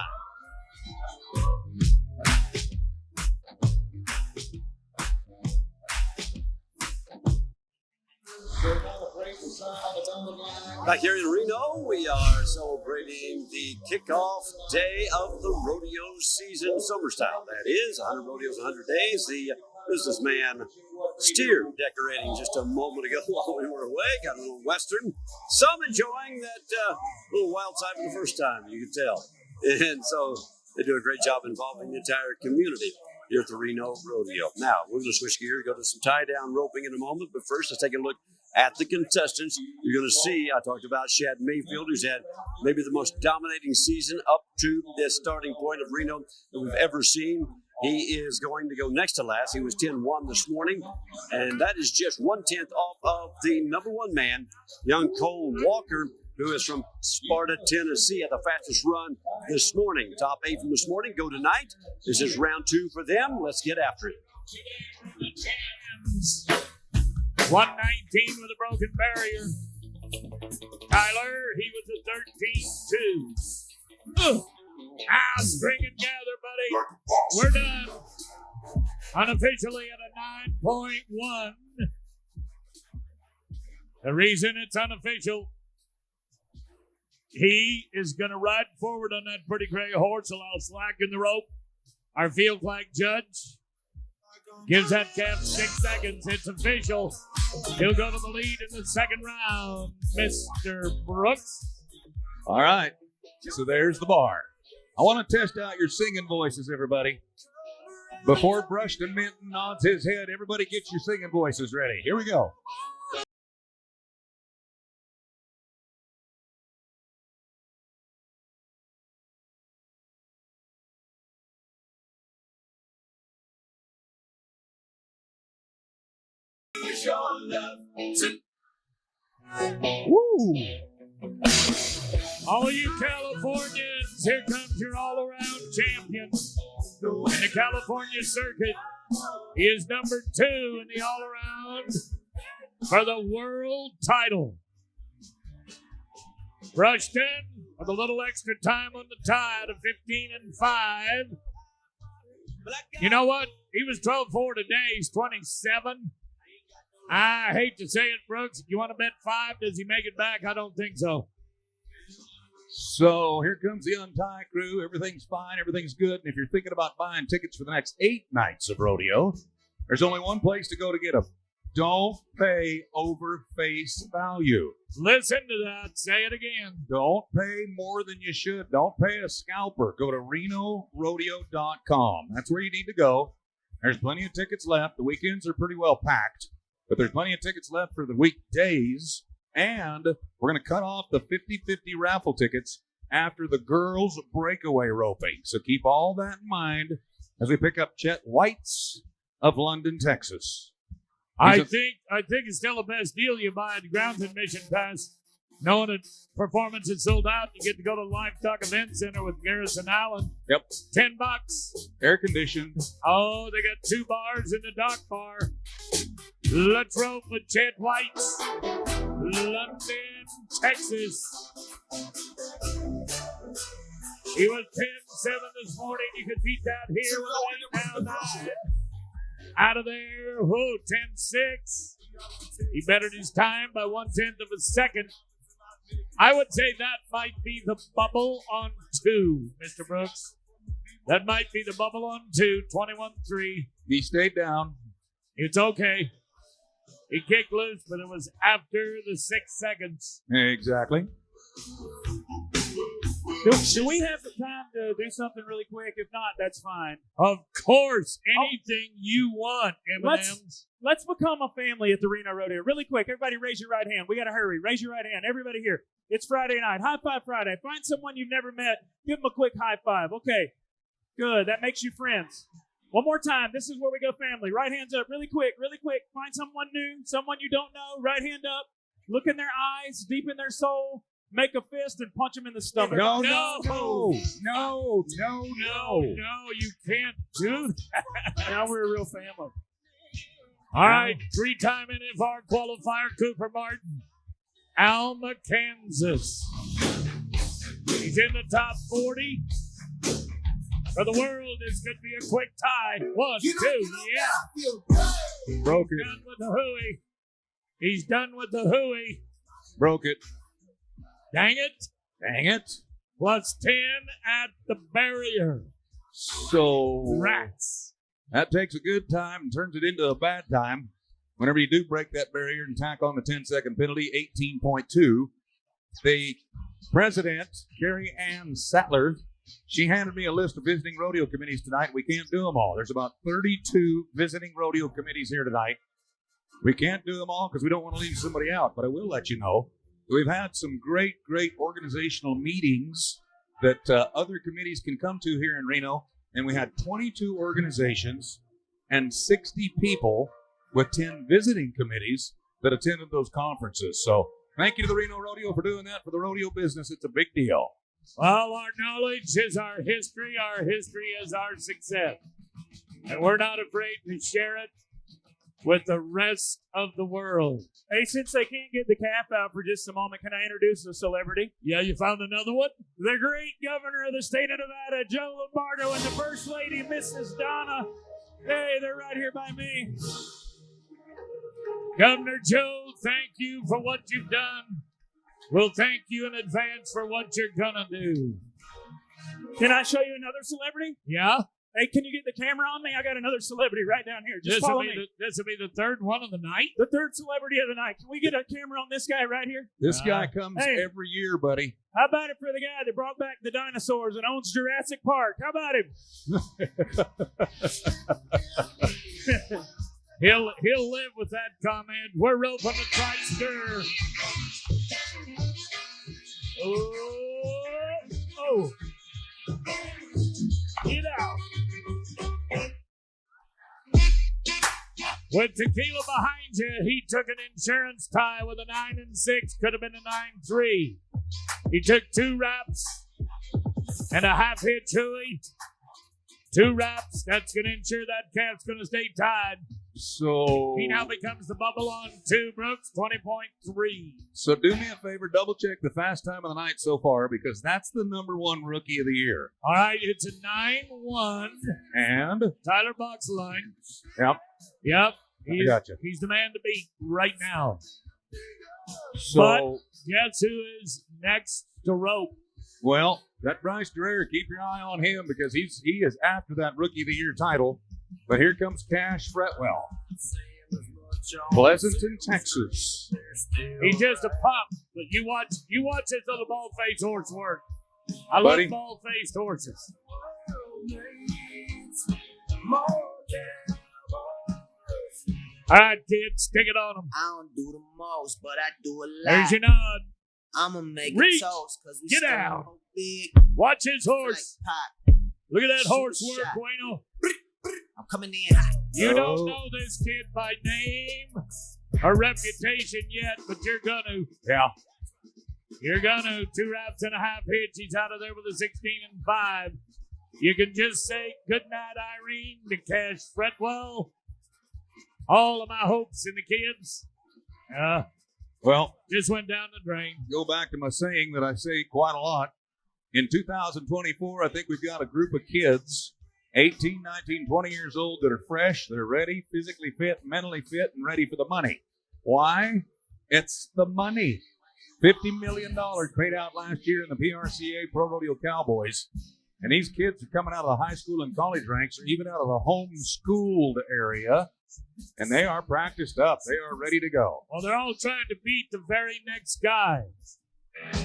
Back here in Reno, we are celebrating the kickoff day of the rodeo season, summer style. That is 100 rodeos, 100 days. The businessman steer decorating just a moment ago while we were away. Got a little western. Some enjoying that little wild side for the first time, you can tell. And so they do a great job involving the entire community here at the Reno Rodeo. Now, we're going to switch gears, go to some tie-down roping in a moment. But first, let's take a look at the contestants. You're going to see, I talked about Shad Mayfield, who's had maybe the most dominating season up to this starting point of Reno that we've ever seen. He is going to go next to last. He was 10-1 this morning, and that is just 1/10 off of the number one man, young Cole Walker, who is from Sparta, Tennessee, had the fastest run this morning. Top 8 from this morning go tonight. This is round 2 for them. Let's get after it.
119 with a broken barrier. Tyler, he was a 13-2. String and gather, buddy. We're done. Unofficially at a 9.1. The reason it's unofficial, he is going to ride forward on that pretty gray horse, allow slack in the rope. Our field flag judge gives that calf 6 seconds. It's official. He'll go to the lead in the second round, Mr. Brooks.
All right. So there's the bar. I want to test out your singing voices, everybody. Before Brushton Minton nods his head, everybody get your singing voices ready. Here we go.
Woo! All you Californians, here comes your all-around champion in the California circuit. He is number 2 in the all-around for the world title. Brushton with a little extra time on the tie to 15-5. You know what? He was 12-4 today. He's 27. I hate to say it, Brooks. If you want to bet 5, does he make it back? I don't think so.
So here comes the untie crew. Everything's fine. Everything's good. And if you're thinking about buying tickets for the next 8 nights of rodeo, there's only one place to go to get them. Don't pay over face value.
Listen to that. Say it again.
Don't pay more than you should. Don't pay a scalper. Go to RenoRodeo.com. That's where you need to go. There's plenty of tickets left. The weekends are pretty well packed, but there's plenty of tickets left for the weekdays. And we're going to cut off the 50-50 raffle tickets after the girls' breakaway roping. So keep all that in mind as we pick up Chet Whites of London, Texas.
I think it's still the best deal. You buy a grounds admission pass, knowing that performance is sold out. You get to go to the Livestock Event Center with Garrison Allen.
Yep.
$10.
Air conditioned.
Oh, they got 2 bars in the dock bar. Let's rope with Chet Whites, London, Texas. He was 10-7 this morning. You could beat that here with 8 now 9. Out of there. Whoa, 10-6. He bettered his time by 1/10 of a second. I would say that might be the bubble on 2, Mr. Brooks. That might be the bubble on 2, 21-3.
He stayed down.
It's okay. He kicked loose, but it was after the 6 seconds.
Exactly.
Should we have the time to do something really quick? If not, that's fine.
Of course, anything you want, M&M's.
Let's become a family at the Reno Rodeo. Really quick, everybody raise your right hand. We got to hurry. Raise your right hand. Everybody here. It's Friday night. High Five Friday. Find someone you've never met. Give them a quick high five. Okay. Good. That makes you friends. One more time. This is where we go family. Right hands up. Really quick. Really quick. Find someone new. Someone you don't know. Right hand up. Look in their eyes. Deep in their soul. Make a fist and punch them in the stomach.
No,
you can't do that.
Now we're a real family.
All right, 3-time NFR qualifier, Cooper Martin, Alma, Kansas. He's in the top 40. For the world, it's going to be a quick tie. 1, 2, yeah.
Broke it.
Done with the hooey. He's done with the hooey.
Broke it.
Dang it.
Dang it.
Plus 10 at the barrier.
So
Rats.
that takes a good time and turns it into a bad time. Whenever you do break that barrier and tack on the 10-second penalty, 18.2. The president, Carrie Ann Sattler, she handed me a list of visiting rodeo committees tonight. We can't do them all. There's about 32 visiting rodeo committees here tonight. We can't do them all because we don't want to leave somebody out, but I will let you know. We've had some great organizational meetings that other committees can come to here in Reno, and we had 22 organizations and 60 people with 10 visiting committees that attended those conferences. So thank you to the Reno Rodeo for doing that for the rodeo business. It's a big deal.
Well, our knowledge is our history is our success. And we're not afraid to share it with the rest of the world.
Hey, since they can't get the cap out for just a moment, can I introduce a celebrity?
Yeah, you found another one?
The great governor of the state of Nevada, Joe Lombardo, and the first lady, Mrs. Donna. Hey, they're right here by me.
Governor Joe, thank you for what you've done. We'll thank you in advance for what you're gonna do.
Can I show you another celebrity?
Yeah?
Hey, can you get the camera on me? I got another celebrity right down here. Just follow me.
This will be the third one of the night?
The third celebrity of the night. Can we get a camera on this guy right here?
This guy comes every year, buddy.
How about it for the guy that brought back the dinosaurs and owns Jurassic Park? How about him?
He'll live with that comment. We're roping the tri-stir. Oh. Get out. With tequila behind you, he took an insurance tie with a 9-6. Could have been a 9-3. He took 2 wraps and a half hitch hooey. 2 wraps. That's going to ensure that calf's going to stay tied.
So
he now becomes the bubble on 2, Brooks, 20.3.
So do me a favor, double check the fast time of the night so far because that's the #1 rookie of the year.
All right, it's a 9-1.
And
Tyler Boxline.
Yep. I got you.
He's the man to beat right now.
So
but guess who is next to rope?
Well, that Bryce Dreher, keep your eye on him because he is after that Rookie of the Year title. But here comes Cash Fretwell. Pleasanton, Texas.
He's just a pup, but you watch this little bald-faced horse work. I
Buddy.
love bald-faced horses. All right, kids, stick it on them.
I don't do the most, but I do a lot.
There's your nod.
I'ma make
Reach.
a toast because we
Get
still
out.
big.
Watch his horse.
Like
Look at that
Shoot
horse
the
work,
shot.
Bueno.
I'm coming in hot.
You don't know this kid by name or reputation yet, but you're gonna.
Yeah.
You're gonna. 2 wraps and a half hitch. He's out of there with a 16-5. You can just say good night, Irene, to Cash Fretwell. All of my hopes in the kids.
Well,
just went down the drain.
Go back to my saying that I say quite a lot. In 2024, I think we've got a group of kids, 18, 19, 20 years old, that are fresh, they're ready, physically fit, mentally fit, and ready for the money. Why? It's the money. $50 million paid out last year in the PRCA Pro Rodeo Cowboys. And these kids are coming out of the high school and college ranks, or even out of the homeschooled area, and they are practiced up. They are ready to go.
Well, they're all trying to beat the very next guy.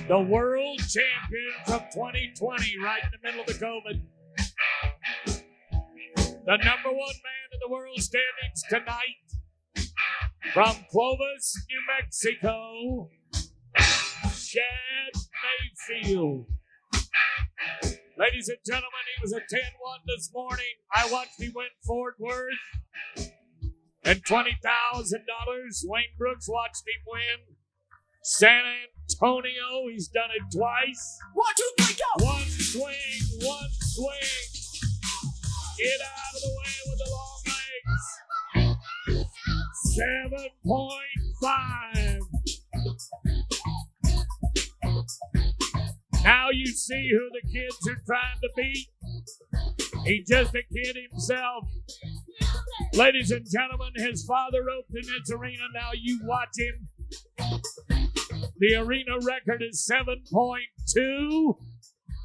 The world champions of 2020, right in the middle of the COVID. The number one man in the world standings tonight from Clovis, New Mexico, Shad Mayfield. Ladies and gentlemen, he was a 10-1 this morning. I watched him win Fort Worth and $20,000. Wayne Brooks watched him win San Antonio. He's done it twice.
1, 2, 3, go!
One swing, one swing. Get out of the way with the long legs. 7.5. Now you see who the kids are trying to beat. He's just a kid himself. Ladies and gentlemen, his father roped in this arena. Now you watch him. The arena record is 7.2.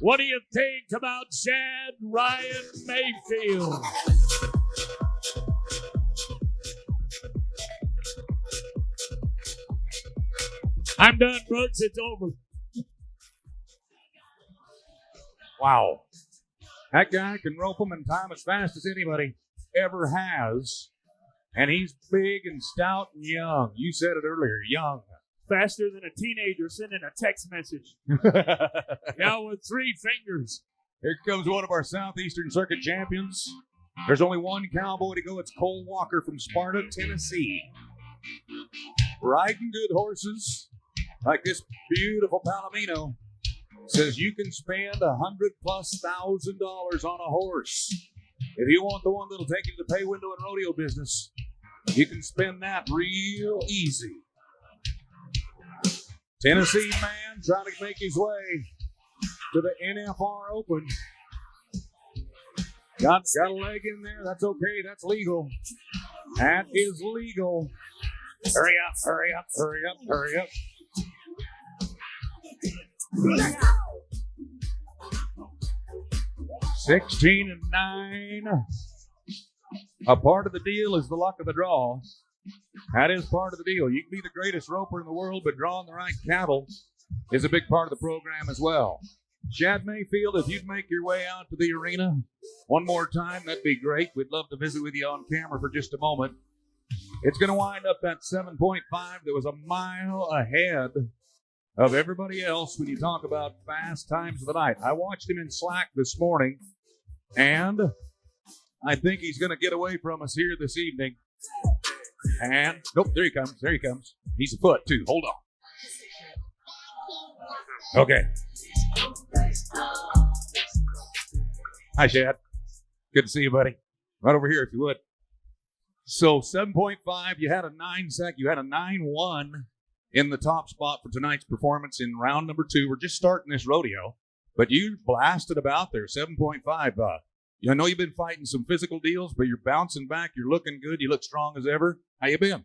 What do you think about Shad Ryan Mayfield? I'm done, Brooks. It's over.
Wow. That guy can rope them in time as fast as anybody ever has. And he's big and stout and young. You said it earlier, young.
Faster than a teenager sending a text message.
Now with 3 fingers.
Here comes one of our Southeastern Circuit champions. There's only one cowboy to go. It's Cole Walker from Sparta, Tennessee. Riding good horses like this beautiful Palomino. Says you can spend $100,000+ on a horse. If you want the one that'll take you to the pay window and rodeo business, you can spend that real easy. Tennessee man trying to make his way to the NFR Open. Got a leg in there. That's okay. That's legal. That is legal. Hurry up, hurry up, hurry up, hurry up. $16-9. A part of the deal is the luck of the draw. That is part of the deal. You can be the greatest roper in the world, but drawing the right cattle is a big part of the program as well. Shad Mayfield, if you'd make your way out to the arena one more time, that'd be great. We'd love to visit with you on camera for just a moment. It's going to wind up at 7.5. That was a mile ahead of everybody else when you talk about fast times of the night. I watched him in slack this morning, and I think he's going to get away from us here this evening. And, nope, there he comes, there he comes. He's a foot, too. Hold on. Okay. Hi, Shad. Good to see you, buddy. Right over here, if you would. So, 7.5, you had a 9-sec, you had a 9-1 in the top spot for tonight's performance in round number 2. We're just starting this rodeo, but you blasted about there, 7.5. I know you've been fighting some physical deals, but you're bouncing back. You're looking good. You look strong as ever. How you been?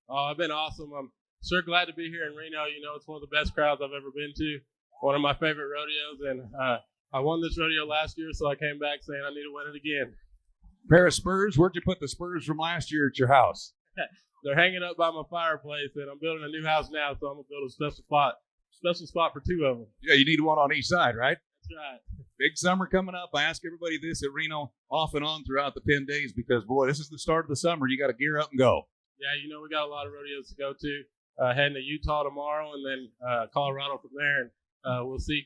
Oh, I've been awesome. I'm sure glad to be here in Reno. You know, it's one of the best crowds I've ever been to. One of my favorite rodeos, and I won this rodeo last year, so I came back saying I need to win it again.
Pair of spurs. Where'd you put the spurs from last year at your house?
They're hanging up by my fireplace, and I'm building a new house now, so I'm gonna build a special spot for 2 of them.
Yeah, you need one on each side, right?
That's right.
Big summer coming up. I ask everybody this at Reno off and on throughout the 10 days because, boy, this is the start of the summer. You got to gear up and go.
Yeah, you know, we got a lot of rodeos to go to. Heading to Utah tomorrow and then Colorado from there. And we'll see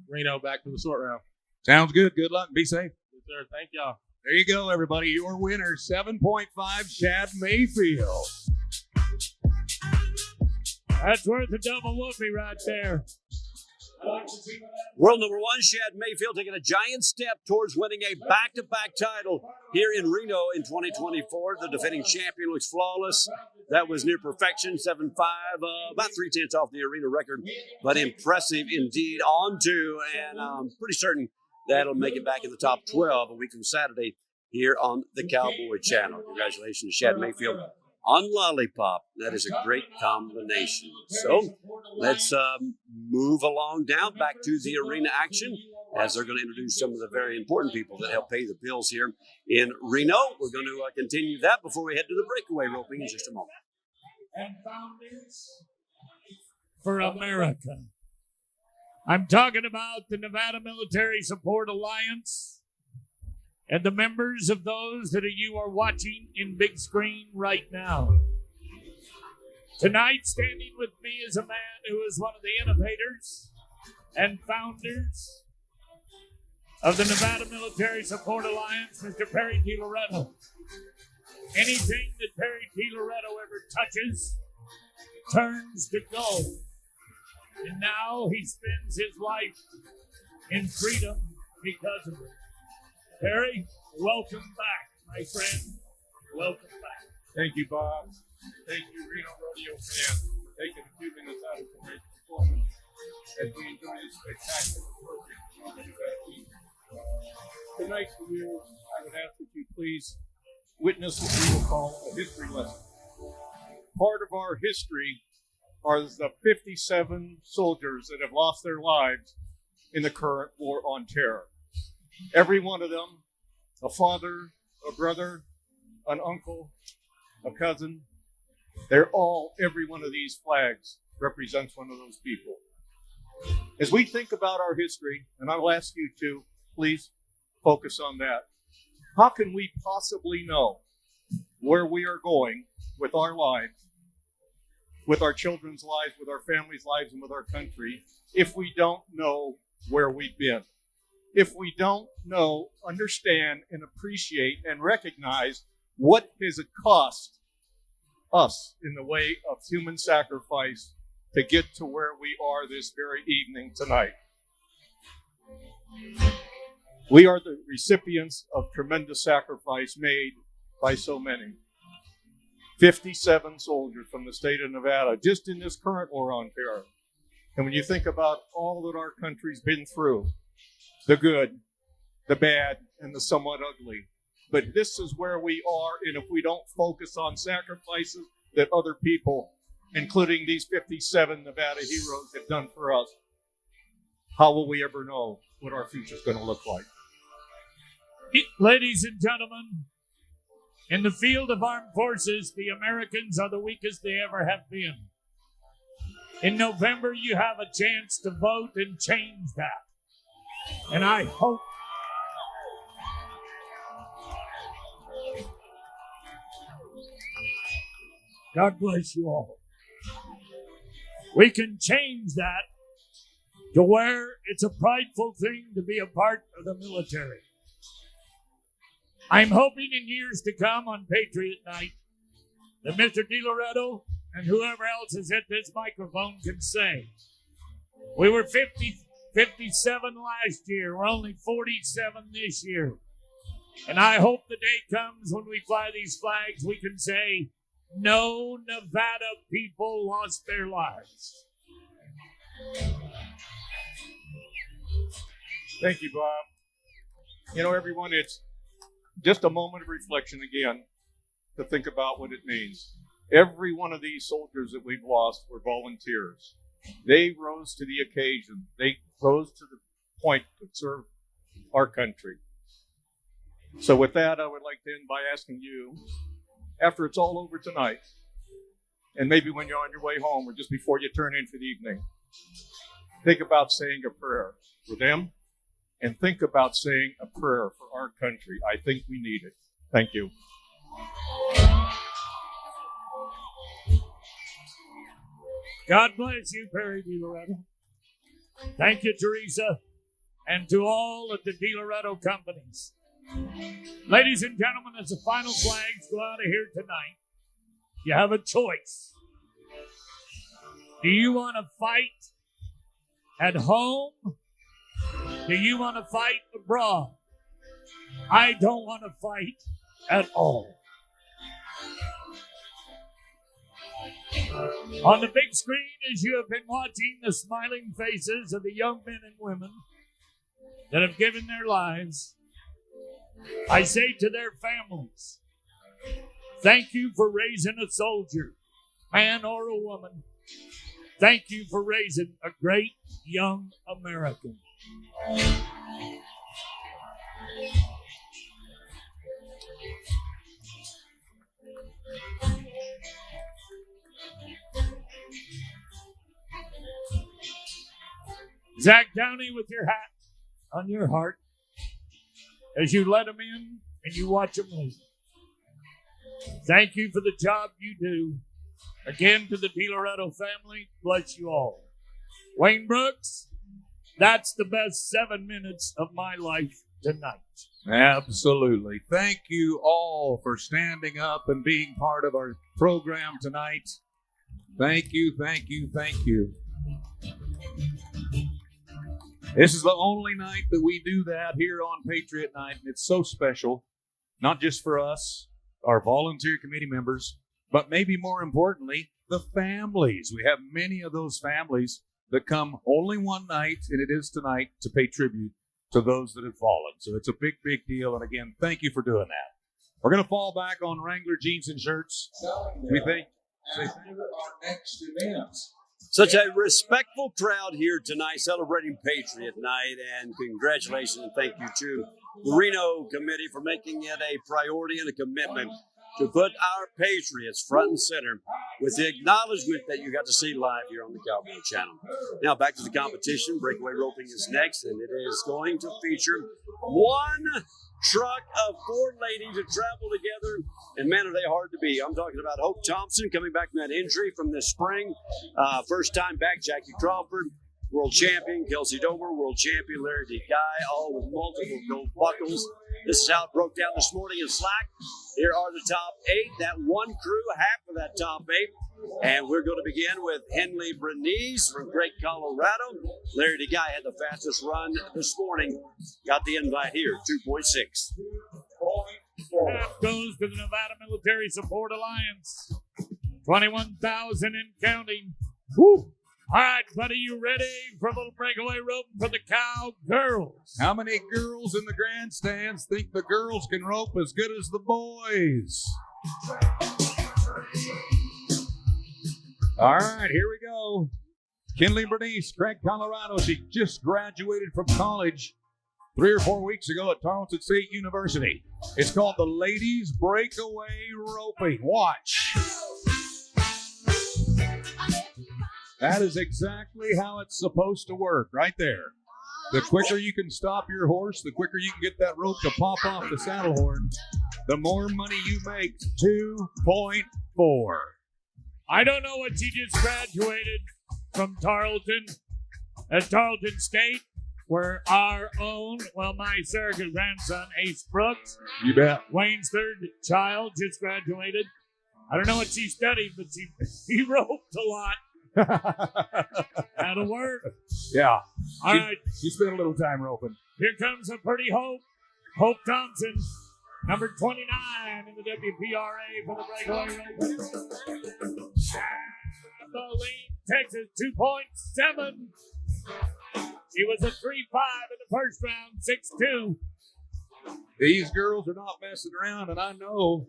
Reno back for the short round.
Sounds good. Good luck. Be safe.
Yes, sir. Thank y'all.
There you go, everybody. Your winner, 7.5, Shad Mayfield.
That's worth a double whoopee right there.
World number 1, Shad Mayfield, taking a giant step towards winning a back-to-back title here in Reno in 2024. The defending champion looks flawless. That was near perfection, 7.5, about 0.3 off the arena record, but impressive indeed. On to, and I'm pretty certain that'll make it back in the top 12 a week from Saturday here on the Cowboy Channel. Congratulations to Shad Mayfield on Lollipop. That is a great combination. So let's move along down back to the arena action as they're going to introduce some of the very important people that help pay the bills here in Reno. We're going to continue that before we head to the breakaway roping in just a moment.
And founders for America. I'm talking about the Nevada Military Support Alliance and the members of those that you are watching in big screen right now. Tonight, standing with me is a man who is one of the innovators and founders of the Nevada Military Support Alliance, Mr. Perry T. Loretto. Anything that Perry T. Loretto ever touches turns to gold. And now he spends his life in freedom because of it. Perry, welcome back, my friend. Welcome back.
Thank you, Bob. Thank you, Reno Rodeo fans, for taking a few minutes out of tonight's performance as we enjoy this spectacular program. Tonight, for you, I would ask that you please witness what we will call a history lesson. Part of our history are the 57 soldiers that have lost their lives in the current war on terror. Every one of them, a father, a brother, an uncle, a cousin, every one of these flags represents one of those people. As we think about our history, and I will ask you to please focus on that, how can we possibly know where we are going with our lives, with our children's lives, with our families' lives, and with our country, if we don't know where we've been? If we don't know, understand, and appreciate and recognize what has it cost us in the way of human sacrifice to get to where we are this very evening tonight. We are the recipients of tremendous sacrifice made by so many. 57 soldiers from the state of Nevada, just in this current war on terror. And when you think about all that our country's been through, the good, the bad, and the somewhat ugly. But this is where we are, and if we don't focus on sacrifices that other people, including these 57 Nevada heroes, have done for us, how will we ever know what our future's going to look like?
Ladies and gentlemen, in the field of armed forces, the Americans are the weakest they ever have been. In November, you have a chance to vote and change that. And I hope God bless you all. We can change that to where it's a prideful thing to be a part of the military. I'm hoping in years to come on Patriot Night that Mr. Di Loretto and whoever else is at this microphone can say, we were 57 last year. We're only 47 this year. And I hope the day comes when we fly these flags, we can say, no Nevada people lost their lives.
Thank you, Bob. You know, everyone, it's just a moment of reflection again to think about what it means. Every one of these soldiers that we've lost were volunteers. They rose to the occasion. They rose to the point to serve our country. So with that, I would like to end by asking you, after it's all over tonight, and maybe when you're on your way home or just before you turn in for the evening, think about saying a prayer for them and think about saying a prayer for our country. I think we need it. Thank you.
God bless you, Perry Di Loretto. Thank you, Teresa, and to all of the Di Loretto companies. Ladies and gentlemen, as the final flags go out of here tonight, you have a choice. Do you want to fight at home? Do you want to fight abroad? I don't want to fight at all. On the big screen, as you have been watching the smiling faces of the young men and women that have given their lives, I say to their families, thank you for raising a soldier, man or a woman. Thank you for raising a great young American. Zach Downey, with your hat on your heart, as you let them in and you watch them leave. Thank you for the job you do. Again, to the De Loretto family, bless you all. Wayne Brooks, that's the best 7 minutes of my life tonight.
Absolutely. Thank you all for standing up and being part of our program tonight. Thank you, thank you, thank you. This is the only night that we do that here on Patriot Night, and it's so special, not just for us, our volunteer committee members, but maybe more importantly, the families. We have many of those families that come only one night, and it is tonight, to pay tribute to those that have fallen. So it's a big, big deal, and again, thank you for doing that. We're going to fall back on Wrangler jeans and shirts. We think our next event.
Such a respectful crowd here tonight celebrating Patriot Night, and congratulations and thank you to the Reno Committee for making it a priority and a commitment to put our Patriots front and center with the acknowledgement that you got to see live here on the Cowboy Channel. Now back to the competition. Breakaway roping is next, and it is going to feature one truck of 4 ladies that travel together, and man, are they hard to beat. I'm talking about Hope Thompson coming back from that injury from this spring. First time back, Jackie Crawford, world champion, Kelsey Dover, world champion, Larry D. Guy, all with multiple gold buckles. This is how it broke down this morning in slack. Here are the top 8. That one crew, half of that top 8. And we're going to begin with Henley Bernice from Great Colorado. Larry D. Guy had the fastest run this morning. Got the invite here, 2.6.
Half goes to the Nevada Military Support Alliance. 21,000 and counting. Woo! All right, buddy, you ready for a little breakaway rope for the Cowgirls?
How many girls in the grandstands think the girls can rope as good as the boys? All right, here we go. Kinley Bernice, Craig, Colorado. She just graduated from college 3 or 4 weeks ago at Tarleton State University. It's called the Ladies Breakaway Roping. Watch. That is exactly how it's supposed to work, right there. The quicker you can stop your horse, the quicker you can get that rope to pop off the saddle horn, the more money you make. 2.4.
I don't know what she just graduated from Tarleton, at Tarleton State, where our own, well, my surrogate grandson, Ace Brooks,
you bet,
Wayne's 3rd child, just graduated. I don't know what she studied, but he roped a lot. That'll work.
Yeah.
All right.
She spent a little time roping.
Here comes a pretty Hope Thompson, number 29 in the WPRA for the breakaway rope. Moline, Texas, 2.7. She was a 3.5 in the first round, 6.2.
These girls are not messing around, and I know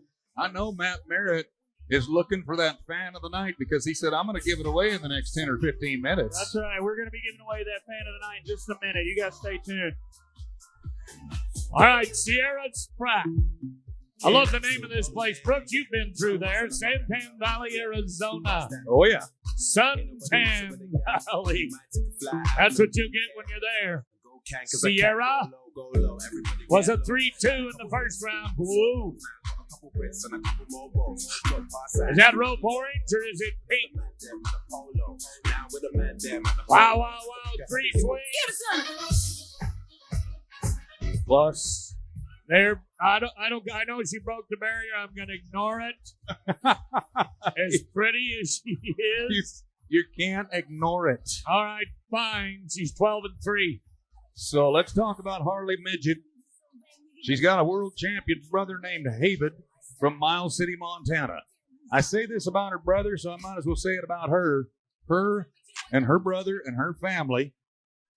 Matt Merritt is looking for that fan of the night because he said, I'm going to give it away in the next 10 or 15 minutes.
That's right. We're going to be giving away that fan of the night in just a minute. You guys stay tuned.
All right, Sierra Spratt. I love the name of this place. Brooks, you've been through there. Santan Valley, Arizona.
Oh, yeah.
Suntan Valley. That's what you get when you're there. Sierra was a 3-2 in the first round. Woo. Is that rope orange or is it pink? Wow, wow, wow. 3 swings. Plus, there. I know she broke the barrier. I'm going to ignore it. As pretty as she is.
You can't ignore it.
All right, fine. She's 12-3.
So let's talk about Harley Midget. She's got a world champion brother named Haven from Miles City, Montana. I say this about her brother, so I might as well say it about her. Her and her brother and her family,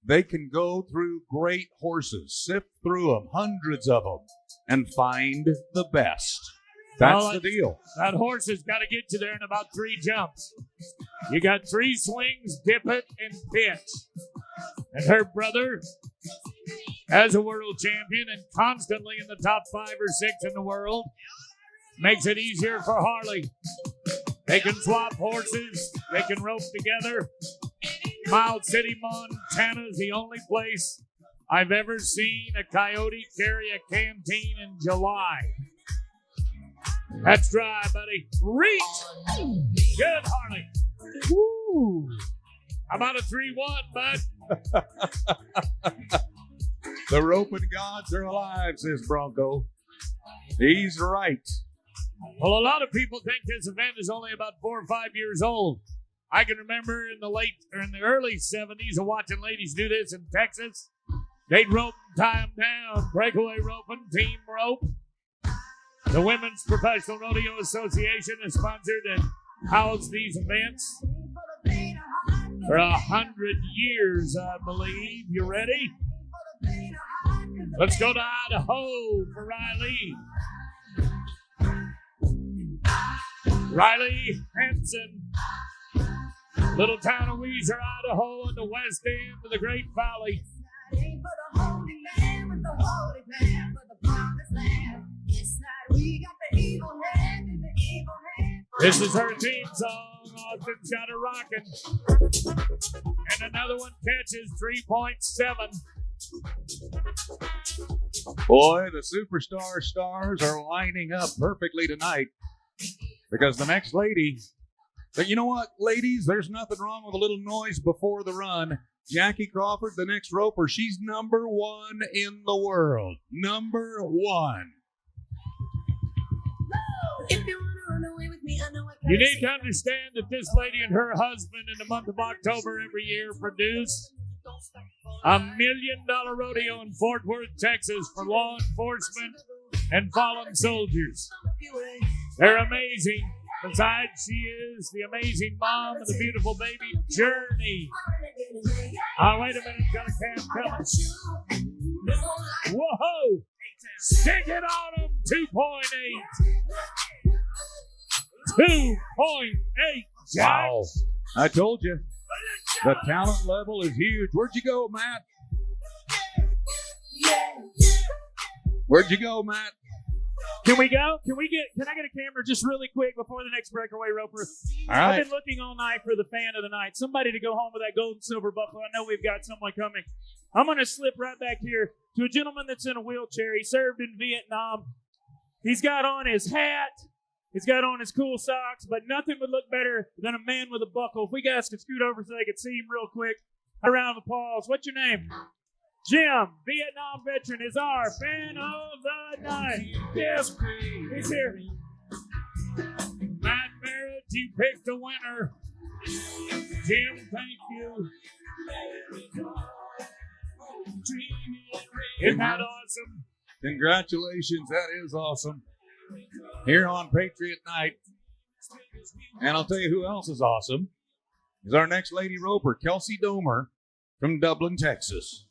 they can go through great horses, sift through them, hundreds of them, and find the best. That's the deal.
That horse has got to get you there in about 3 jumps. You got 3 swings, dip it, and pitch. And her brother, as a world champion and constantly in the top 5 or 6 in the world, makes it easier for Harley. They can swap horses. They can rope together. Mild City, Montana is the only place I've ever seen a coyote carry a canteen in July. That's dry, buddy. Reach. Good, Harley. Woo. How about a 3-1, bud?
The roping gods are alive, says Bronco. He's right.
Well, a lot of people think this event is only about 4 or 5 years old. I can remember in the early 70s of watching ladies do this in Texas. They'd rope and tie them down. Breakaway roping, team rope. The Women's Professional Rodeo Association has sponsored and housed these events for 100 years, I believe. You ready? Let's go to Idaho for Riley. Riley Hansen, little town of Weiser, Idaho, in the west end of the Great Valley. This is her theme song. Austin's got her rockin'. And another one catches 3.7.
Boy, the superstar stars are lining up perfectly tonight because the next lady, but you know what, ladies, there's nothing wrong with a little noise before the run. Jackie Crawford, the next roper, she's number 1 in the world. Number 1.
If you want to run away with me, I know I
You need to understand that this lady and her husband in the month of October every year produce $1 million rodeo in Fort Worth, Texas for law enforcement and fallen soldiers. They're amazing. Besides, she is the amazing mom of the beautiful baby, Journey. Oh, wait a minute, got a cam coming. Whoa! Stick it on them, 2.8. 2.8.
Wow. I told you. The talent level is huge. Where'd you go, Matt? Where'd you go, Matt?
Can we go? Can I get a camera just really quick before the next breakaway roper?
All right.
I've been looking all night for the fan of the night. Somebody to go home with that gold and silver buckle. I know we've got someone coming. I'm going to slip right back here to a gentleman that's in a wheelchair. He served in Vietnam. He's got on his hat. He's got on his cool socks, but nothing would look better than a man with a buckle. If we guys could scoot over so they could see him real quick. A round of applause. What's your name? Jim, Vietnam veteran, is our fan of the night. Yes, he's here.
Matt Barrett, you picked the winner. Jim, thank you. Isn't that awesome?
Congratulations. That is awesome. Here on Patriot Night. And I'll tell you who else is awesome. Is our next lady roper, Kelsey Domer from Dublin, Texas.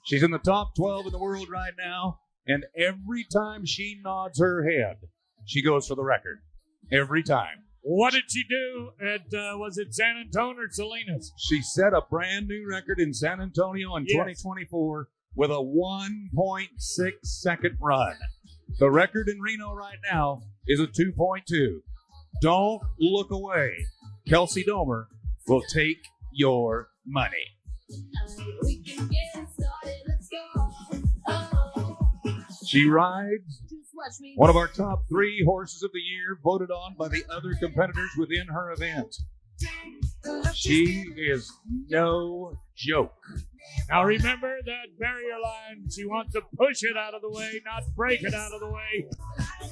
She's in the top 12 in the world right now, and every time she nods her head, she goes for the record. Every time.
What did she do at, was it San Antonio or Salinas?
She set a brand new record in San Antonio in 2024 with a 1.6 second run. The record in Reno right now is a 2.2. Don't look away. Kelsey Domer will take your money. She rides one of our top 3 horses of the year, voted on by the other competitors within her event. She is no joke.
Now remember that barrier line. She wants to push it out of the way, not break it out of the way.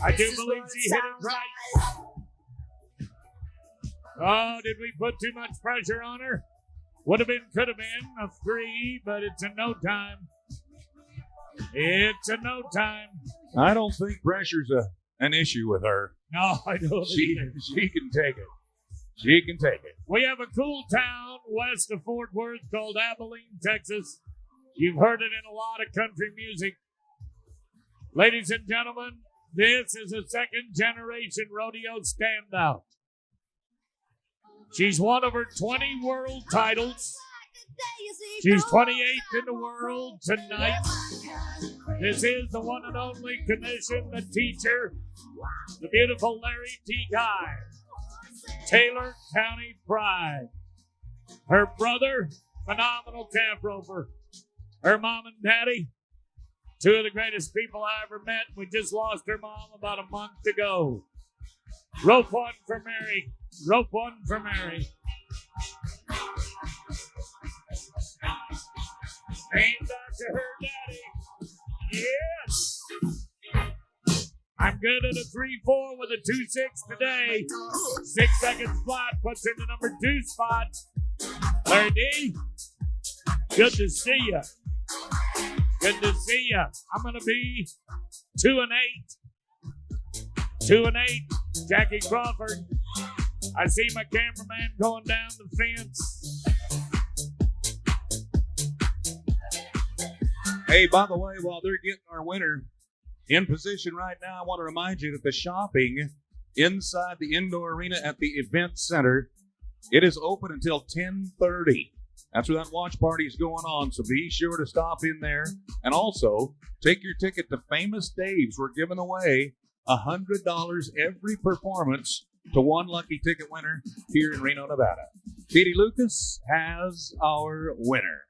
I do believe she hit it right. Oh, did we put too much pressure on her? Would have been, could have been a 3, but it's a no time. It's a no time.
I don't think pressure's an issue with her.
No, I don't.
She can take it. She can take it.
We have a cool town west of Fort Worth called Abilene, Texas. You've heard it in a lot of country music. Ladies and gentlemen, this is a second-generation rodeo standout. She's one of her 20 world titles. She's 28th in the world tonight. This is the one and only commission, the teacher, the beautiful Larry T. Guy, Taylor County Pride. Her brother, phenomenal calf roper. Her mom and daddy, two of the greatest people I ever met. We just lost her mom about a month ago. Rope one for Mary. Rope one for Mary. Named after her daddy. Yes. I'm good at a 3-4 with a 2-6 today. 6 seconds flat puts her in the number 2 spot. Larry D, good to see you. Good to see you. I'm going to be 2-8. 2-8. Jackie Crawford. I see my cameraman going down the fence.
Hey, by the way, while they're getting our winner in position right now, I want to remind you that the shopping inside the indoor arena at the event center, it is open until 10:30. That's where that watch party is going on, so be sure to stop in there. And also, take your ticket to Famous Dave's. We're giving away $100 every performance to one lucky ticket winner here in Reno, Nevada. Katie Lucas has our winner.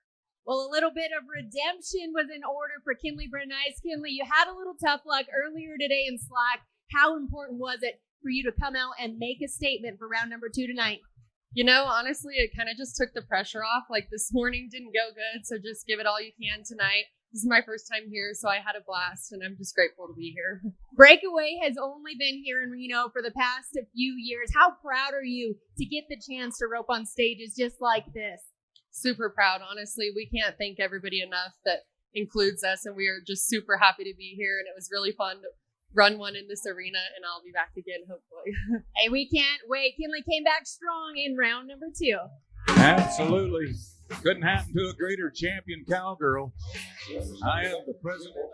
Well, a little bit of redemption was in order for Kinley Bernice. Kinley, you had a little tough luck earlier today in slack. How important was it for you to come out and make a statement for round number 2 tonight?
You know, honestly, it kind of just took the pressure off. Like, this morning didn't go good, so just give it all you can tonight. This is my first time here, so I had a blast, and I'm just grateful to be here.
Breakaway has only been here in Reno for the past few years. How proud are you to get the chance to rope on stages just like this?
Super proud, honestly. We can't thank everybody enough that includes us, and we are just super happy to be here, and it was really fun to run one in this arena, and I'll be back again, hopefully.
Hey, we can't wait. Kinley came back strong in round number 2.
Absolutely. Couldn't happen to a greater champion cowgirl. I am the president of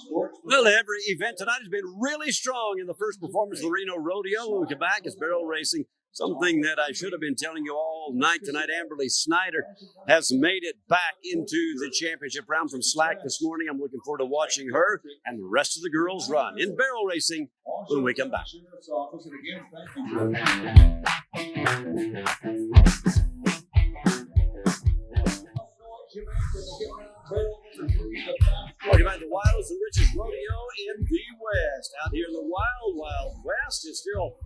sports.
Well, every event tonight has been really strong in the first performance of the Reno Rodeo. When we come back, it's barrel racing. Something that I should have been telling you all night tonight. Amberly Snyder has made it back into the championship round from slack this morning. I'm looking forward to watching her and the rest of the girls run in barrel racing when we come back. Welcome back to Wildest and Richest Rodeo in the West. Out here in the Wild, Wild West is still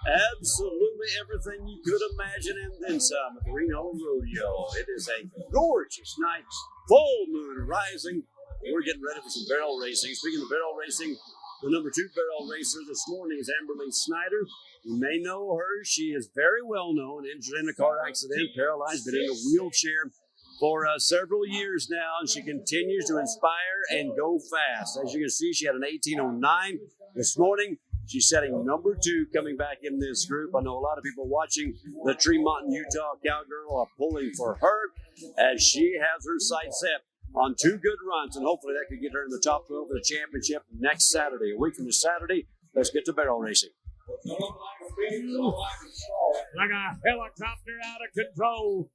absolutely everything you could imagine and then some at the Reno Rodeo. It is a gorgeous night, full moon rising. We're getting ready for some barrel racing. Speaking of barrel racing, the number 2 barrel racer this morning is Amberly Snyder. You may know her. She is very well known, injured in a car accident, paralyzed, been in a wheelchair for several years now, and she continues to inspire and go fast. As you can see, she had an 18:09 this morning. She's setting number 2 coming back in this group. I know a lot of people watching the Tremont, Utah Cowgirl are pulling for her as she has her sights set on 2 good runs, and hopefully that could get her in the top 12 of the championship next Saturday. A week from this Saturday, let's get to barrel racing.
Like a helicopter out of control.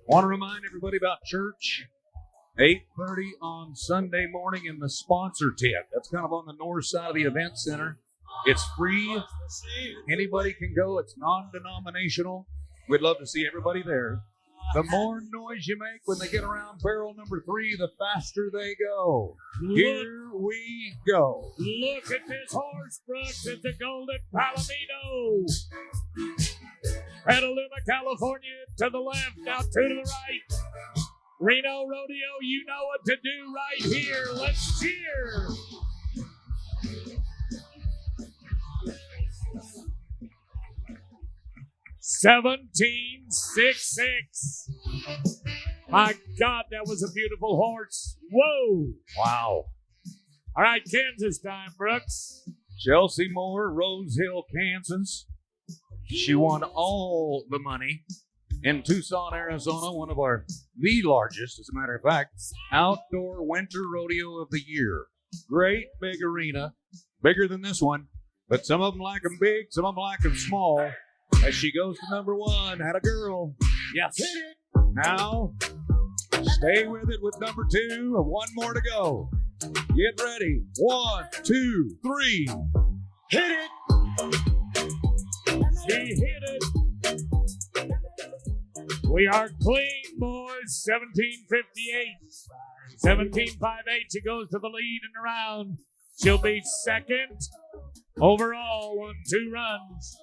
Want to remind everybody about church. 8:30 on Sunday morning in the sponsor tent. That's kind of on the north side of the event center. It's free. Anybody can go. It's non-denominational. We'd love to see everybody there. The more noise you make when they get around barrel number 3, the faster they go. Here we go.
Look at this horse, Brooks. It's a Golden Palomino. Petaluma, California to the left, now 2 to the right. Reno Rodeo, you know what to do right here. Let's cheer. $17.66. My God, that was a beautiful horse. Whoa.
Wow.
All right, Kansas time, Brooks.
Chelsea Moore, Rose Hill, Kansas. She won all the money in Tucson, Arizona, one of the largest, as a matter of fact, outdoor winter rodeo of the year. Great big arena, bigger than this one, but some of them like them big, some of them like them small. As she goes to number one, had a girl.
Yes.
Now, stay with it with number two, and one more to go. Get ready. 1, 2, 3.
Hit it. She hit it. We are clean, boys. 17:58. 17:58. She goes to the lead in the round. She'll be second overall on 2 runs.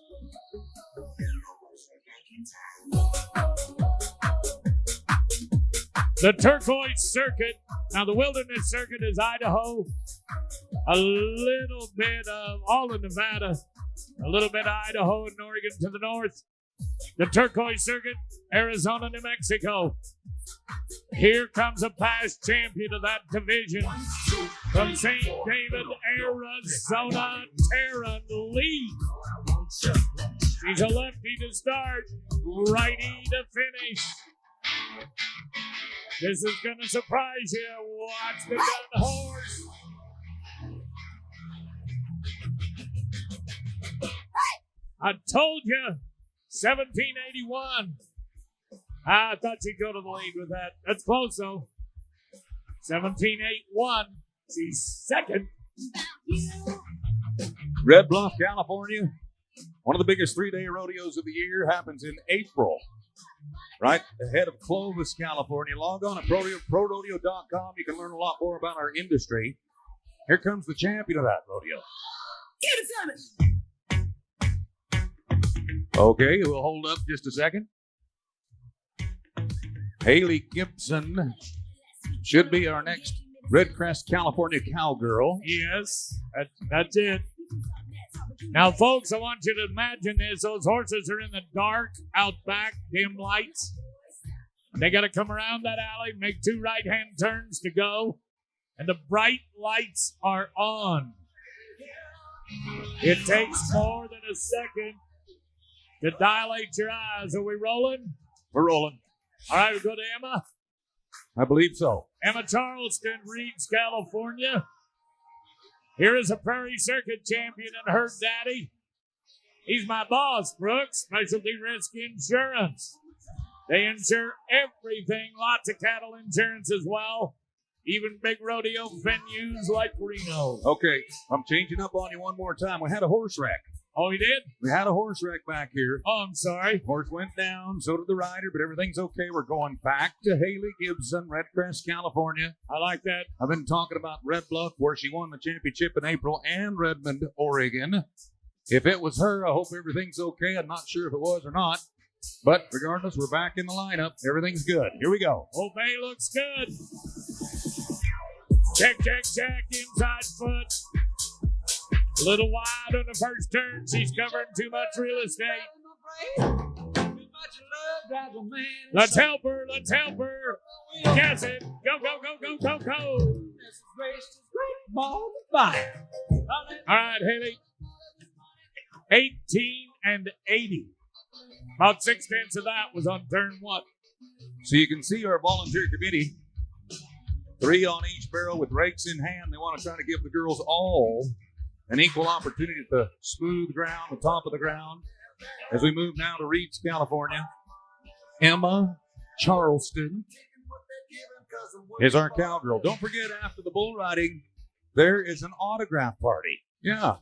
The turquoise circuit. Now, the wilderness circuit is Idaho, a little bit of all of Nevada, a little bit of Idaho and Oregon to the north. The turquoise circuit, Arizona, New Mexico. Here comes a past champion of that division from St. David, Arizona, Taryn Lee. She's a lefty to start, righty to finish. This is going to surprise you. Watch the gun horse. I told you, 1781. I thought you'd go to the lead with that. That's close, though. 1781. She's second.
Red Bluff, California. One of the biggest 3-day rodeos of the year happens in April. Right ahead of Clovis, California. Log on at ProRodeo.com. You can learn a lot more about our industry. Here comes the champion of that rodeo. Okay, we'll hold up just a second. Haley Gibson should be our next Red Crest, California cowgirl.
Yes, that's it. Now, folks, I want you to imagine this. Those horses are in the dark, out back, dim lights. They got to come around that alley, make 2 right-hand turns to go, and the bright lights are on. It takes more than a second to dilate your eyes. Are we rolling?
We're rolling.
All right, we go to Emma.
I believe so.
Emma Charleston, Reeds, California. Here is a Prairie Circuit champion and her daddy. He's my boss, Brooks, Specialty Risk Insurance. They insure everything, lots of cattle insurance as well, even big rodeo venues like Reno.
Okay, I'm changing up on you one more time. We had a horse wreck.
Oh, you did?
We had a horse wreck back here.
Oh, I'm sorry.
Horse went down, so did the rider, but everything's okay. We're going back to Haley Gibson, Red Crest, California.
I like that.
I've been talking about Red Bluff, where she won the championship in April, and Redmond, Oregon. If it was her, I hope everything's okay. I'm not sure if it was or not. But regardless, we're back in the lineup. Everything's good. Here we go.
Obey looks good. Check, check, check. Inside foot. A little wide on the first turn. She's covering too much real estate. Let's help her. Let's help her. Guess it. Go, go, go, go, go, go. All right, Haley. 18 and 80. About 6/10 of that was on turn 1.
So you can see our volunteer committee. 3 on each barrel with rakes in hand. They want to try to give the girls all an equal opportunity at the smooth ground, the top of the ground. As we move now to Reeds, California, Emma Charleston is our cowgirl. Don't forget, after the bull riding, there is an autograph party. Yeah.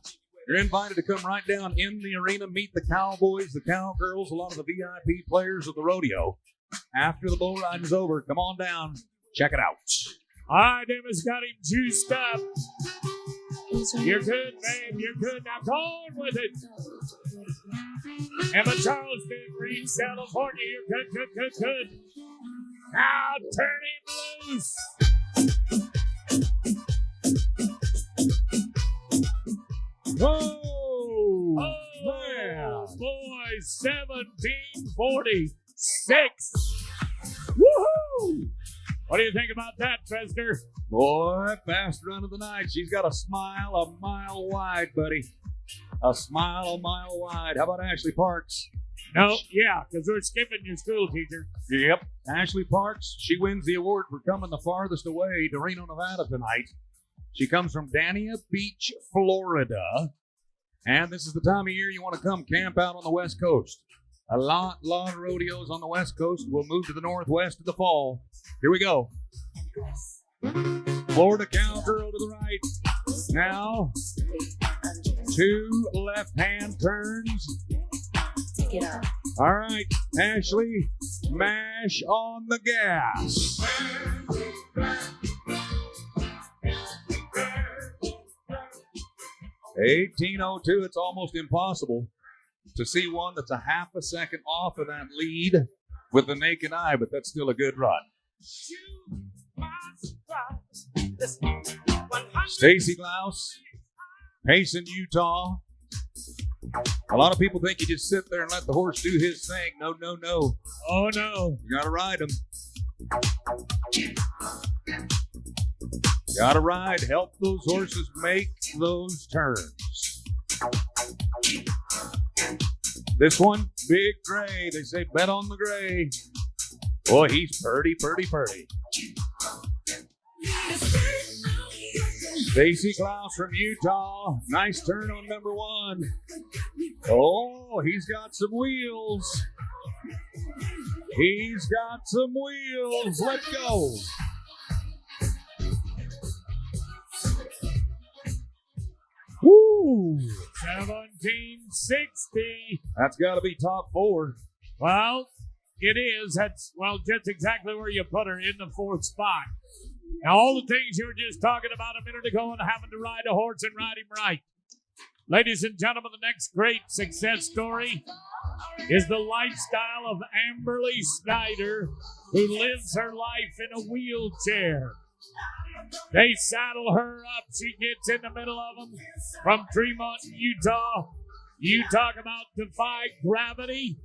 You're invited to come right down in the arena, meet the cowboys, the cowgirls, a lot of the VIP players of the rodeo. After the bull riding's over, come on down, check it out.
All right, Emma's got him juiced up. You're good, babe. You're good. Now go on with it. Emma Charleston, Reeds, California. You're good, good, good, good. Now turn him loose.
Whoa!
Oh,
man.
Boy, 1746. Woohoo! What do you think about that, Fester?
Boy, fast run of the night. She's got a smile a mile wide, buddy. A smile a mile wide. How about Ashley Parks?
No, yeah, because we're skipping your school teacher.
Yep. Ashley Parks, she wins the award for coming the farthest away to Reno, Nevada tonight. She comes from Dania Beach, Florida. And this is the time of year you want to come camp out on the West Coast. A lot of rodeos on the West Coast. We'll move to the Northwest in the fall. Here we go. Florida cowgirl to the right. Now, 2 left-hand turns. All right, Ashley, mash on the gas. $18.02. It's almost impossible to see one that's a half a second off of that lead with the naked eye, but that's still a good run. Stacy Glaus, Payson, Utah. A lot of people think you just sit there and let the horse do his thing. No.
Oh, no.
You got to ride him. Got to ride. Help those horses make those turns. This one, Big Gray. They say bet on the Gray. Boy, he's purty. Stacy Glaus from Utah. Nice turn on number 1. Oh, he's got some wheels. Let's go. Woo!
1760.
That's got to be top 4.
Well, it is. That's, just exactly where you put her, in the 4th spot. Now, all the things you were just talking about a minute ago and having to ride a horse and ride him right. Ladies and gentlemen, the next great success story is the lifestyle of Amberly Snyder, who lives her life in a wheelchair. They saddle her up. She gets in the middle of them from Tremont, Utah. You talk about defy gravity.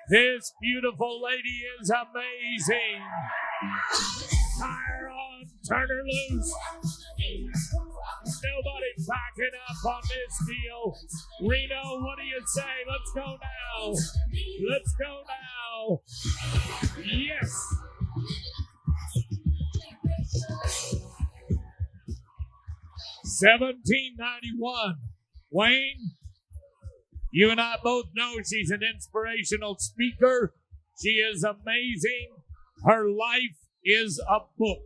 This beautiful lady is amazing. Tie her on, turn her loose. Nobody backing up on this deal. Reno, what do you say? Let's go now. Yes. $17.91. Wayne, you and I both know she's an inspirational speaker. She is amazing. Her life is a book.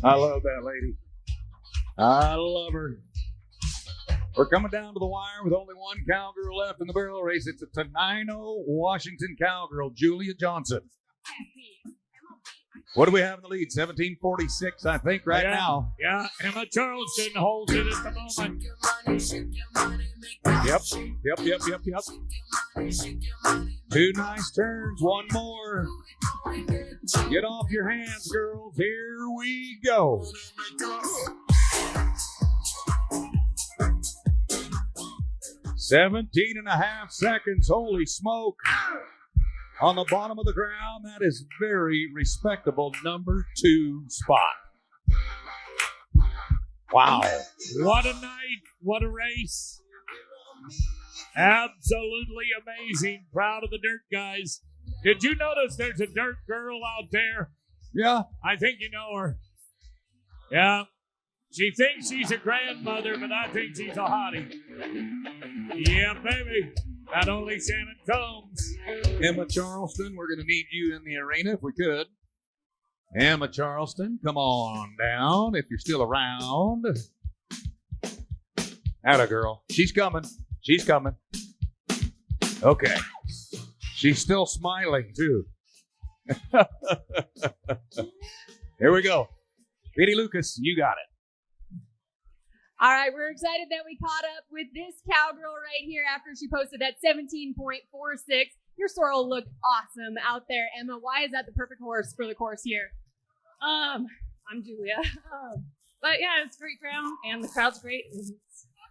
I love that lady. I love her. We're coming down to the wire with only 1 cowgirl left in the barrel race. It's a Tenino, Washington cowgirl, Julia Johnson. What do we have in the lead? 1746, I think, right now.
Yeah, Emma Charleston holds it at the moment.
Yep. 2 nice turns, 1 more. Get off your hands, girls. Here we go. $17.5 seconds. Holy smoke. On the bottom of the ground, that is very respectable number 2 spot. Wow.
What a night. What a race. Absolutely amazing. Proud of the dirt guys. Did you notice there's a dirt girl out there?
Yeah.
I think you know her. Yeah. She thinks she's a grandmother, but I think she's a hottie. Yeah, baby. Not only Shannon Combs.
Emma Charleston, we're going to need you in the arena if we could. Emma Charleston, come on down if you're still around. Atta girl. She's coming. Okay. She's still smiling, too. Here we go. Katie Lucas, you got it.
All right, we're excited that we caught up with this cowgirl right here after she posted that 17.46. Your store will look awesome out there, Emma. Why is that the perfect horse for the course here?
I'm Julia. But yeah, it's a great ground and the crowd's great. It's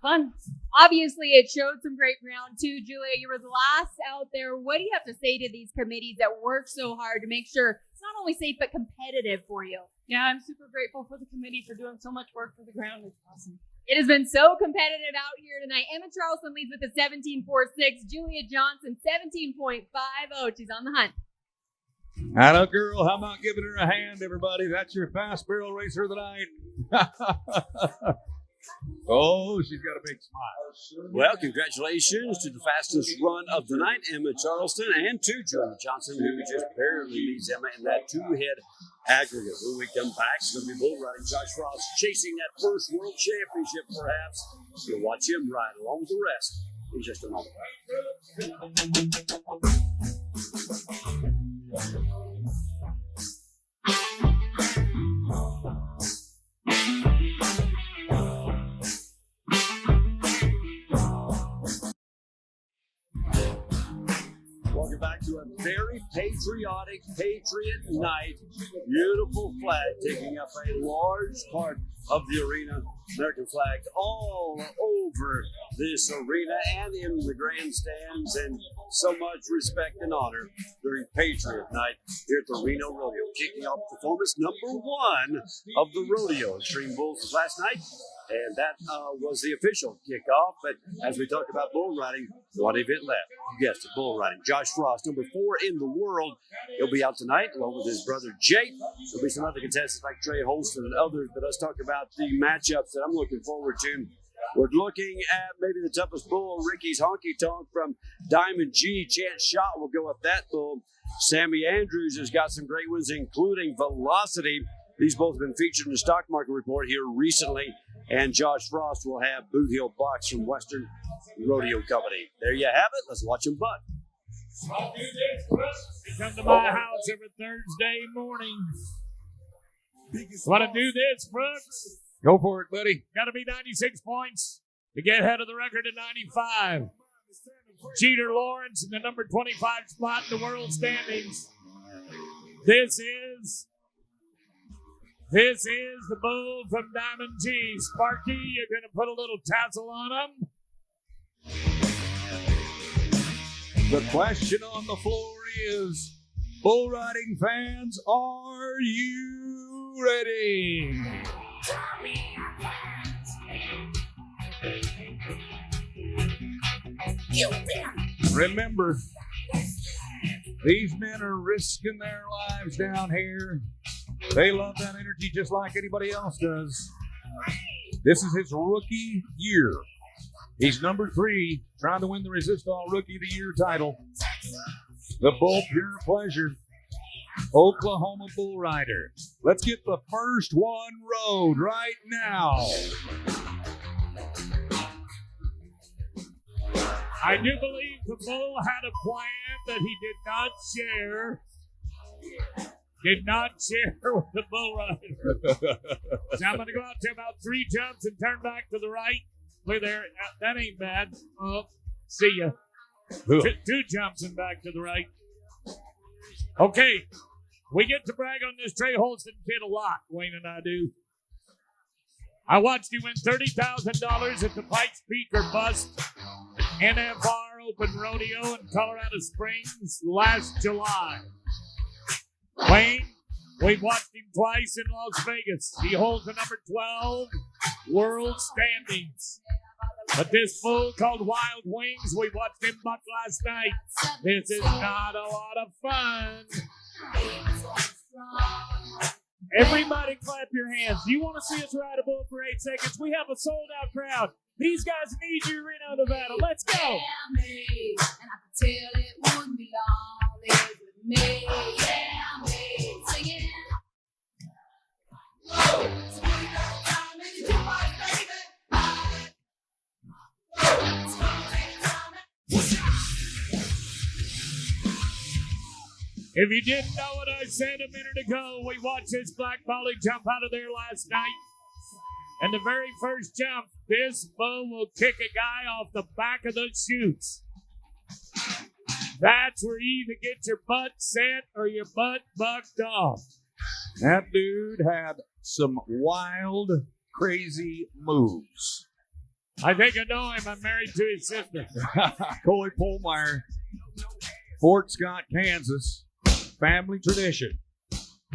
fun.
Obviously, it showed some great ground too. Julia, you were the last out there. What do you have to say to these committees that work so hard to make sure it's not only safe but competitive for you?
Yeah, I'm super grateful for the committee for doing so much work for the ground. It's awesome.
It has been so competitive out here tonight. Emma Charleston leads with a 17.46. Julia Johnson, 17.50. She's on the hunt.
Atta girl, how about giving her a hand, everybody? That's your fast barrel racer of the night. Oh, she's got a big smile.
Well, congratulations to the fastest run of the night, Emma Charleston, and to Julia Johnson, who just barely leads Emma in that two-head aggregate. When we come back, it's going to be bull riding. Josh Frost chasing that first world championship, perhaps. You'll watch him ride along with the rest in just a moment. Welcome back to a very patriotic Patriot night. Beautiful flag taking up a large part of the arena. American flag all over this arena and in the grandstands, and so much respect and honor during Patriot night here at the Reno Rodeo. Kicking off performance number 1 of the rodeo. Extreme Bulls was last night, and that was the official kickoff. But as we talk about bull riding, one event left. You guessed it, bull riding. Josh Frost, number 4 in the world. He'll be out tonight along with his brother Jake. There'll be some other contestants like Trey Holston and others. But let's talk about the matchups that I'm looking forward to. We're looking at maybe the toughest bull, Ricky's Honky Tonk from Diamond G. Chance Shot will go up that bull. Sammy Andrews has got some great ones, including Velocity. These both have been featured in the stock market report here recently. And Josh Frost will have Boot Hill Bucks from Western Rodeo Company. There you have it. Let's watch them buck.
Come to my house every Thursday morning. Want to do this, Brooks?
Go for it, buddy.
Got to be 96 points to get ahead of the record at 95. Jeter Lawrence in the number 25 spot in the world standings. This is the bull from Diamond G. Sparky, you're going to put a little tassel on him.
The question on the floor is, bull riding fans, are you ready? Remember, these men are risking their lives down here. They love that energy just like anybody else does. This is his rookie year. He's number 3, trying to win the Resist All Rookie of the Year title. The Bull Pure Pleasure, Oklahoma Bull Rider. Let's get the first one rode right now.
I do believe the bull had a plan that he did not share. Did not share with the bull rider. So I'm going to go out to about 3 jumps and turn back to the right. Look there. That ain't bad. Oh, see ya. 2 jumps and back to the right. Okay. We get to brag on this Trey Holston kid a lot, Wayne and I do. I watched him win $30,000 at the Pikes Peak or Bust NFR Open Rodeo in Colorado Springs last July. Wayne, we've watched him twice in Las Vegas. He holds the number 12 world standings. But this bull called Wild Wings, we watched him buck last night. This is not a lot of fun. Everybody clap your hands. Do you want to see us ride a bull for 8 seconds? We have a sold-out crowd. These guys need you, Reno, Nevada. Let's go.
And I could tell it wouldn't be long. They was with me. Yeah, me. Singing.
If you didn't know what I said a minute ago, we watched this black volley jump out of there last night. And the very first jump, this bull will kick a guy off the back of the chutes. That's where you either get your butt set or your butt bucked off.
That dude had some wild, crazy moves.
I think I know him. I'm married to his sister.
Coley Polmeyer, Fort Scott, Kansas, family tradition.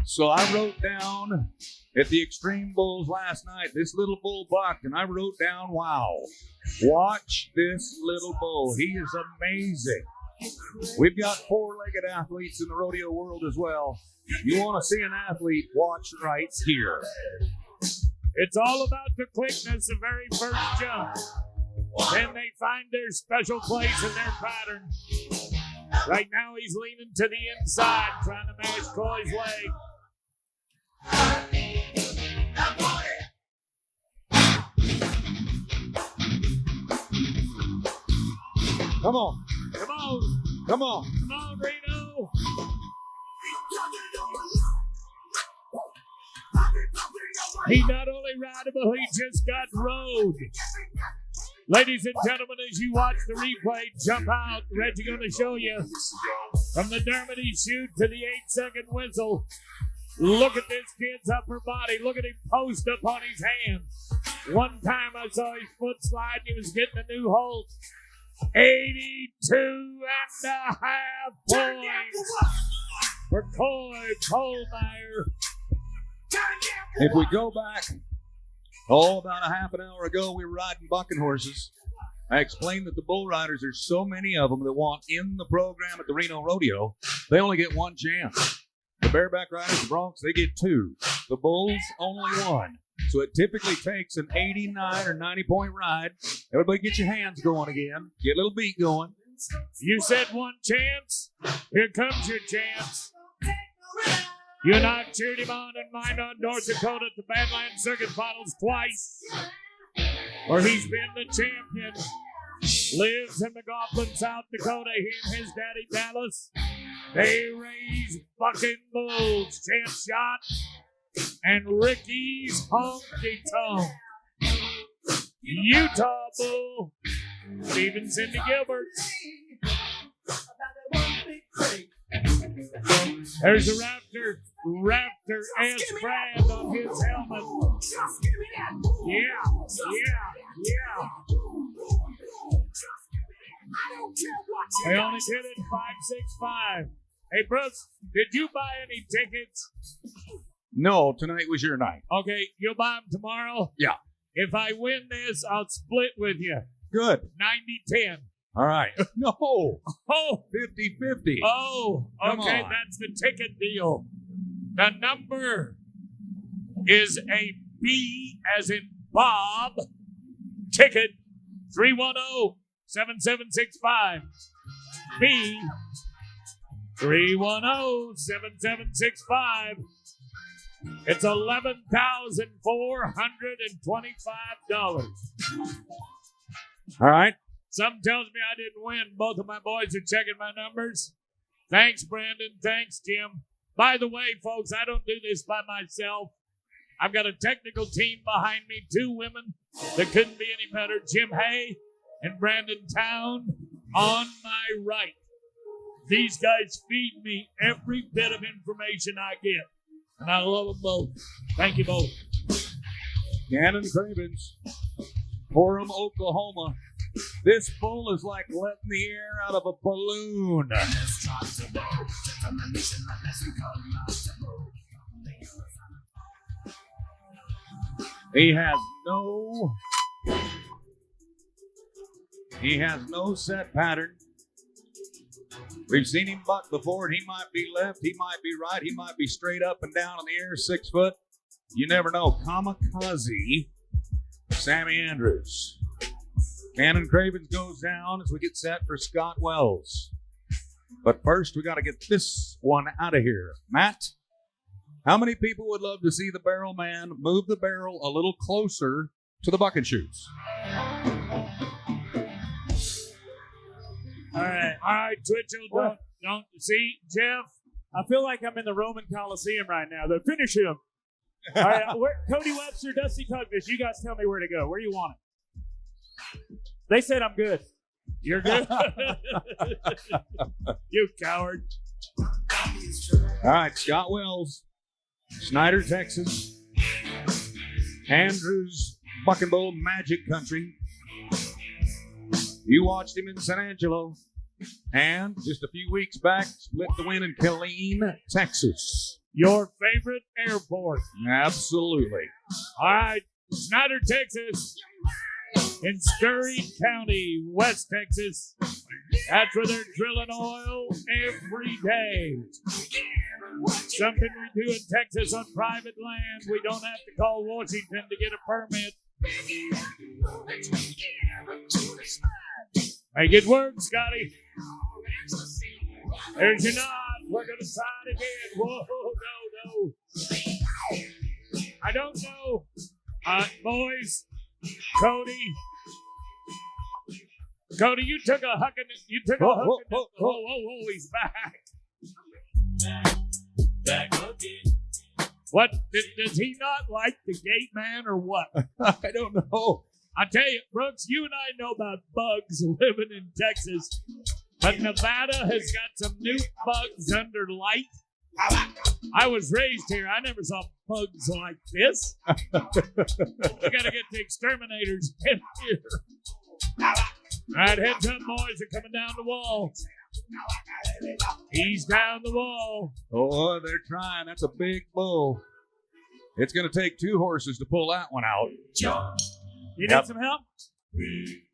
So I wrote down at the Extreme Bulls last night, this little bull bucked, and I wrote down, wow, watch this little bull. He is amazing. We've got four-legged athletes in the rodeo world as well. You want to see an athlete, watch right here.
It's all about the quickness, the very first jump. Then they find their special place in their pattern. Right now he's leaning to the inside, trying to mash Coy's leg.
Come on.
Come on.
Come on.
Come on, Reno. He not only rideable, he just got rode. Ladies and gentlemen, as you watch the replay jump out, Reggie going to show you from the Dermody shoot to the 8-second whistle. Look at this kid's upper body. Look at him post up on his hands. One time I saw his foot slide, he was getting a new hold. 82.5 points for Coy Polmeyer.
If we go back, about a half an hour ago, we were riding bucking horses. I explained that the bull riders, there's so many of them that want in the program at the Reno Rodeo, they only get one chance. The bareback riders, the broncs, they get two. The bulls, only one. So it typically takes an 89 or 90-point ride. Everybody get your hands going again. Get a little beat going.
You said one chance. Here comes your chance. You and I cheered him on in Minot, North Dakota at the Badlands Circuit Finals twice, where he's been the champion. Lives in McLaughlin, South Dakota. He and his daddy Dallas. They raise bucking bulls. Champ Shot and Ricky's Honky Tonk. Utah Bull. Stephen Cindy Gilbert. There's a Raptor S brand on his helmet. Yeah. They only did it 565. Hey, Brooks, did you buy any tickets?
No, tonight was your night.
Okay, you'll buy them tomorrow?
Yeah.
If I win this, I'll split with you.
Good.
90-10.
All right. No.
Oh.
50-50.
Oh, okay, that's the ticket deal. The number is a B as in Bob. Ticket 310-7765. B 310-7765. It's $11,425.
All right.
Something tells me I didn't win. Both of my boys are checking my numbers. Thanks, Brandon. Thanks, Jim. By the way, folks, I don't do this by myself. I've got a technical team behind me, two women that couldn't be any better, Jim Hay and Brandon Town on my right. These guys feed me every bit of information I get, and I love them both. Thank you both.
Gannon Cravens, Orem, Oklahoma. This bull is like letting the air out of a balloon. He has no set pattern. We've seen him buck before, and he might be left, he might be right, he might be straight up and down in the air, 6 foot. You never know. Kamikaze, Sammy Andrews. Gannon Cravens goes down as we get set for Scott Wells. But first, we got to get this one out of here. Matt, how many people would love to see the barrel man move the barrel a little closer to the bucket chutes?
All right, Twitchell, don't see, Jeff.
I feel like I'm in the Roman Coliseum right now. Finish him. All right, Cody Webster, Dusty Tugfish, you guys tell me where to go. Where do you want it? They said I'm good.
You're good. You coward.
All right, Scott Wells, Snyder, Texas. Andrews, Buck and Bull, Magic Country. You watched him in San Angelo. And just a few weeks back, split the win in Killeen, Texas.
Your favorite airport.
Absolutely.
All right, Snyder, Texas. In Scurry County, West Texas. That's where they're drilling oil every day. Something we do in Texas on private land. We don't have to call Washington to get a permit. Make it work, Scotty. There's your nod. We're going to try it again. Whoa, no. I don't know. Boys, Cody, you took a hook and whoa, he's back. Back again. What, does he not like the gate man or what?
I don't know.
I tell you, Brooks, you and I know about bugs living in Texas, but Nevada has got some new bugs under light. I was raised here. I never saw bugs like this. You got to get the exterminators in here. All right, heads up, boys. They're coming down the wall. He's down the wall.
Oh, they're trying. That's a big bull. It's going to take 2 horses to pull that one out.
You need some help?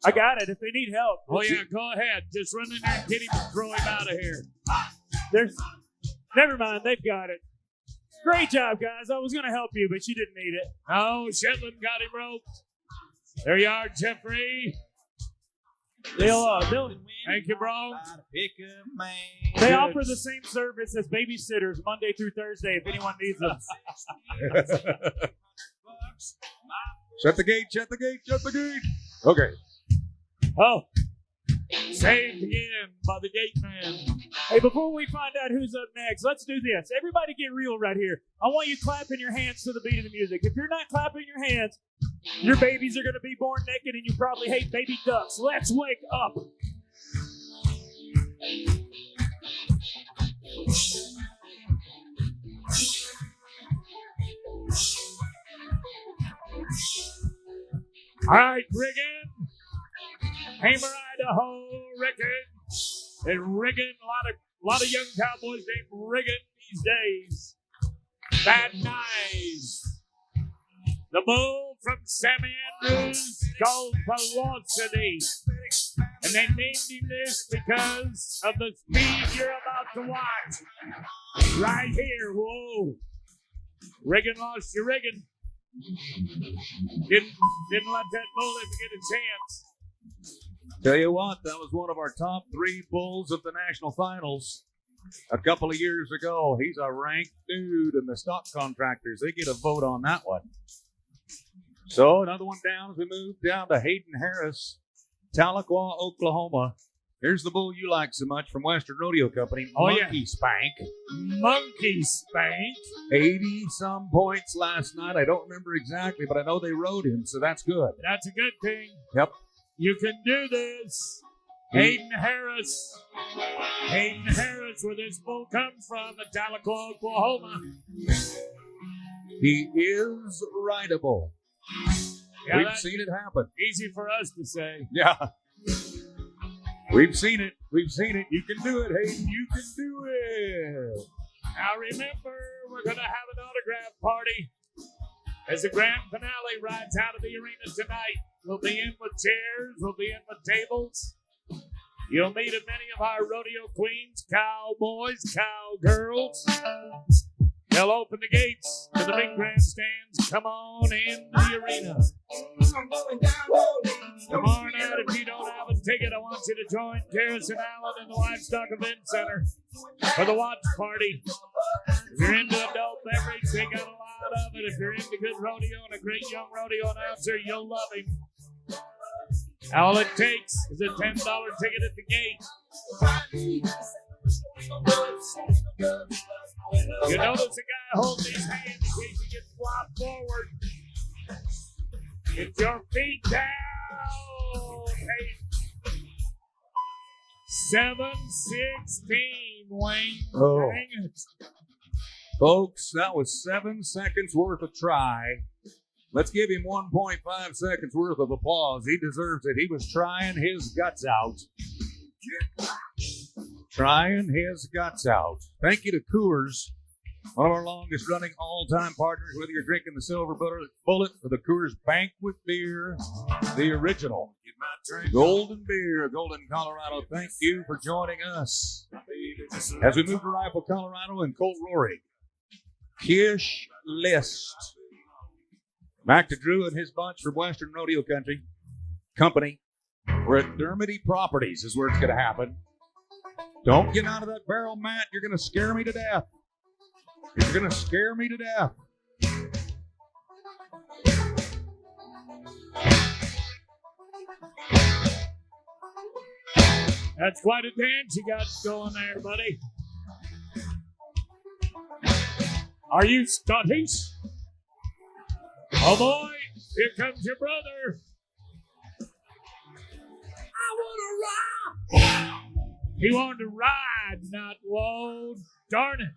I got it. If they need help.
Oh, yeah, go ahead. Just run in there and get him and throw him out of here.
Never mind. They've got it. Great job, guys. I was going to help you, but you didn't need it.
Oh, Shetland got him roped. There you are, Jeffrey.
They'll
thank you, bro.
They offer the same service as babysitters Monday through Thursday if anyone needs them.
Shut the gate, shut the gate, shut the gate. Okay.
Oh, saved again by the gate man.
Hey, before we find out who's up next, let's do this. Everybody get real right here. I want you clapping your hands to the beat of the music. If you're not clapping your hands, your babies are going to be born naked and you probably hate baby ducks. Let's wake up.
All right, rigging. Hamer, Idaho, rigging. And rigging, a lot of young cowboys named rigging these days. Bad Knives. The bull from Sammy Andrews called Velocity. And they named him this because of the speed you're about to watch. Right here, whoa. Riggin lost your riggin. Didn't let that bull ever get a chance.
Tell you what, that was one of our top 3 bulls of the national finals a couple of years ago. He's a ranked dude, and the stock contractors, they get a vote on that one. So another one down as we move down to Hayden Harris, Tahlequah, Oklahoma. Here's the bull you like so much from Western Rodeo Company, Monkey Spank.
Monkey Spank.
80-some points last night. I don't remember exactly, but I know they rode him, so that's good.
That's a good thing.
Yep.
You can do this. Hayden Harris. Hayden Harris, where this bull comes from, at Tahlequah, Oklahoma.
He is rideable.
Yeah,
we've seen it happen.
Easy for us to say.
Yeah. We've seen it. We've seen it. You can do it, Hayden. You can do it.
Now remember, we're going to have an autograph party as the grand finale rides out of the arena tonight. We'll be in with chairs. We'll be in with tables. You'll meet many of our rodeo queens, cowboys, cowgirls. They'll open the gates to the big grandstands. Come on in the arena. Tomorrow night, if you don't have a ticket, I want you to join Garrison Allen in the Livestock Event Center for the watch party. If you're into adult beverage, they got a lot of it. If you're into good rodeo and a great young rodeo announcer, you'll love him. All it takes is a $10 ticket at the gate. You notice the guy holding his hand in case he gets flopped forward. Get your feet down. Hey. 7:16, Wayne.
Oh.
Dang it.
Folks, that was 7 seconds worth of try. Let's give him 1.5 seconds worth of applause. He deserves it. He was trying his guts out. Trying his guts out. Thank you to Coors, one of our longest running all-time partners, whether you're drinking the Silver Bullet or the Coors Banquet beer, the original Golden beer, Golden, Colorado. Thank you for joining us. As we move to Rifle, Colorado, and Colt Rory, Kish List. Back to Drew and his bunch from Western Rodeo Company. We're at Dermody Properties is where it's going to happen. Don't get out of that barrel, Matt. You're going to scare me to death. You're going to scare me to death.
That's quite a dance you got going there, buddy. Are you Scottish? Oh boy, here comes your brother. I want to ride. He wanted to ride, not load. Darn it.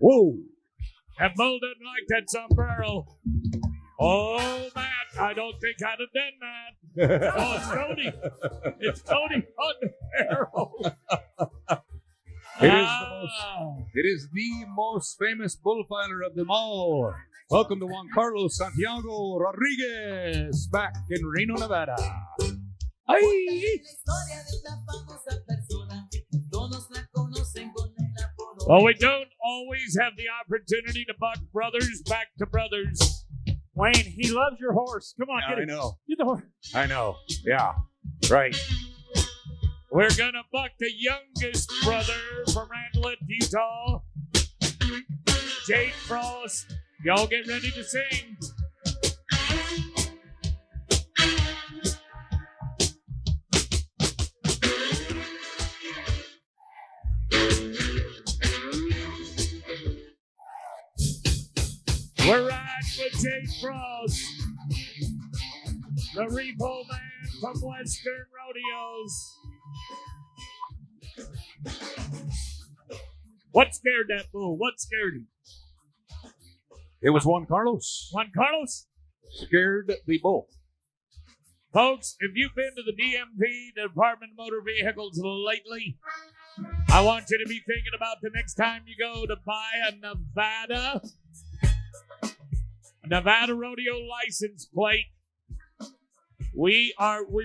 Whoa. That bull doesn't like that sombrero. Oh, Matt, I don't think I'd have done that. Oh, it's Cody. It's Cody on the barrel.
It is the most famous bullfighter of them all. Welcome to Juan Carlos Santiago Rodriguez, back in Reno, Nevada. Ay.
Well, we don't always have the opportunity to buck brothers back to brothers.
Wayne, he loves your horse. Come on,
Yeah,
get
I
it.
know.
Get the horse.
I know. Yeah. Right.
We're going to buck the youngest brother from Randlet, Utah, Jake Frost. Y'all get ready to sing. We're riding with Jake Frost, the repo man from Western Rodeos. What scared that bull? What scared him?
It was Juan Carlos.
Juan Carlos?
Scared the bull.
Folks, if you've been to the DMV, the Department of Motor Vehicles, lately, I want you to be thinking about the next time you go to buy a Nevada rodeo license plate. We've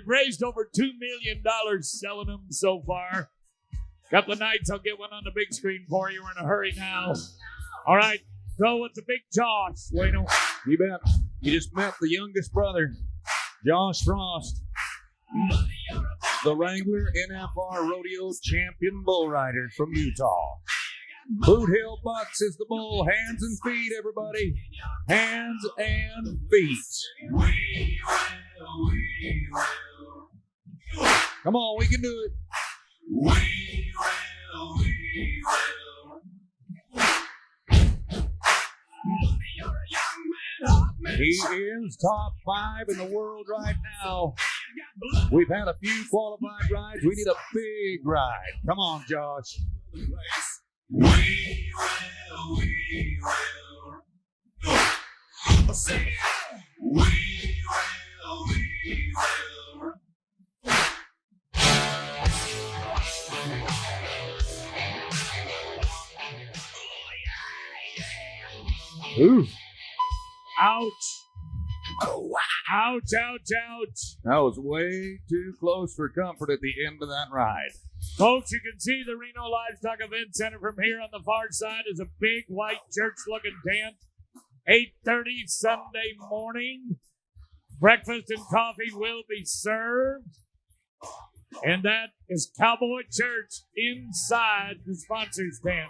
raised over $2 million selling them so far. Couple of nights I'll get one on the big screen for you. We're in a hurry now. All right, go with the big Josh, Wayno.
You bet. You just met the youngest brother, Josh Frost, the Wrangler NFR Rodeo champion bull rider from Utah. Boot Hill Bucks is the bull. Hands and feet, everybody. Hands and feet. Come on, we can do it. He is top 5 in the world right now. We've had a few qualified rides. We need a big ride. Come on, Josh. Ooh.
Ouch. Ouch, ouch, ouch.
That was way too close for comfort at the end of that ride.
Folks, you can see the Reno Livestock Event Center from here. On the far side is a big white church-looking tent. 8:30 Sunday morning. Breakfast and coffee will be served. And that is Cowboy Church inside the sponsors tent.